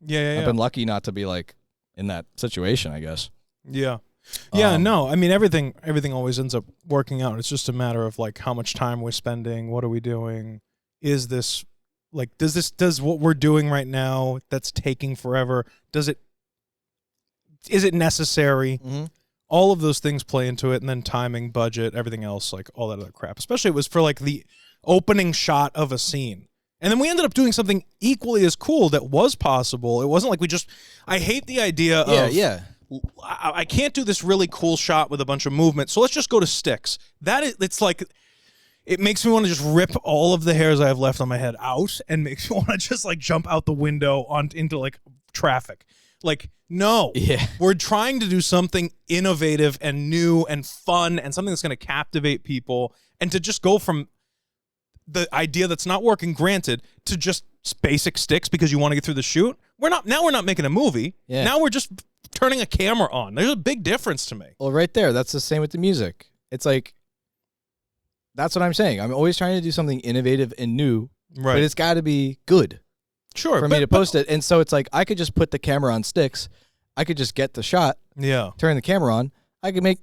Yeah. I've been lucky not to be like in that situation, I guess. Yeah. Yeah, no. I mean, everything always ends up working out. It's just a matter of like how much time we're spending, what are we doing? Is this like does what we're doing right now that's taking forever, is it necessary? Mm-hmm. All of those things play into it, and then timing, budget, everything else, like all that other crap. Especially it was for like the opening shot of a scene. And then we ended up doing something equally as cool that was possible. It wasn't like I hate the idea of I can't do this really cool shot with a bunch of movement, so let's just go to sticks. It's like, it makes me want to just rip all of the hairs I have left on my head out and makes me want to just like jump out the window into like traffic. Like, no, we're trying to do something innovative and new and fun and something that's going to captivate people, and to just go from the idea that's not working, granted, to just basic sticks because you want to get through the shoot. We're not making a movie. Yeah. Now we're just turning a camera on. There's a big difference to me. Well, right there, that's the same with the music. It's like, that's what I'm saying. I'm always trying to do something innovative and new, right? But it's got to be good. Sure, for me to post it. And so it's like, I could just put the camera on sticks. I could just get the shot. Yeah. Turn the camera on. I could make.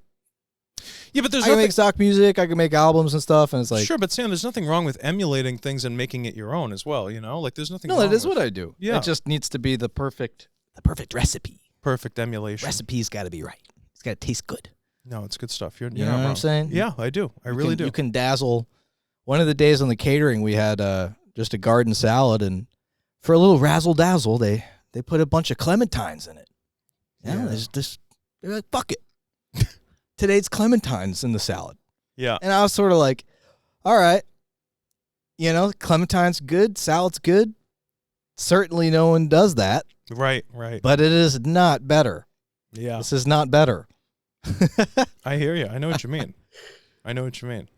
Yeah, but I can make stock music. I can make albums and stuff. And it's like, sure, but Sam, there's nothing wrong with emulating things and making it your own as well. You know, like there's nothing. No, wrong that is with what I do. Yeah, it just needs to be the perfect recipe. Perfect emulation. Recipe's got to be right. It's got to taste good. No, it's good stuff. You're you know not what wrong. I'm saying? Yeah, I do. I really do. You can dazzle. One of the days on the catering, we had just a garden salad, and for a little razzle dazzle, they put a bunch of clementines in it. Yeah, they're like, fuck it. Today's clementines in the salad. Yeah. And I was sort of like, all right, clementine's good, salad's good. Certainly no one does that. Right. But it is not better. Yeah. This is not better. I hear you. I know what you mean.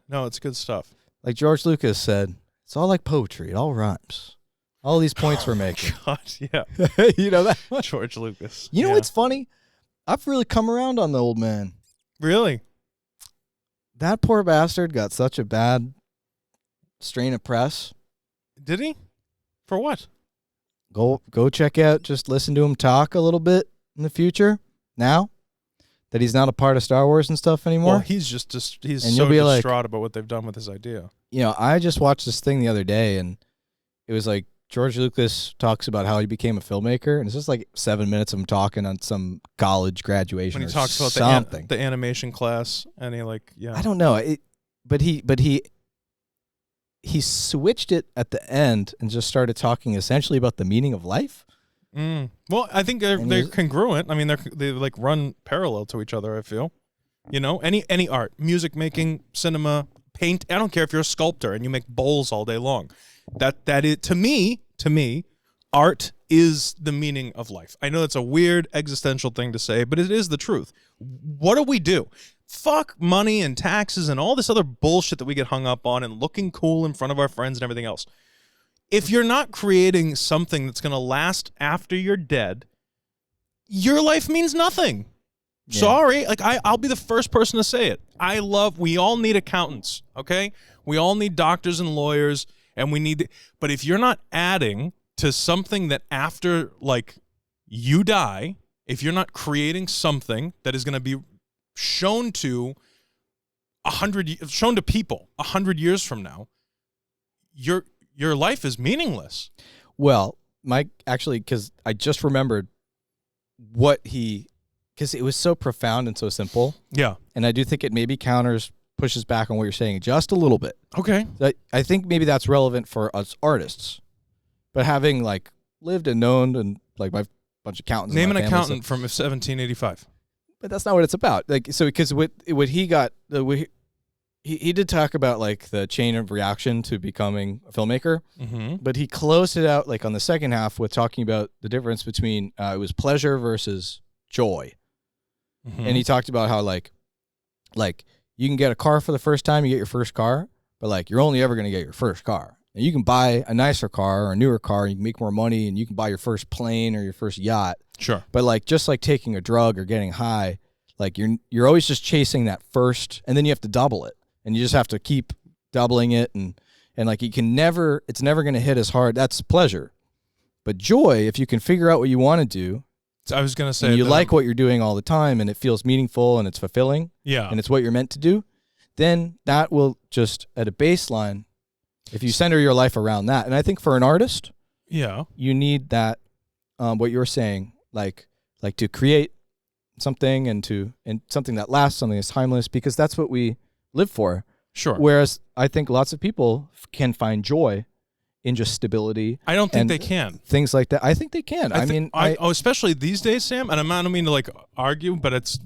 No, it's good stuff. Like George Lucas said, it's all like poetry. It all rhymes. All these points we're making. God, yeah. You know that? George Lucas. You know what's funny? I've really come around on the old man. Really? That poor bastard got such a bad strain of press. Did he? For what? Go check out, just listen to him talk a little bit in the future, now that he's not a part of Star Wars and stuff anymore. Well, he's so distraught about what they've done with his idea. I just watched this thing the other day, and it was like George Lucas talks about how he became a filmmaker, and it's just like 7 minutes of him talking on some college graduation when he talks about something. the animation class, and he I don't know, but he switched it at the end and just started talking essentially about the meaning of life. Well, I think they're congruent. I mean, they like run parallel to each other, I feel. Any art, music making, cinema, paint. I don't care if you're a sculptor and you make bowls all day long. That is to me, art is the meaning of life. I know it's a weird existential thing to say, but it is the truth. What do we do? Fuck money and taxes and all this other bullshit that we get hung up on and looking cool in front of our friends and everything else. If you're not creating something that's going to last after you're dead, your life means nothing. Yeah. Sorry. Like I'll be the first person to say it. We all need accountants, okay? We all need doctors and lawyers, and but if you're not adding to something that after like you die, if you're not creating something that is going to be shown to people 100 years from now, your life is meaningless. Well, Mike, actually, because I just remembered because it was so profound and so simple. Yeah. And I do think it maybe pushes back on what you're saying just a little bit. Okay. I think maybe that's relevant for us artists. But having like lived and known and like my bunch of accountants. Name an accountant from 1785. But that's not what it's about. Like, so because what he got, he did talk about like the chain of reaction to becoming a filmmaker, but he closed it out like on the second half with talking about the difference between it was pleasure versus joy, and he talked about how like you can get a car for the first time, you get your first car, but like you're only ever gonna get your first car. And you can buy a nicer car or a newer car, and you can make more money, and you can buy your first plane or your first yacht. Sure. But like just like taking a drug or getting high, like you're always just chasing that first, and then you have to double it, and you just have to keep doubling it, and like it's never going to hit as hard. That's pleasure. But joy, if you can figure out what you want to do, I was going to say, and you like what you're doing all the time, and it feels meaningful and it's fulfilling, and it's what you're meant to do, then that will just at a baseline, if you center your life around that. And I think for an artist, you need that, what you're saying, like to create something and something that lasts, something that's timeless, because that's what we live for. Sure. Whereas I think lots of people can find joy in just stability. I don't think they can. Things like that. I think they can. Especially these days, Sam, and I don't mean to like argue, but it's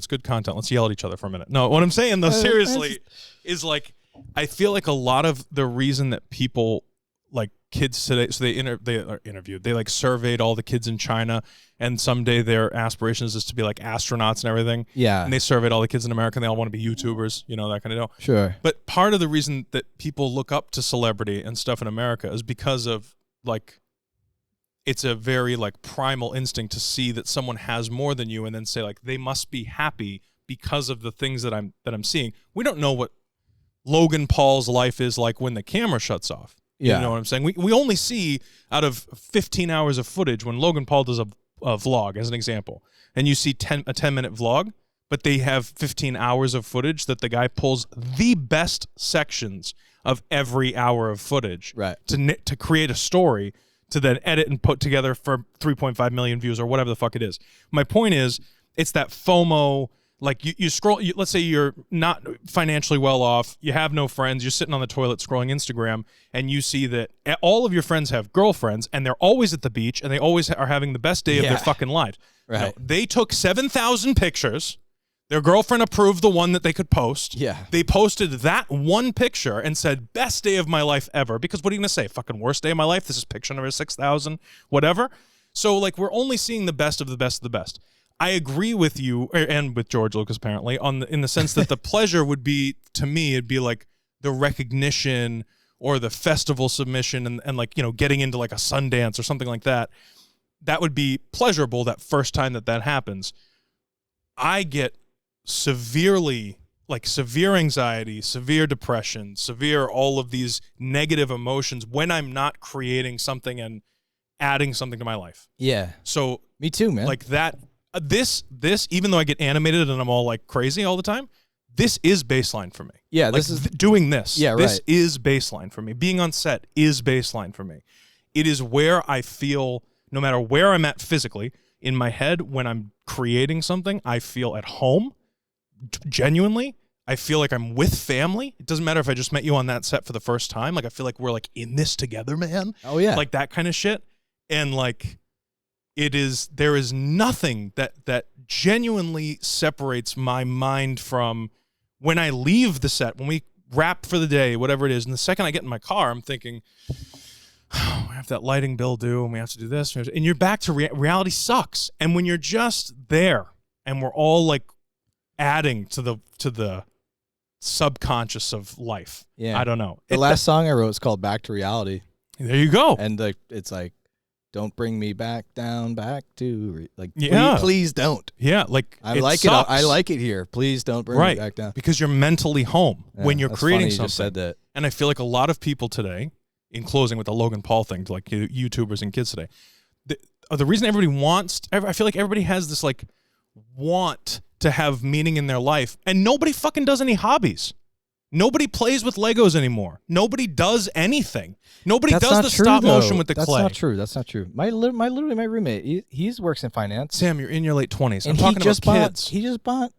good content. Let's yell at each other for a minute. No, what I'm saying though, seriously, is like, I feel like a lot of the reason that people like kids today, so they interviewed, they like surveyed all the kids in China, and someday their aspirations is to be like astronauts and everything. Yeah. And they surveyed all the kids in America, and they all want to be YouTubers, that kind of deal. Sure. But part of the reason that people look up to celebrity and stuff in America is because of like, it's a very like primal instinct to see that someone has more than you, and then say like they must be happy because of the things that I'm seeing. We don't know what Logan Paul's life is like when the camera shuts off. Yeah. You know what I'm saying? We only see out of 15 hours of footage when Logan Paul does a vlog, as an example, and you see a 10-minute vlog, but they have 15 hours of footage that the guy pulls the best sections of every hour of footage to create a story to then edit and put together for 3.5 million views or whatever the fuck it is. My point is, it's that FOMO. Like you scroll, let's say you're not financially well off, you have no friends, you're sitting on the toilet scrolling Instagram, and you see that all of your friends have girlfriends, and they're always at the beach, and they always are having the best day of their fucking lives. Right. No, they took 7,000 pictures. Their girlfriend approved the one that they could post. Yeah. They posted that one picture and said, best day of my life ever. Because what are you going to say? Fucking worst day of my life? This is picture number 6,000, whatever. So, like, we're only seeing the best of the best of the best. I agree with you, and with George Lucas apparently, in the sense that the pleasure would be, to me, it'd be like the recognition or the festival submission and like, getting into like a Sundance or something like that. That would be pleasurable that first time that happens. I get severe anxiety, severe depression, severe all of these negative emotions when I'm not creating something and adding something to my life. Yeah. So me too, man. Like that. This, even though I get animated and I'm all like crazy all the time, this is baseline for me. Yeah, like this is doing this. Yeah, this right. is baseline for me. Being on set is baseline for me. It is where I feel, no matter where I'm at physically, in my head, when I'm creating something, I feel at home. Genuinely, I feel like I'm with family. It doesn't matter if I just met you on that set for the first time. Like I feel like we're like in this together, man. Oh yeah, like that kind of shit. And like, there is nothing that genuinely separates my mind from when I leave the set, when we wrap for the day, whatever it is. And the second I get in my car, I'm thinking, oh, I have that lighting bill due, and we have to do this. And you're back to reality sucks. And when you're just there, and we're all like adding to the subconscious of life. Yeah, I don't know. The last song I wrote is called "Back to Reality." There you go. And it's like, don't bring me back down, back to yeah. Please don't. Yeah, like I like it here. Please don't bring me back down. Because you're mentally home when you're creating something. You just said that. And I feel like a lot of people today, in closing with the Logan Paul thing, to like YouTubers and kids today, the reason everybody I feel like everybody has this like want to have meaning in their life, and nobody fucking does any hobbies. Nobody plays with Legos anymore. Nobody does anything. Nobody does the stop motion with the clay. That's not true. My roommate, he works in finance. Sam, you're in your late 20s. And I'm talking about kids. He just bought.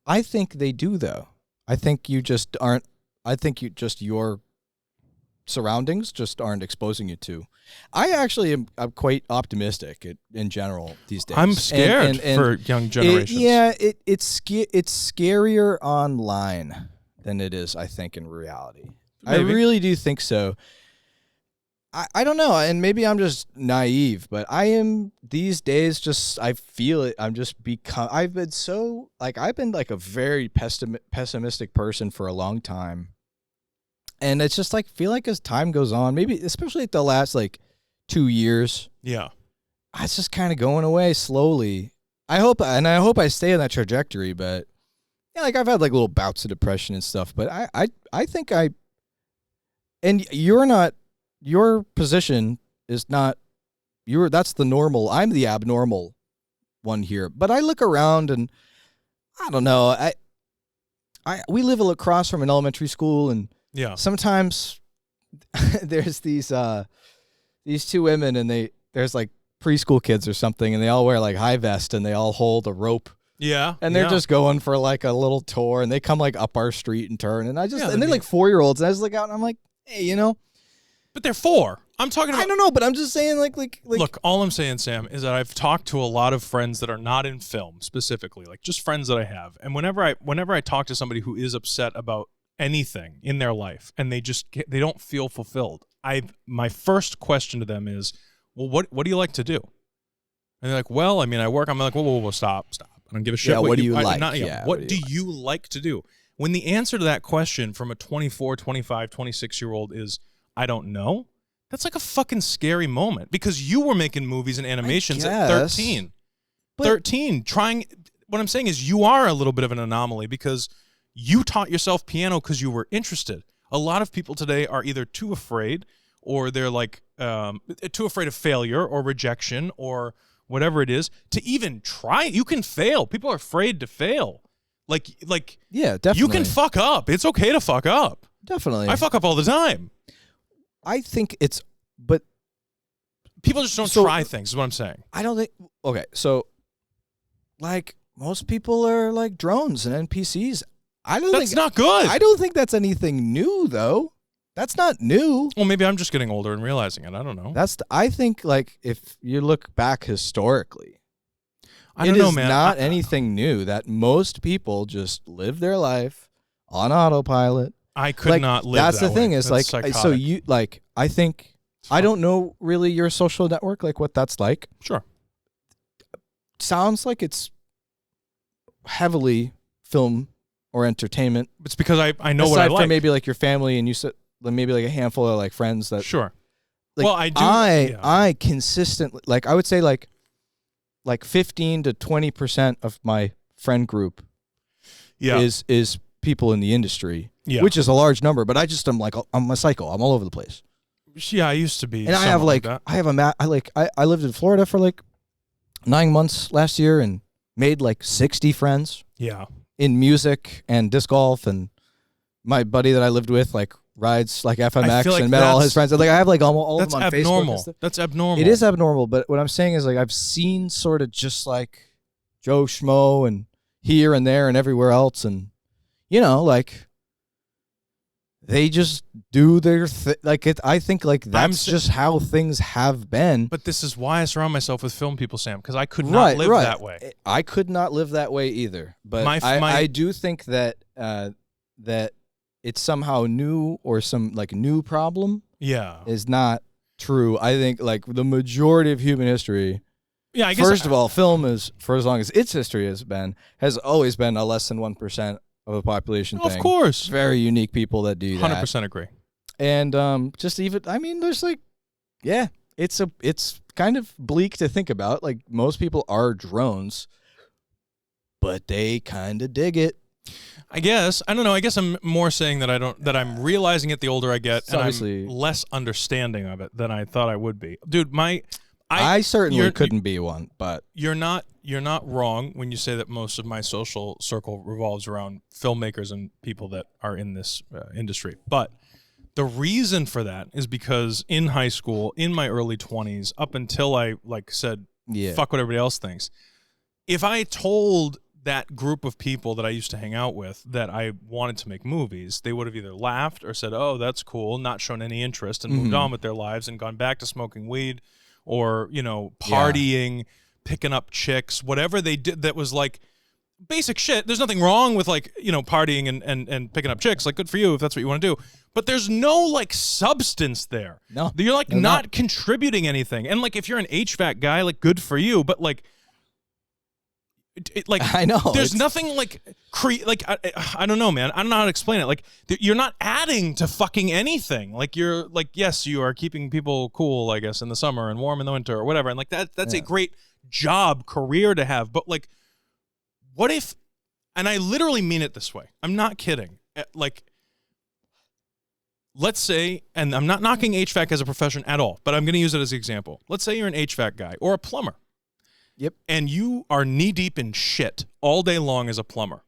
I think they do though. I think you just aren't. I think your surroundings just aren't exposing you to. I actually am quite optimistic in general these days. I'm scared for young generations. It's scarier online than it is, I think, in reality. Maybe. I really do think so. I don't know, and maybe I'm just naive, but I am these days I feel it. I've been like a very pessimistic person for a long time. And it's just like, feel like as time goes on, maybe especially like the last like 2 years, it's just kind of going away slowly. I hope I stay on that trajectory, but yeah, like I've had like little bouts of depression and stuff, but I think and your position is not, that's the normal. I'm the abnormal one here, but I look around and I don't know. We live across from an elementary school, and sometimes there's these two women, and there's like preschool kids or something, and they all wear like high vest, and they all hold a rope. Yeah. And they're just going for like a little tour, and they come like up our street and turn, and and they're like 4-year-olds, and I just look out and I'm like, hey, But they're 4. I'm talking about. I don't know, but I'm just saying like Look, all I'm saying, Sam, is that I've talked to a lot of friends that are not in film specifically, like just friends that I have. And whenever I talk to somebody who is upset about anything in their life and they don't feel fulfilled, my first question to them is, well, what do you like to do? And they're like, well, I mean, I work. I'm like, whoa, stop. I don't give a shit. Yeah, what do you like? What do you like to do? When the answer to that question from a 24, 25, 26-year-old is, I don't know, that's like a fucking scary moment, because you were making movies and animations at 13. 13, trying. What I'm saying is you are a little bit of an anomaly, because you taught yourself piano because you were interested. A lot of people today are either too afraid, or they're like too afraid of failure or rejection or whatever it is to even try. You can fail. People are afraid to fail. Like yeah, definitely. You can fuck up. It's okay to fuck up. Definitely. I fuck up all the time. I think but people just don't try things, is what I'm saying. I don't think, okay, so like most people are like drones and NPCs. That's not good. I don't think that's anything new, though. That's not new. Well, maybe I'm just getting older and realizing it. I don't know. I think like if you look back historically, I don't know, man. It is not anything new that most people just live their life on autopilot. I could not live that way. That's the thing is that's like, psychotic. so you like, I think, I don't know really your social network, like what that's like. Sure. Sounds like it's heavily film or entertainment. It's because I know what I like. Aside from maybe like your family and you said maybe like a handful of like friends that. Sure. Like, well, I do. I consistently, like I would say like 15 to 20% of my friend group is people in the industry, which is a large number, but I'm like, I'm a psycho. I'm all over the place. Yeah, I used to be. And I have like I lived in Florida for like 9 months last year and made like 60 friends. Yeah. In music and disc golf, and my buddy that I lived with like rides like FMX and met all his friends. Like I have like all of them on Facebook. That's abnormal. It is abnormal, but what I'm saying is like I've seen sort of just like Joe Schmo and here and there and everywhere else, and like they just do their thing. Like I think like that's just how things have been. But this is why I surround myself with film people, Sam, because I could not live that way. I could not live that way either. But I do think that that it's somehow new, or some like new problem. Yeah, is not true. I think like the majority of human history. Yeah, I guess. First of all, film is, for as long as its history has always been a less than 1% of the population thing. Of course. Very unique people that do that. 100% agree. And just even, I mean, there's like, yeah, it's kind of bleak to think about. Like most people are drones, but they kind of dig it. I guess. I don't know. I guess I'm more saying that I'm realizing it the older I get, and I'm less understanding of it than I thought I would be. Dude, I certainly couldn't be one, but you're not wrong when you say that most of my social circle revolves around filmmakers and people that are in this industry. But the reason for that is because in high school, in my early 20s, up until I said, fuck what everybody else thinks, if I told that group of people that I used to hang out with that I wanted to make movies, they would have either laughed or said, oh, that's cool, not shown any interest, and moved on with their lives and gone back to smoking weed or, partying, picking up chicks, whatever they did that was like basic shit. There's nothing wrong with partying and picking up chicks. Like, good for you if that's what you want to do. But there's no substance there. No. You're not contributing anything. And if you're an HVAC guy, good for you. But Like I know. There's nothing like I don't know, man. I don't know how to explain it. Like you're not adding to fucking anything. Like you're like, yes, you are keeping people cool, I guess, in the summer and warm in the winter or whatever. And like that's a great job, career to have. But like, what if? And I literally mean it this way. I'm not kidding. Like, let's say, and I'm not knocking HVAC as a profession at all, but I'm going to use it as an example. Let's say you're an HVAC guy or a plumber. Yep. And you are knee deep in shit all day long as a plumber.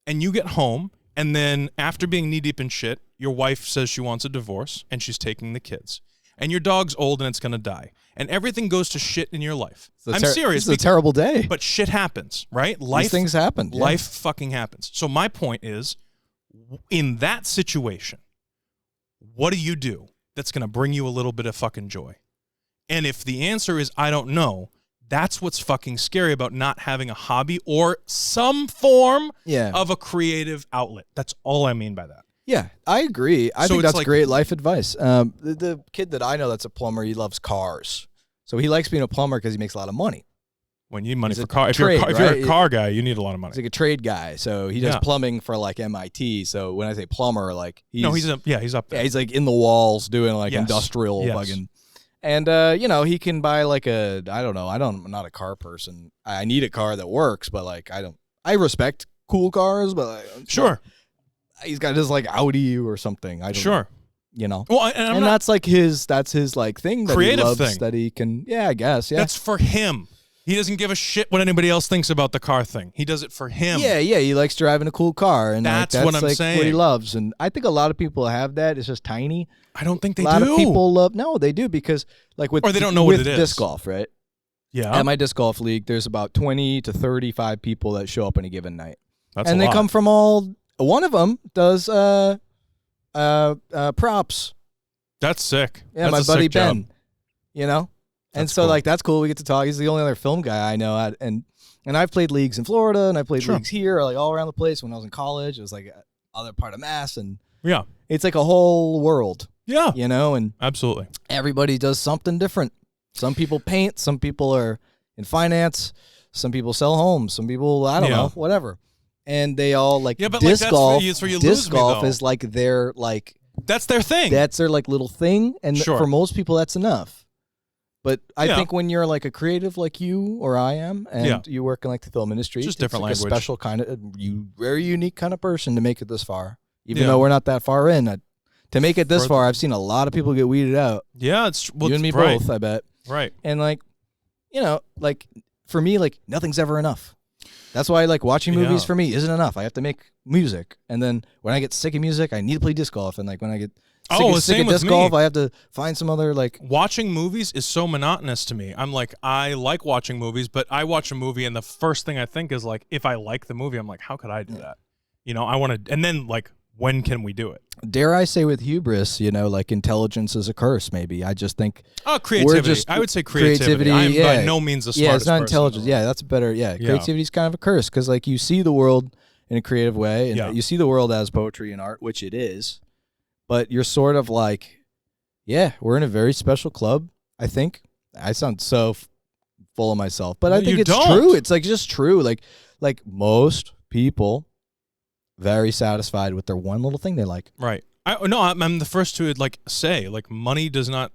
And you get home, and then after being knee deep in shit, your wife says she wants a divorce, and she's taking the kids. And your dog's old and it's going to die. And everything goes to shit in your life. I'm serious. It's a terrible day. But shit happens, right? These things happen. Life fucking happens. So my point is, in that situation, what do you do that's going to bring you a little bit of fucking joy? And if the answer is, I don't know, that's what's fucking scary about not having a hobby or some form of a creative outlet. That's all I mean by that. Yeah, I agree. I think that's like, great life advice. The kid that I know that's a plumber, he loves cars. So he likes being a plumber because he makes a lot of money. When you need money for car, if you're a car guy, you need a lot of money. He's like a trade guy, so he does plumbing for like MIT. So when I say plumber, like he's up there. Yeah, he's like in the walls doing like industrial fucking. And he can buy like I'm not a car person. I need a car that works, but like I respect cool cars, but like, sure. He's got his like Audi or something. I don't know. Well, and that's like his like thing that creative he loves thing that he can. Yeah, I guess. Yeah, that's for him. He doesn't give a shit what anybody else thinks about the car thing. He does it for him. Yeah. He likes driving a cool car, and that's what I'm saying. What he loves, and I think a lot of people have that. It's just tiny. I don't think they do. A lot of people love. No, they do because like with or they don't know what it is. Disc golf, right? Yeah. At my disc golf league, there's about 20 to 35 people that show up on a given night, and they come from all. One of them does props. That's sick. Yeah, that's my buddy Ben. Job. And that's so cool. like that's cool. We get to talk. He's the only other film guy I know. And I've played leagues in Florida, and I played leagues here, like all around the place. When I was in college, it was like other part of Mass, and it's like a whole world. Yeah, and absolutely everybody does something different. Some people paint. Some people are in finance. Some people sell homes. Some people I don't know, whatever. And they all like disc golf. Disc golf is like their like that's their thing. That's their like little thing, and for most people, that's enough. But I think when you're like a creative like you or I am, and you work in like the film industry, just different like language. A special kind of very unique kind of person to make it this far. Even though we're not that far in, to make it this far, I've seen a lot of people get weeded out. Yeah, it's you and me both, I bet. Right. And like, like for me, like nothing's ever enough. That's why like watching movies for me isn't enough. I have to make music, and then when I get sick of music, I need to play disc golf, and like when I get sick of disc golf, I have to find some other like. Watching movies is so monotonous to me. I'm like, I like watching movies, but I watch a movie, and the first thing I think is like, if I like the movie, I'm like, how could I do that? I want to, and then like, when can we do it? Dare I say with hubris, like intelligence is a curse, maybe. I just think creativity. I would say creativity. I'm by no means the smartest Yeah, it's not intelligence. person. Yeah, that's better. Yeah, creativity is kind of a curse because like you see the world in a creative way, and you see the world as poetry and art, which it is, but you're sort of like, we're in a very special club, I think. I sound so full of myself, but I think it's true. It's like just true. Like most people very satisfied with their one little thing they like. Right. I'm the first to like say like money does not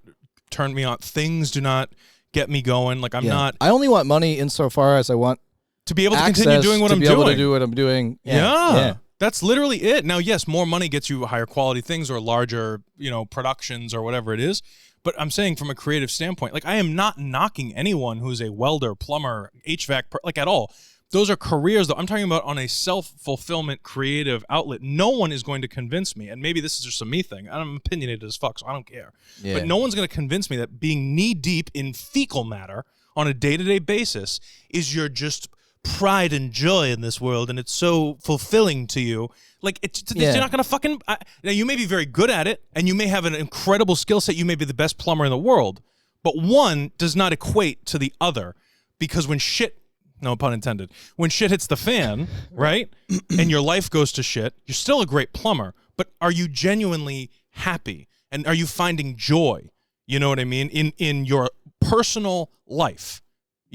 turn me on. Things do not get me going. Like I'm not. I only want money insofar as I want to be able to continue doing what I'm doing. To be able to do what I'm doing. Yeah. That's literally it. Now, yes, more money gets you higher quality things or larger, productions or whatever it is. But I'm saying from a creative standpoint, like I am not knocking anyone who's a welder, plumber, HVAC, like at all. Those are careers, though. I'm talking about on a self-fulfillment creative outlet. No one is going to convince me, and maybe this is just a me thing. I'm opinionated as fuck, so I don't care. Yeah. But no one's going to convince me that being knee-deep in fecal matter on a day-to-day basis is your just pride and joy in this world, and it's so fulfilling to you. Like, you're not going to fucking... now, you may be very good at it, and you may have an incredible skill set. You may be the best plumber in the world, but one does not equate to the other, because when shit... No pun intended. When shit hits the fan, right, and your life goes to shit, you're still a great plumber, but are you genuinely happy? And are you finding joy, you know what I mean, in your personal life?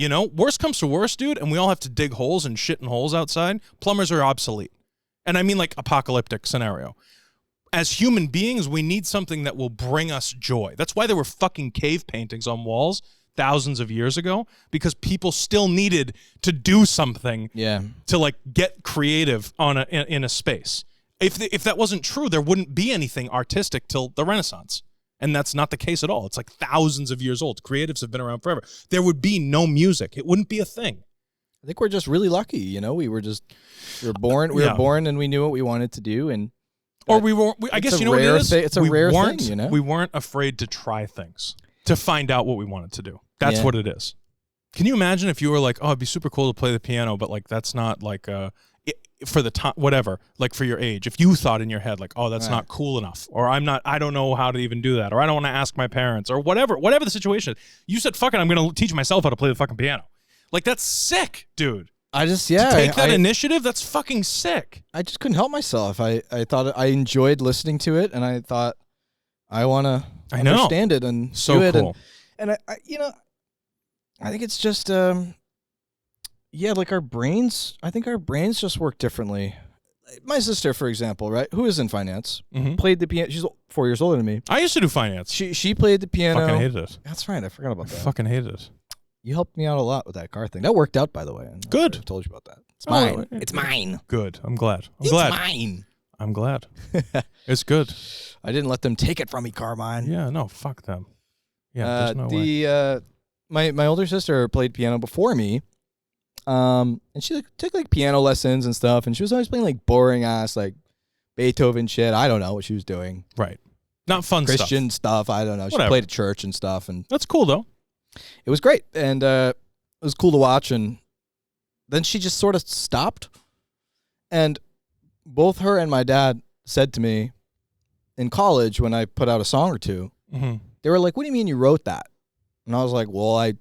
You know, worst comes to worst, dude, and we all have to dig holes and shit in holes outside. Plumbers are obsolete. And I mean like apocalyptic scenario. As human beings, we need something that will bring us joy. That's why there were fucking cave paintings on walls thousands of years ago, because people still needed to do something to like get creative in a space. If that wasn't true, there wouldn't be anything artistic till the Renaissance. And that's not the case at all. It's like thousands of years old. Creatives have been around forever. There would be no music. It wouldn't be a thing. I think we're just really lucky, you know. We were born and we knew what we wanted to do, and I guess you know what it is? It's a rare thing, you know? We weren't afraid to try things, to find out what we wanted to do. That's what it is. Can you imagine if you were like, oh, it'd be super cool to play the piano, but like that's not like for the time, whatever, like for your age. If you thought in your head like, oh, that's not cool enough, or I don't know how to even do that, or I don't want to ask my parents, or whatever the situation is, you said, fuck it, I'm going to teach myself how to play the fucking piano. Like that's sick, dude. To take that initiative, that's fucking sick. I just couldn't help myself. I thought I enjoyed listening to it, and I thought I want to understand it and so do it. Cool. And I you know, I think it's just like our brains. I think our brains just work differently. My sister, for example, right, who is in finance, played the piano. She's 4 years older than me. I used to do finance. She played the piano. Fucking hated it. That's right. I forgot about that. Fucking hated it. You helped me out a lot with that car thing. That worked out, by the way. Good. I told you about that. It's mine. It's mine. Good. I'm glad. It's mine. I'm glad. It's good. I didn't let them take it from me, Carmine. Yeah, no, fuck them. Yeah, there's no way. My older sister played piano before me, and she took like piano lessons and stuff, and she was always playing like boring ass like Beethoven shit. I don't know what she was doing. Right. Not fun Christian stuff. I don't know. She played at church and stuff, and that's cool though. It was great, and it was cool to watch, and then she just sort of stopped, and both her and my dad said to me in college when I put out a song or two, they were like, what do you mean you wrote that? And I was like, well, I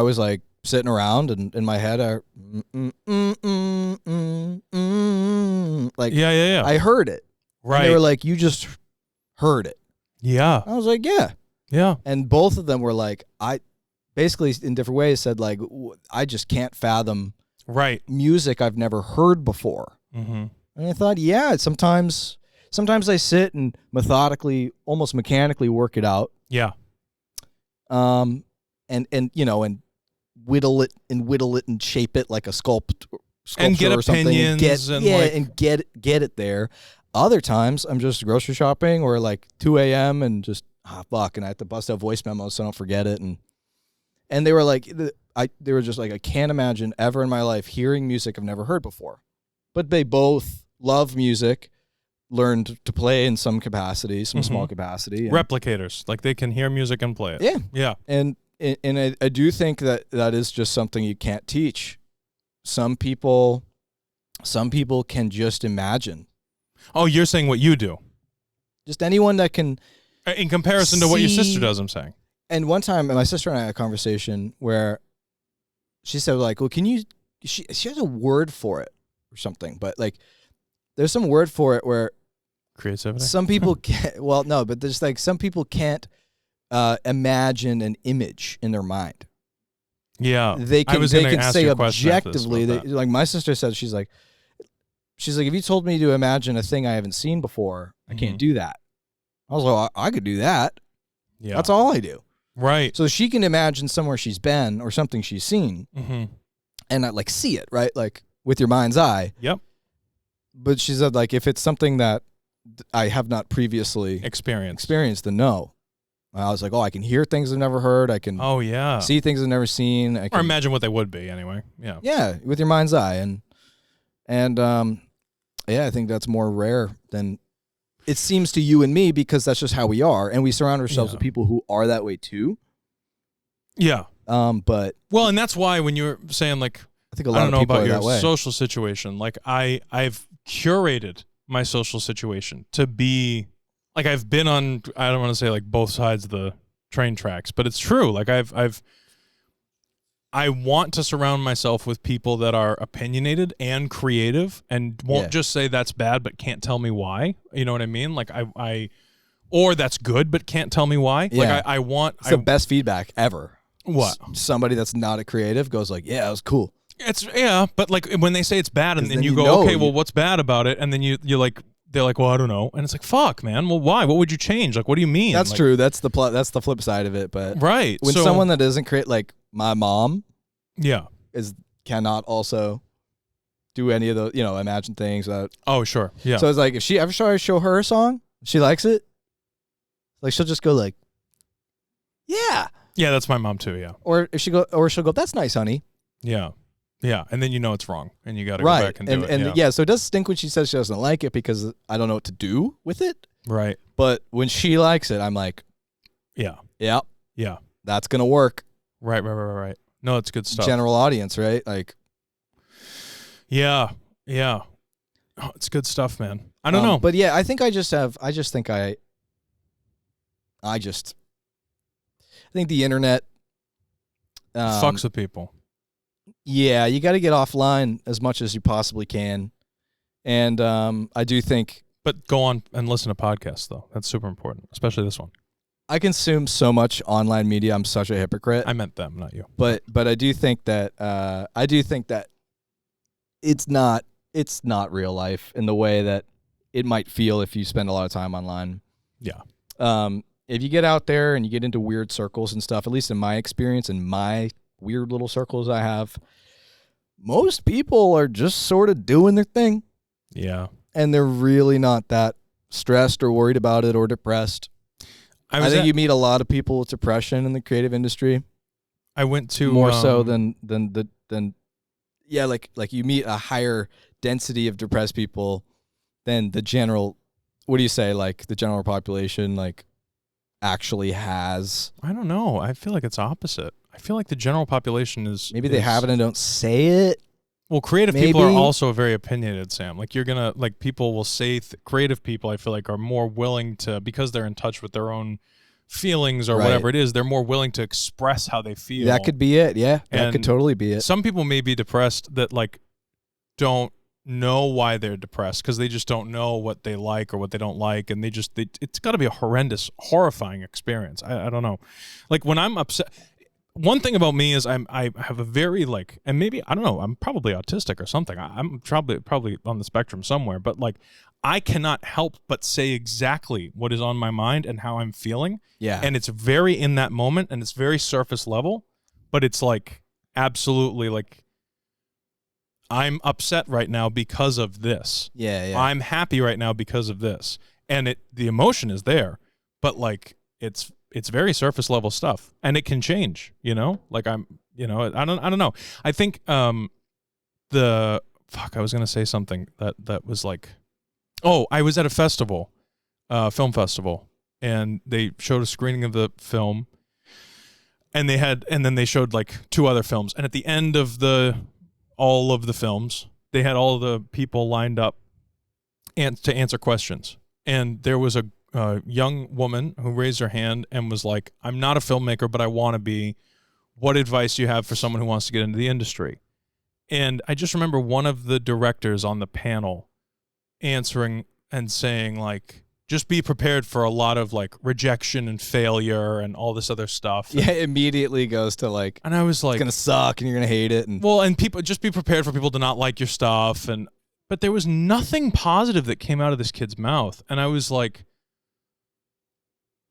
was like sitting around, and in my head, like, yeah. I heard it. Right. And they were like, you just heard it. Yeah. I was like, yeah. Yeah. And both of them were like, I basically in different ways said like, I just can't fathom music I've never heard before. And I thought, yeah, sometimes I sit and methodically, almost mechanically work it out. Yeah. And you know, and whittle it and shape it like a sculpture and get or something, opinions and get it there. Other times I'm just grocery shopping or like 2 a.m. and just fuck, and I have to bust out voice memos so I don't forget it. And they were like, they were just like, I can't imagine ever in my life hearing music I've never heard before. But they both love music, learned to play in some capacity, some small capacity. Replicators, like they can hear music and play it. Yeah, yeah. And I do think that is just something you can't teach. Some people can just imagine. Oh, you're saying what you do? Just anyone that can. In comparison to what your sister does, I'm saying. And one time, my sister and I had a conversation where she said, like, well, can you, she has a word for it or something, but like, there's some word for it where creativity. Some people can't, well, no, but there's like, some people can't imagine an image in their mind. Yeah. They can say objectively, like my sister said, she's like, if you told me to imagine a thing I haven't seen before, I can't do that. I was like, I could do that. Yeah. That's all I do. Right. So she can imagine somewhere she's been or something she's seen and like see it, right? Like with your mind's eye. Yep. But she said, like, if it's something that I have not previously experienced, then no. I was like, I can hear things I've never heard. I can see things I've never seen. I can, or imagine what they would be anyway. Yeah. Yeah, with your mind's eye. And I think that's more rare than it seems to you and me, because that's just how we are, and we surround ourselves with people who are that way too. Yeah. But and that's why when you're saying like, I think a lot of people are that way. I don't know about your social situation. Like I've curated my social situation to be like, I've been on, I don't want to say like both sides of the train tracks, but it's true. Like I want to surround myself with people that are opinionated and creative and won't just say that's bad but can't tell me why. You know what I mean? Like or that's good but can't tell me why. Yeah. Like I want it's the best feedback ever. What? Somebody that's not a creative goes like, yeah, it was cool. But like when they say it's bad and then you go, okay, well, what's bad about it? And then you're like, they're like, well, I don't know. And it's like, fuck, man. Well, why? What would you change? Like, what do you mean? That's like, true. That's the flip side of it. But right. when someone that doesn't create, like my mom, cannot also do any of those, imagine things. Oh, sure. Yeah. So it's like if she ever show her a song, she likes it. Like she'll just go like, yeah. Yeah, that's my mom too. Yeah. Or she'll go, that's nice, honey. Yeah. Yeah, and then you know it's wrong, and you got to go back and do it. And so it does stink when she says she doesn't like it because I don't know what to do with it. Right. But when she likes it, I'm like, yeah, that's gonna work. Right. No, it's good stuff. General audience, right? Like, yeah. Oh, it's good stuff, man. I don't know, but yeah, I think I think the internet fucks with people. Yeah, you got to get offline as much as you possibly can. And I do think... But go on and listen to podcasts, though. That's super important, especially this one. I consume so much online media. I'm such a hypocrite. I meant them, not you. But I do think that it's not real life in the way that it might feel if you spend a lot of time online. Yeah. If you get out there and you get into weird circles and stuff, at least in my experience, in my weird little circles I have, most people are just sort of doing their thing. Yeah. And they're really not that stressed or worried about it or depressed. I think you meet a lot of people with depression in the creative industry. I went to more so than like you meet a higher density of depressed people than the general, what do you say, like the general population like actually has. I don't know. I feel like it's opposite. I feel like the general population is... Maybe they have it and don't say it. Well, creative people are also very opinionated, Sam. Like you're going to, like people will say, creative people I feel like are more willing to, because they're in touch with their own feelings or whatever it is, they're more willing to express how they feel. That could be it, yeah. That could totally be it. Some people may be depressed that like don't know why they're depressed because they just don't know what they like or what they don't like, and it's got to be a horrendous, horrifying experience. I don't know. Like when I'm upset... One thing about me is I have a very like, and maybe, I don't know, I'm probably autistic or something. I'm probably on the spectrum somewhere, but like I cannot help but say exactly what is on my mind and how I'm feeling. Yeah. And it's very in that moment and it's very surface level, but it's like absolutely like I'm upset right now because of this. Yeah. I'm happy right now because of this. And the emotion is there, but like it's very surface level stuff, and it can change, like I don't know. I think I was going to say something that was like, I was at a festival, film festival, and they showed a screening of the film, and then they showed like two other films. And at the end of all of the films, they had all the people lined up to answer questions. And there was a young woman who raised her hand and was like, I'm not a filmmaker, but I want to be. What advice do you have for someone who wants to get into the industry? And I just remember one of the directors on the panel answering and saying, like, just be prepared for a lot of, like, rejection and failure and all this other stuff. Yeah, it immediately goes to, like, and I was like, it's going to suck and you're going to hate it. And people, just be prepared for people to not like your stuff. But there was nothing positive that came out of this kid's mouth. And I was like,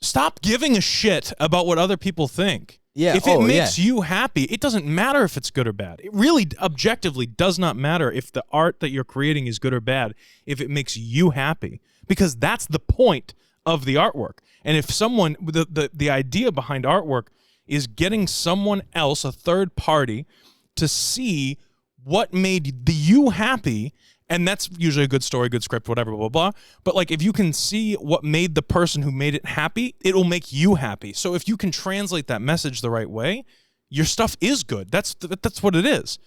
stop giving a shit about what other people think. Yeah. If it makes you happy, it doesn't matter if it's good or bad. It really objectively does not matter if the art that you're creating is good or bad, if it makes you happy, because that's the point of the artwork. And if someone, the idea behind artwork is getting someone else, a third party, to see what made you happy. And that's usually a good story, good script, whatever, blah, blah, blah. But like if you can see what made the person who made it happy, it'll make you happy. So if you can translate that message the right way, your stuff is good. That's what it is.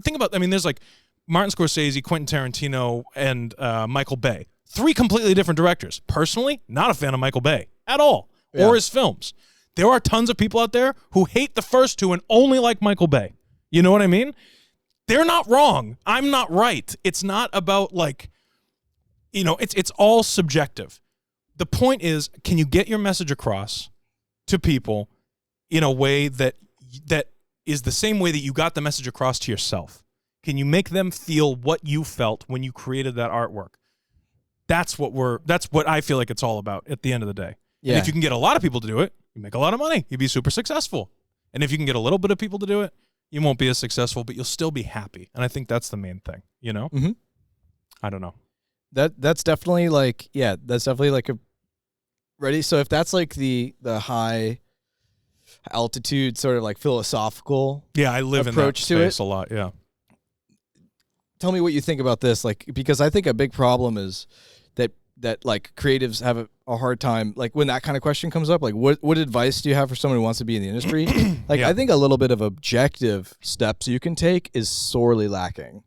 Think about, there's like Martin Scorsese, Quentin Tarantino, and Michael Bay. 3 completely different directors. Personally, not a fan of Michael Bay at all, or his films. There are tons of people out there who hate the first 2 and only like Michael Bay. You know what I mean? They're not wrong. I'm not right. It's not about like, it's all subjective. The point is, can you get your message across to people in a way that is the same way that you got the message across to yourself? Can you make them feel what you felt when you created that artwork? That's what I feel like it's all about at the end of the day. Yeah. And if you can get a lot of people to do it, you make a lot of money. You'd be super successful. And if you can get a little bit of people to do it, you won't be as successful, but you'll still be happy. And I think that's the main thing, you know? Mm-hmm. I don't know. That's definitely like, that's definitely like a ready. So if that's like the high altitude sort of like philosophical I live approach in that to space a lot. Yeah. Tell me what you think about this. Like, because I think a big problem is that like creatives have a hard time, like when that kind of question comes up, like what advice do you have for someone who wants to be in the industry? Like, I think a little bit of objective steps you can take is sorely lacking,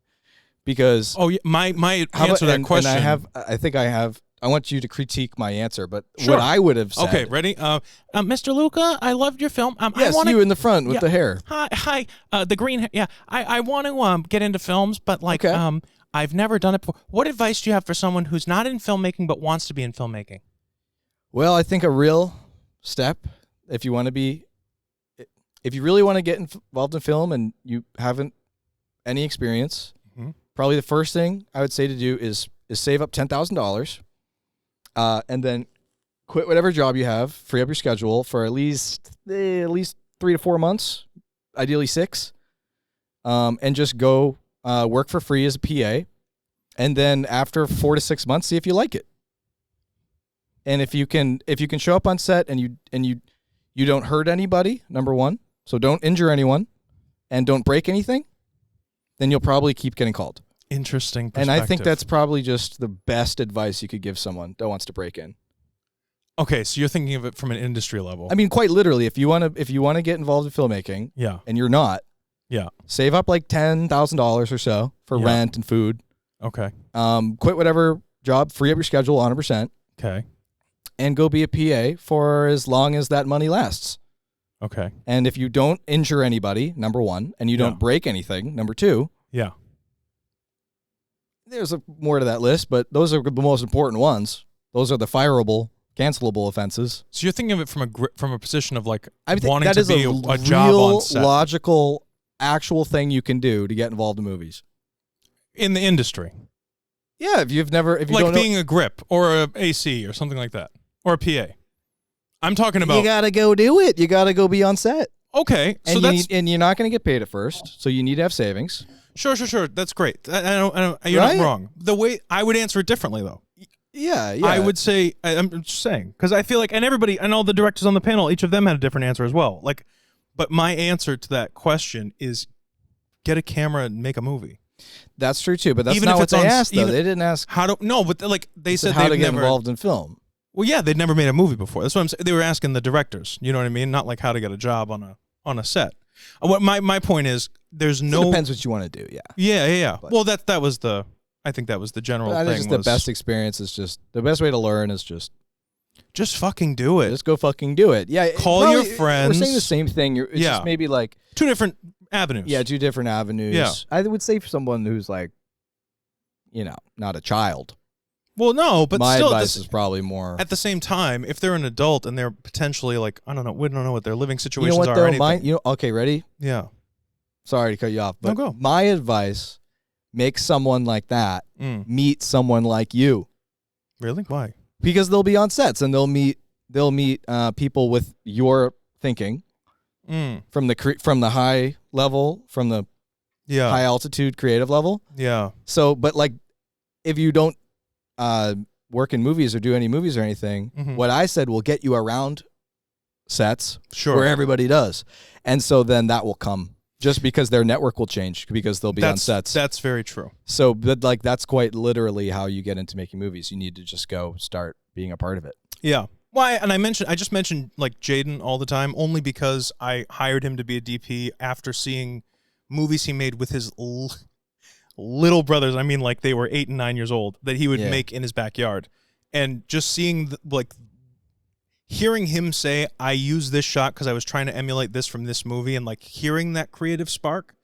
because my answer to that question. And I want you to critique my answer, but sure. What I would have said. Okay, ready? Mr. Lucca, I loved your film. Yes, you in the front with the hair. Hi, the green hair. Yeah, I want to get into films, but like, I've never done it before. What advice do you have for someone who's not in filmmaking but wants to be in filmmaking? Well, I think a real step, if you really want to get involved in film and you haven't any experience, probably the first thing I would say to do is save up $10,000, and then quit whatever job you have, free up your schedule for at least 3 to 4 months, ideally 6, and just go work for free as a PA, and then after 4 to 6 months, see if you like it. And if you can show up on set and you don't hurt anybody, number one, so don't injure anyone, and don't break anything, then you'll probably keep getting called. Interesting perspective. And I think that's probably just the best advice you could give someone that wants to break in. Okay, so you're thinking of it from an industry level. I mean, quite literally, if you want to get involved in filmmaking, and you're not, save up like $10,000 or so for rent and food. Okay. Quit whatever job, free up your schedule 100%. Okay. And go be a PA for as long as that money lasts. Okay. And if you don't injure anybody, number one, and you don't break anything, number two. Yeah. There's more to that list, but those are the most important ones. Those are the fireable, cancelable offenses. So you're thinking of it from a position of like wanting to be a job real, on set. Logical, actual thing you can do to get involved in movies. In the industry. Yeah, if you like don't being a grip or a AC or something like that. Or a PA. I'm talking about. You gotta go do it. You gotta go be on set. Okay, so and you're not gonna get paid at first, so you need to have savings. Sure. That's great. You're not wrong. The way I would answer it differently, though. Yeah. I would say, I'm just saying, because I feel like, and everybody, and all the directors on the panel, each of them had a different answer as well. Like, but my answer to that question is, get a camera and make a movie. That's true too, but that's not what they asked. Though they didn't ask but like they said how to get involved in film. Well, yeah, they'd never made a movie before. That's what I'm saying. They were asking the directors. You know what I mean? Not like how to get a job on a set. What my point is, there's no. It depends what you want to do. Yeah. Yeah. But, well, that was the. I think that was the general thing. Just the best experience is just the best way to learn is just fucking do it. Just go fucking do it. Yeah. Call your friends. We're saying the same thing. It's just maybe like 2 different avenues. Yeah, 2 different avenues. Yeah. I would say for someone who's like, not a child. Well, no, but my still, advice is probably more. At the same time, if they're an adult and they're potentially like, I don't know, we don't know what their living situations are. Or anything. Okay, ready? Yeah. Sorry to cut you off, but go. My advice: make someone like that meet someone like you. Really? Why? Because they'll be on sets and they'll meet people with your thinking from the high level, from the high altitude creative level. Yeah. So, but like, if you don't work in movies or do any movies or anything, what I said will get you around sets where everybody does. And so then that will come just because their network will change because they'll be on sets. That's very true. So, but like, that's quite literally how you get into making movies. You need to just go start being a part of it. Yeah. Why? And I just mentioned like Jaden all the time only because I hired him to be a DP after seeing movies he made with his little brothers. I mean, like they were 8 and 9 years old that he would make in his backyard, and just seeing hearing him say, "I use this shot because I was trying to emulate this from this movie," and like hearing that creative spark,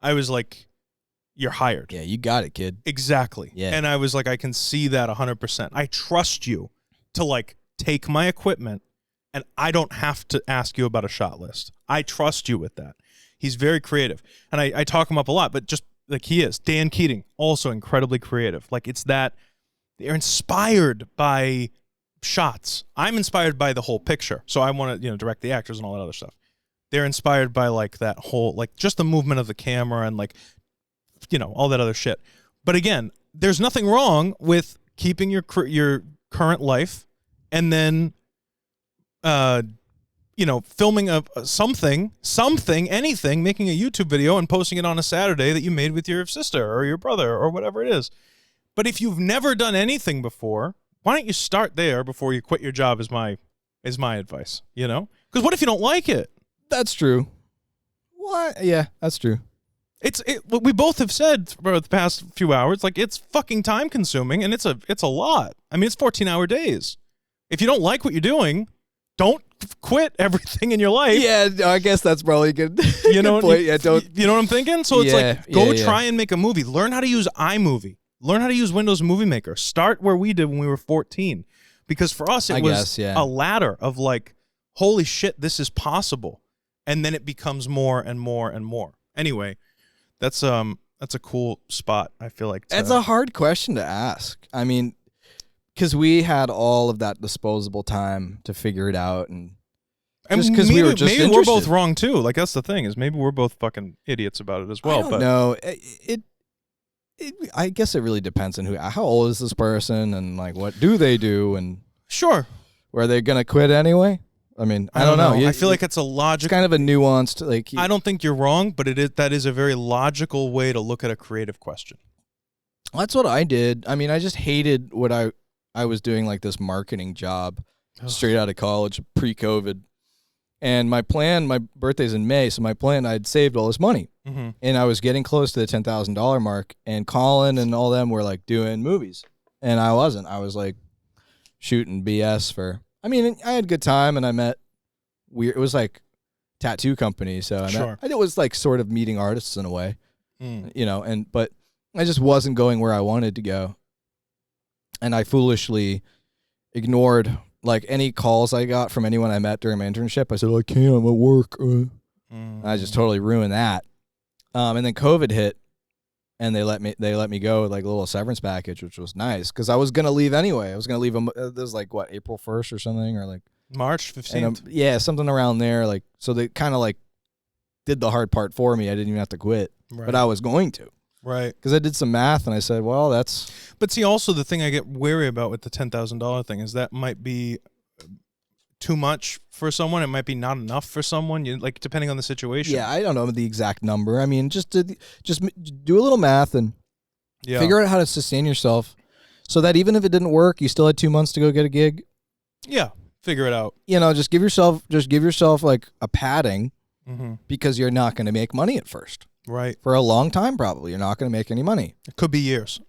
I was like, "You're hired." Yeah, you got it, kid. Exactly. Yeah. And I was like, I can see that 100%. I trust you to like take my equipment and I don't have to ask you about a shot list. I trust you with that. He's very creative, and I talk him up a lot, but just like he is. Dan Keating, also incredibly creative. Like it's that they're inspired by shots. I'm inspired by the whole picture, so I want to direct the actors and all that other stuff. They're inspired by like that whole like just the movement of the camera and like all that other shit. But again, there's nothing wrong with keeping your current life and then filming something, anything, making a YouTube video and posting it on a Saturday that you made with your sister or your brother or whatever it is. But if you've never done anything before, why don't you start there before you quit your job is my advice, Because what if you don't like it? That's true. What? Yeah, that's true. What we both have said for the past few hours, like it's fucking time consuming and it's a lot. I mean, it's 14-hour days. If you don't like what you're doing, don't quit everything in your life. Yeah, I guess that's probably good. You know, good point. Yeah, don't. You know what I'm thinking? So it's go try and make a movie. Learn how to use iMovie. Learn how to use Windows Movie Maker. Start where we did when we were 14, because for us it was a ladder of like, holy shit, this is possible, and then it becomes more and more and more. Anyway, that's a cool spot. I feel like it's a hard question to ask. I mean, because we had all of that disposable time to figure it out, and just because we were just maybe we're both wrong too. Like that's the thing is maybe we're both fucking idiots about it as well. I don't know. I guess it really depends on how old is this person and like what do they do and sure, were they gonna quit anyway? I mean, I don't know. I feel like it's a logical, it's kind of a nuanced like. I don't think you're wrong, but that is a very logical way to look at a creative question. That's what I did. I mean, I just hated what I was doing, like this marketing job straight out of college, pre-COVID. And my birthday's in May, so my plan, I'd saved all this money. Mm-hmm. And I was getting close to the $10,000 mark, and Colin and all them were like doing movies. And I wasn't. I was like shooting BS I had a good time, and I met it was like tattoo company, so it was like sort of meeting artists in a way, but I just wasn't going where I wanted to go. And I foolishly ignored like any calls I got from anyone I met during my internship. I said, I can't, I'm at work. I just totally ruined that. And then COVID hit, and they let me go with like a little severance package, which was nice because I was gonna leave anyway. I was gonna leave them. This was like what, April 1st or something, or like March 15th. Yeah, something around there. Like, so they kind of like did the hard part for me. I didn't even have to quit, but I was going to. Right. Because I did some math and I said, well, that's. But see, also the thing I get wary about with the $10,000 thing is that might be too much for someone. It might be not enough for someone. Like depending on the situation. Yeah, I don't know the exact number. I mean, just do a little math and figure out how to sustain yourself, so that even if it didn't work, you still had 2 months to go get a gig. Yeah, figure it out. Just give yourself like a padding, because you're not going to make money at first. Right. For a long time, probably. You're not going to make any money. It could be years.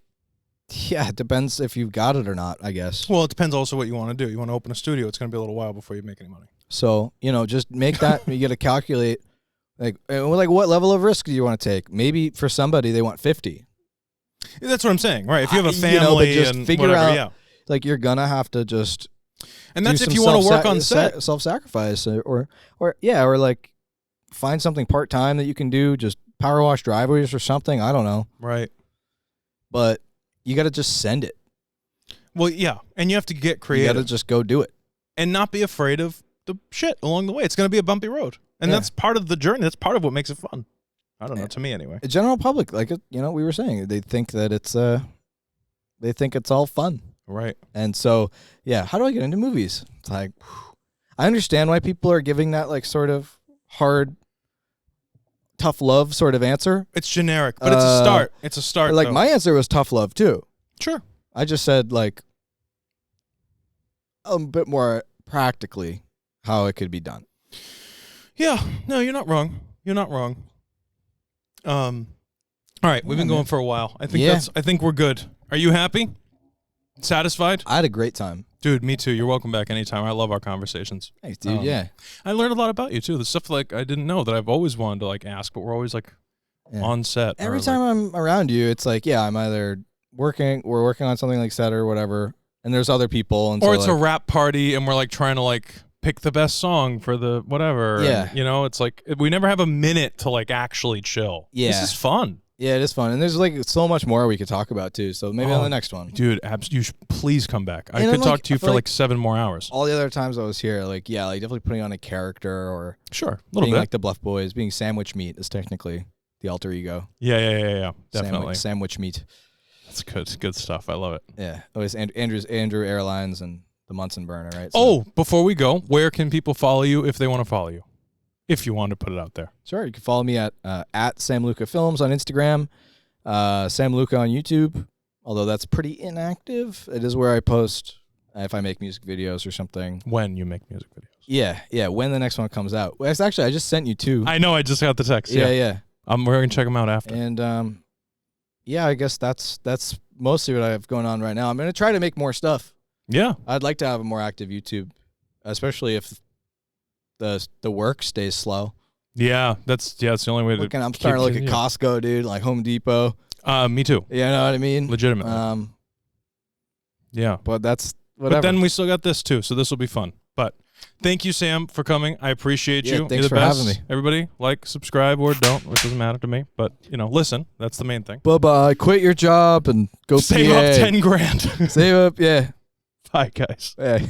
Yeah, it depends if you've got it or not, I guess. Well, it depends also what you want to do. You want to open a studio, it's going to be a little while before you make any money. So, just make that, you got to calculate, like what level of risk do you want to take? Maybe for somebody, they want 50. That's what I'm saying, right? If you have a family just and figure whatever, out, like you're going to have to just and that's if you want to work on set. Self-sacrifice or like find something part-time that you can do, just power wash driveways or something. I don't know. Right. But you got to just send it. Well, yeah. And you have to get creative. You got to just go do it. And not be afraid of the shit along the way. It's going to be a bumpy road. And that's part of the journey. That's part of what makes it fun. I don't know. To me, anyway. The general public, like, we were saying, they think that they think it's all fun. Right. And so, yeah, how do I get into movies? It's like, I understand why people are giving that, like, sort of hard, tough love sort of answer. It's generic, but it's a start. It's a start. Like, my answer was tough love, too. Sure. I just said, like, a bit more practically how it could be done. Yeah. No, you're not wrong. You're not wrong. All right, we've been going for a while. I think we're good. Are you happy? Satisfied? I had a great time. Dude, me too. You're welcome back anytime. I love our conversations. Thanks, dude. Yeah. I learned a lot about you too. The stuff like I didn't know that I've always wanted to like ask, but we're always like on set. Every time I'm around you, it's like, I'm either we're working on something like set or whatever, and there's other people, and or it's a rap party and we're like trying to like pick the best song for the whatever. Yeah. And, you know, it's like we never have a minute to like actually chill. Yeah. This is fun. Yeah, it is fun. And there's like so much more we could talk about too. So maybe on the next one. Dude, you should please come back. I And could then, talk to you for like 7 more hours. All the other times I was here, like, yeah, like definitely putting on a character or Sure. A little being bit. like the Bluff Boys, being sandwich meat is technically the alter ego. Yeah. Definitely. Sandwich meat. That's good. Good stuff. I love it. Yeah. Oh, it's Andrew Airlines and the Munson burner, right? So, Oh, before we go, where can people follow you if they want to follow you? If you want to put it out there. sure. You can follow me at Sam Lucca Films on Instagram, Sam Lucca on YouTube, although that's pretty inactive. It is where I post if I make music videos or something. When you make music videos. Yeah. When the next one comes out. Well, actually, I just sent you 2. I know. I just got the text. Yeah. We're going to check them out after. And yeah, I guess that's mostly what I have going on right now. I'm going to try to make more stuff. Yeah. I'd like to have a more active YouTube, especially if the work stays slow. Yeah, that's the only way to. I'm starting to look at Costco, dude, like Home Depot. Me too. You know what I mean? Legitimately. Yeah. But that's whatever. But then we still got this too, so this will be fun. But thank you, Sam, for coming. I appreciate you. Thanks You're the for best. having me. Everybody, like, subscribe, or don't. It doesn't matter to me. But listen. That's the main thing. Bye-bye. Quit your job and go Save PA. up $10,000. Save up, yeah. Bye, guys. Yeah.